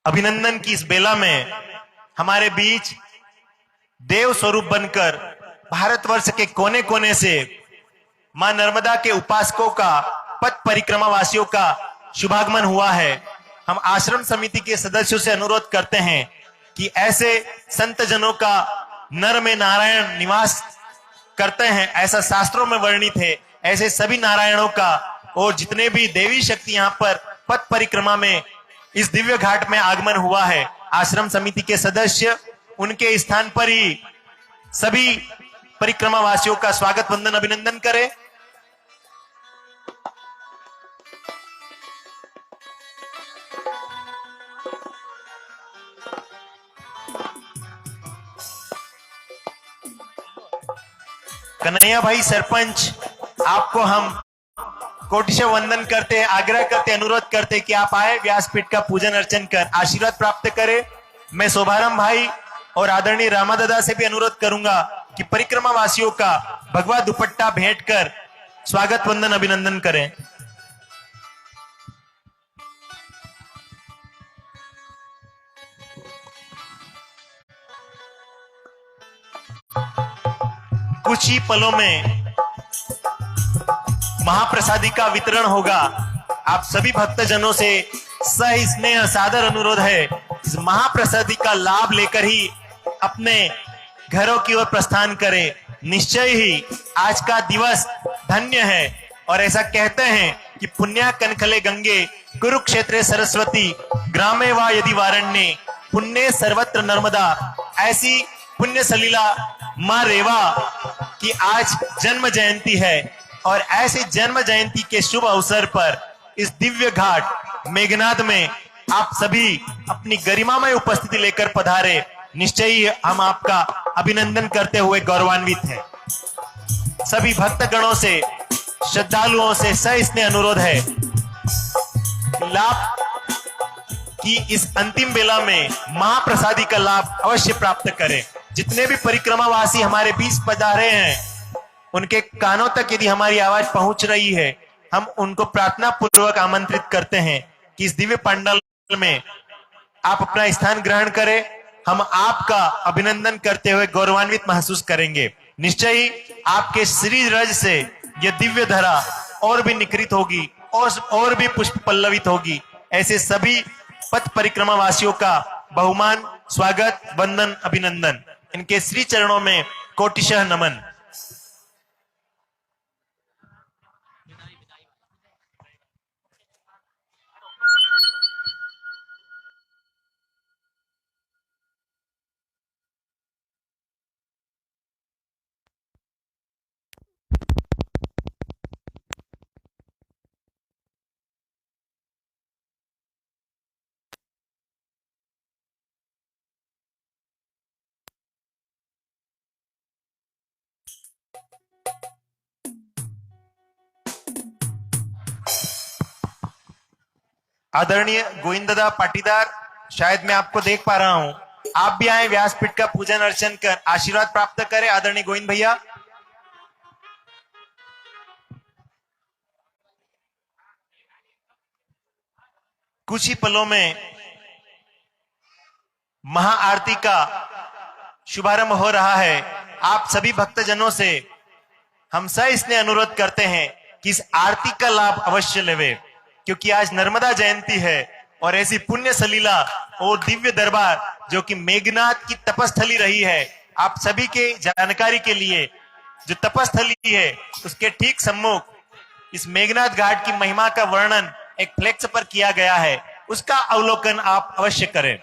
अभिनंदन की इस बेला में हमारे बीच देव स्वरूप बनकर भारतवर्ष के कोने कोने से मां नर्मदा के उपासकों का, पथ परिक्रमा वासियों का शुभागमन हुआ है। हम आश्रम समिति के सदस्यों से अनुरोध करते हैं कि ऐसे संत जनों का नर में नारायण निवास करते हैं, ऐसा शास्त्रों में वर्णित है। ऐसे सभी नारायणों का और जितने भी देवी शक्ति यहाँ पर पथ परिक्रमा में इस दिव्य घाट में आगमन हुआ है, आश्रम समिति के सदस्य उनके स्थान पर ही सभी परिक्रमा वासियों का स्वागत वंदन अभिनंदन करें। कन्हैया भाई सरपंच, आपको हम कोटिशः वंदन करते, आग्रह करते, अनुरोध करते कि आप आए व्यासपीठ का पूजन अर्चन कर आशीर्वाद प्राप्त करें। मैं शोभाराम भाई और आदरणीय रामादादा से भी अनुरोध करूंगा कि परिक्रमा वासियों का भगवा दुपट्टा भेंट कर स्वागत वंदन अभिनंदन करें। कुछ ही पलों में महाप्रसादी का वितरण होगा। आप सभी भक्तजनों से सही स्नेह सादर अनुरोध है, इस महाप्रसादी का लाभ लेकर ही अपने घरों की ओर प्रस्थान करें। निश्चय ही आज का दिवस धन्य है और ऐसा कहते हैं कि पुण्या कनखले गंगे कुरुक्षेत्रे सरस्वती ग्रामे वा यदि वारण्ये पुण्य सर्वत्र नर्मदा। ऐसी पुण्य सलीला मां रेवा की आज जन्म जयंती है और ऐसी जन्म जयंती के शुभ अवसर पर इस दिव्य घाट मेघनाद में आप सभी अपनी गरिमामय उपस्थिति लेकर पधारे। निश्चय ही हम आपका अभिनंदन करते हुए गौरवान्वित हैं। सभी भक्तगणों से, श्रद्धालुओं से सस्नेह अनुरोध है, लाभ की इस अंतिम बेला में महाप्रसादी का लाभ अवश्य प्राप्त करें। जितने भी परिक्रमावासी हमारे बीच पधारे हैं, उनके कानों तक यदि हमारी आवाज पहुंच रही है, हम उनको प्रार्थना पूर्वक आमंत्रित करते हैं कि इस दिव्य पंडाल में आप अपना स्थान ग्रहण करें। हम आपका अभिनंदन करते हुए गौरवान्वित महसूस करेंगे। निश्चय ही आपके श्री रज से यह दिव्य धरा और भी निकृत होगी और भी पुष्प पल्लवित होगी। ऐसे सभी पथ परिक्रमा वासियों का बहुमान स्वागत वंदन अभिनंदन। इनके श्री चरणों में कोटिशः नमन। आदरणीय गोविंद दादा पाटीदार, शायद मैं आपको देख पा रहा हूं, आप भी आए व्यासपीठ का पूजन अर्चन कर आशीर्वाद प्राप्त करें। आदरणीय गोविंद भैया, कुछ ही पलों में महाआरती का शुभारंभ हो रहा है। आप सभी भक्तजनों से हम इसने अनुरोध करते हैं कि इस आरती का लाभ अवश्य लेवे, क्योंकि आज नर्मदा जयंती है और ऐसी पुण्य सलीला और दिव्य दरबार जो कि मेघनाथ की तपस्थली रही है, आप सभी के जानकारी के लिए जो तपस्थली है उसके ठीक सम्मुख इस मेघनाथ घाट की महिमा का वर्णन एक फ्लेक्स पर किया गया है, उसका अवलोकन आप अवश्य करें।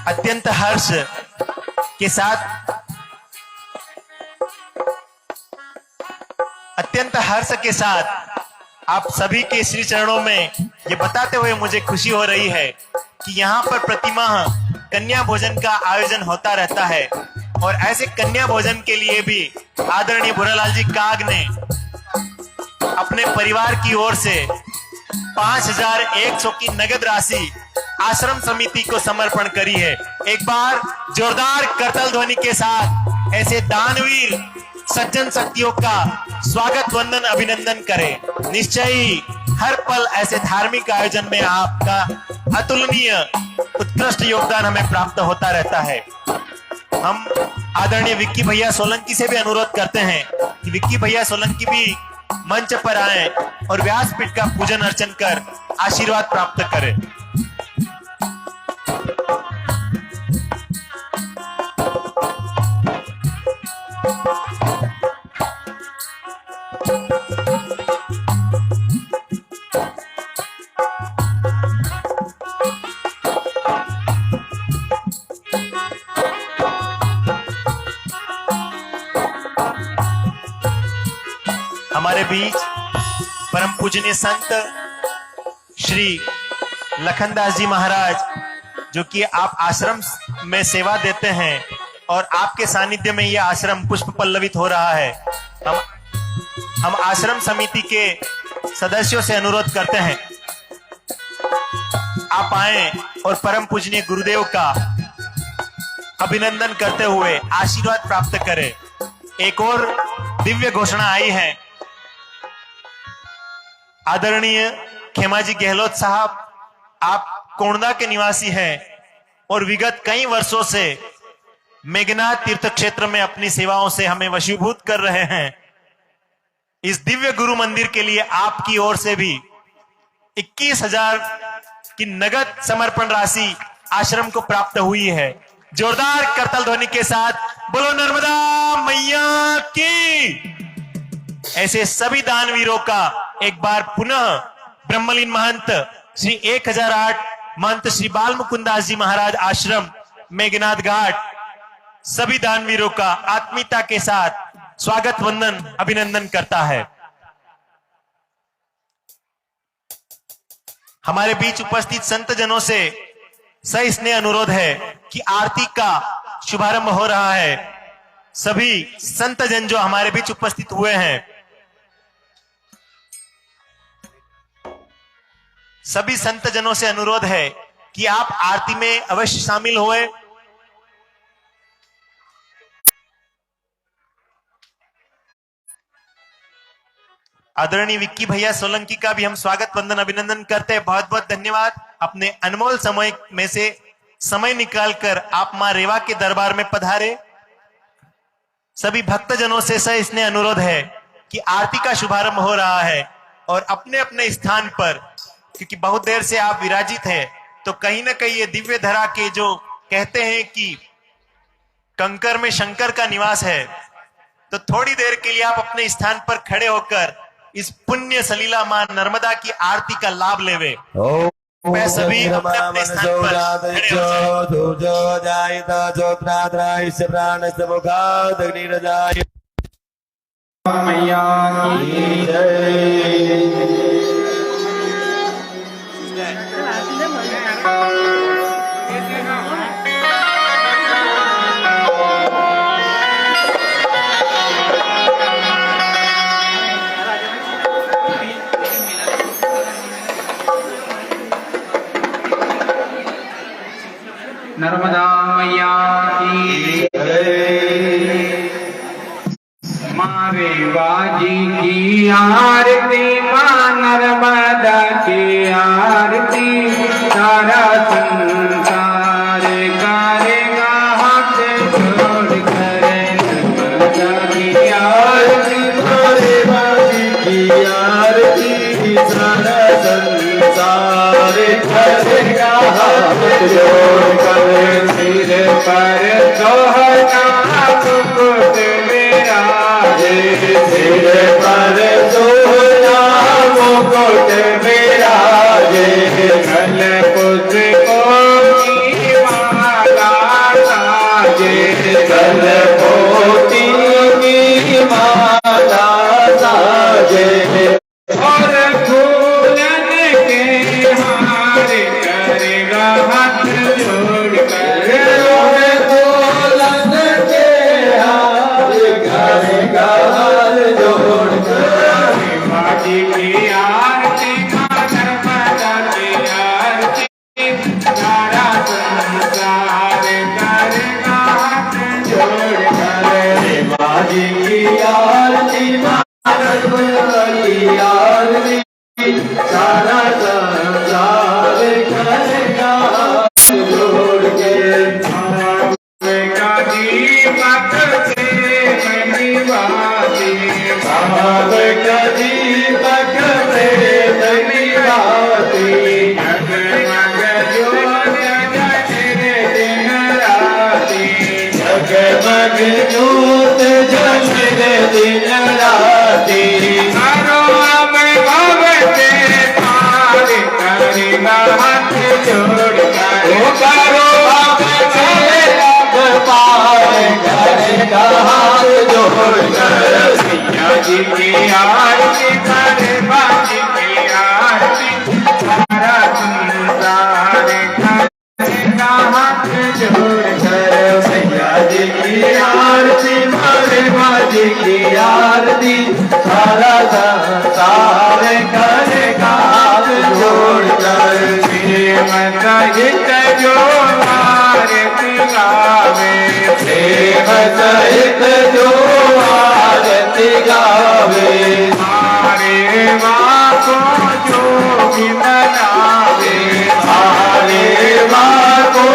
अत्यंत हर्ष के साथ आप सभी के श्री चरणों में ये बताते हुए मुझे खुशी हो रही है कि यहाँ पर प्रतिमाह कन्या भोजन का आयोजन होता रहता है और ऐसे कन्या भोजन के लिए भी आदरणीय भूरालाल जी काग ने अपने परिवार की ओर से 5100 की नगद राशि आश्रम समिति को समर्पण करी है। एक बार जोरदार करताल ध्वनि के साथ ऐसे दानवीर सज्जन शक्तियों का स्वागत वंदन अभिनंदन करें। निश्चय ही हर पल ऐसे धार्मिक आयोजन में आपका अतुलनीय उत्कृष्ट योगदान हमें प्राप्त होता रहता है। हम आदरणीय विक्की भैया सोलंकी से भी अनुरोध करते हैं कि विक्की भैया सोलंकी भी मंच पर आए और व्यासपीठ का पूजन अर्चन कर आशीर्वाद प्राप्त करें। हमारे बीच परम पूजनीय संत श्री लखनदास जी महाराज, जो कि आप आश्रम में सेवा देते हैं और आपके सानिध्य में यह आश्रम पुष्प पल्लवित हो रहा है। हम आश्रम समिति के सदस्यों से अनुरोध करते हैं आप आए और परम पूजनीय गुरुदेव का अभिनंदन करते हुए आशीर्वाद प्राप्त करें। एक और दिव्य घोषणा आई है। आदरणीय खेमाजी गहलोत साहब, आप कोंडा के निवासी हैं और विगत कई वर्षों से मेघनाथ तीर्थ क्षेत्र में अपनी सेवाओं से हमें वशीभूत कर रहे हैं। इस दिव्य गुरु मंदिर के लिए आपकी ओर से भी 21,000 की नगद समर्पण राशि आश्रम को प्राप्त हुई है। जोरदार करताल ध्वनि के साथ बोलो नर्मदा मैया की। ऐसे सभी दानवीरों का एक बार पुनः ब्रह्मलीन महंत श्री 1008 महंत श्री बाल मुकुंदास जी महाराज आश्रम मेघनाथ घाट सभी दानवीरों का आत्मीयता के साथ स्वागत वंदन अभिनंदन करता है। हमारे बीच उपस्थित संत जनों से सस्नेह अनुरोध है कि आरती का शुभारंभ हो रहा है। सभी संत जन जो हमारे बीच उपस्थित हुए हैं, सभी संत जनों से अनुरोध है कि आप आरती में अवश्य शामिल हुए। आदरणीय विक्की भैया सोलंकी का भी हम स्वागत वंदन अभिनंदन करते हैं। बहुत बहुत धन्यवाद। अपने अनमोल समय में से समय निकालकर आप मां रेवा के दरबार में पधारे। सभी भक्तजनों से इसने अनुरोध है कि आरती का शुभारंभ हो रहा है और अपने अपने स्थान पर, क्योंकि बहुत देर से आप विराजित हैं, तो कहीं ना कहीं ये दिव्य धरा के जो कहते हैं कि कंकर में शंकर का निवास है, तो थोड़ी देर के लिए आप अपने स्थान पर खड़े होकर इस पुण्य सलीला मां नर्मदा की आरती का लाभ लेवे। मैं सभी अपने अपने स्थान पर खड़े हो जाए। मैया की जय। नर्मदा मैया की माँ रेवा जी की आरती, माँ नर्मदा की आरती, सारा संसार करेगा हाथ जोड़ कर नर्मदा की आरती। माँ रेवा जी की आरती, सारा संसार करेगा हाथ जोड़ कर। सिर पर सोहना मुकुट विराजे, सिर पर सोना मुकुट विराजे, गल पुष्पों की माला साजे, गल मोती की माला साजे, और फूलन के हार करेगा हाथ जोड़ कर। फूलन के हार करेगा हाथ जोड़ कर। माजी की आरती, माँ नर्मदा की आरती, सारा संसार करेगा हाथ जोड़ कर। माँ जी की आरती, माँ नर्मदा की आरती, सारा संसार करेगा हाथ जोड़ के। का दीपक से निवासी, भाव का दीपक प्रेम निभाती, जगमग ज्योत जगने दिन राती, जगमग ज्योत जगने दिन राती। करो अब भव के पार करेगा हाथ जोड़ कर। करो अब से अब पार करेगा हाथ जोड़ कर। मैया जी की आरती, करे बाजी की आरती, सारा संसार करेगा हाथ जोड़ कर। मैया जी की आरती, मारे बाजी की आरती, सारा संसार करेगा हाथ जोड़ कर। प्रेम सहित जो आरती गावे, प्रेम सहित जो आरती गावे, हरे माँ को जो भी मनावे, हरे माँ को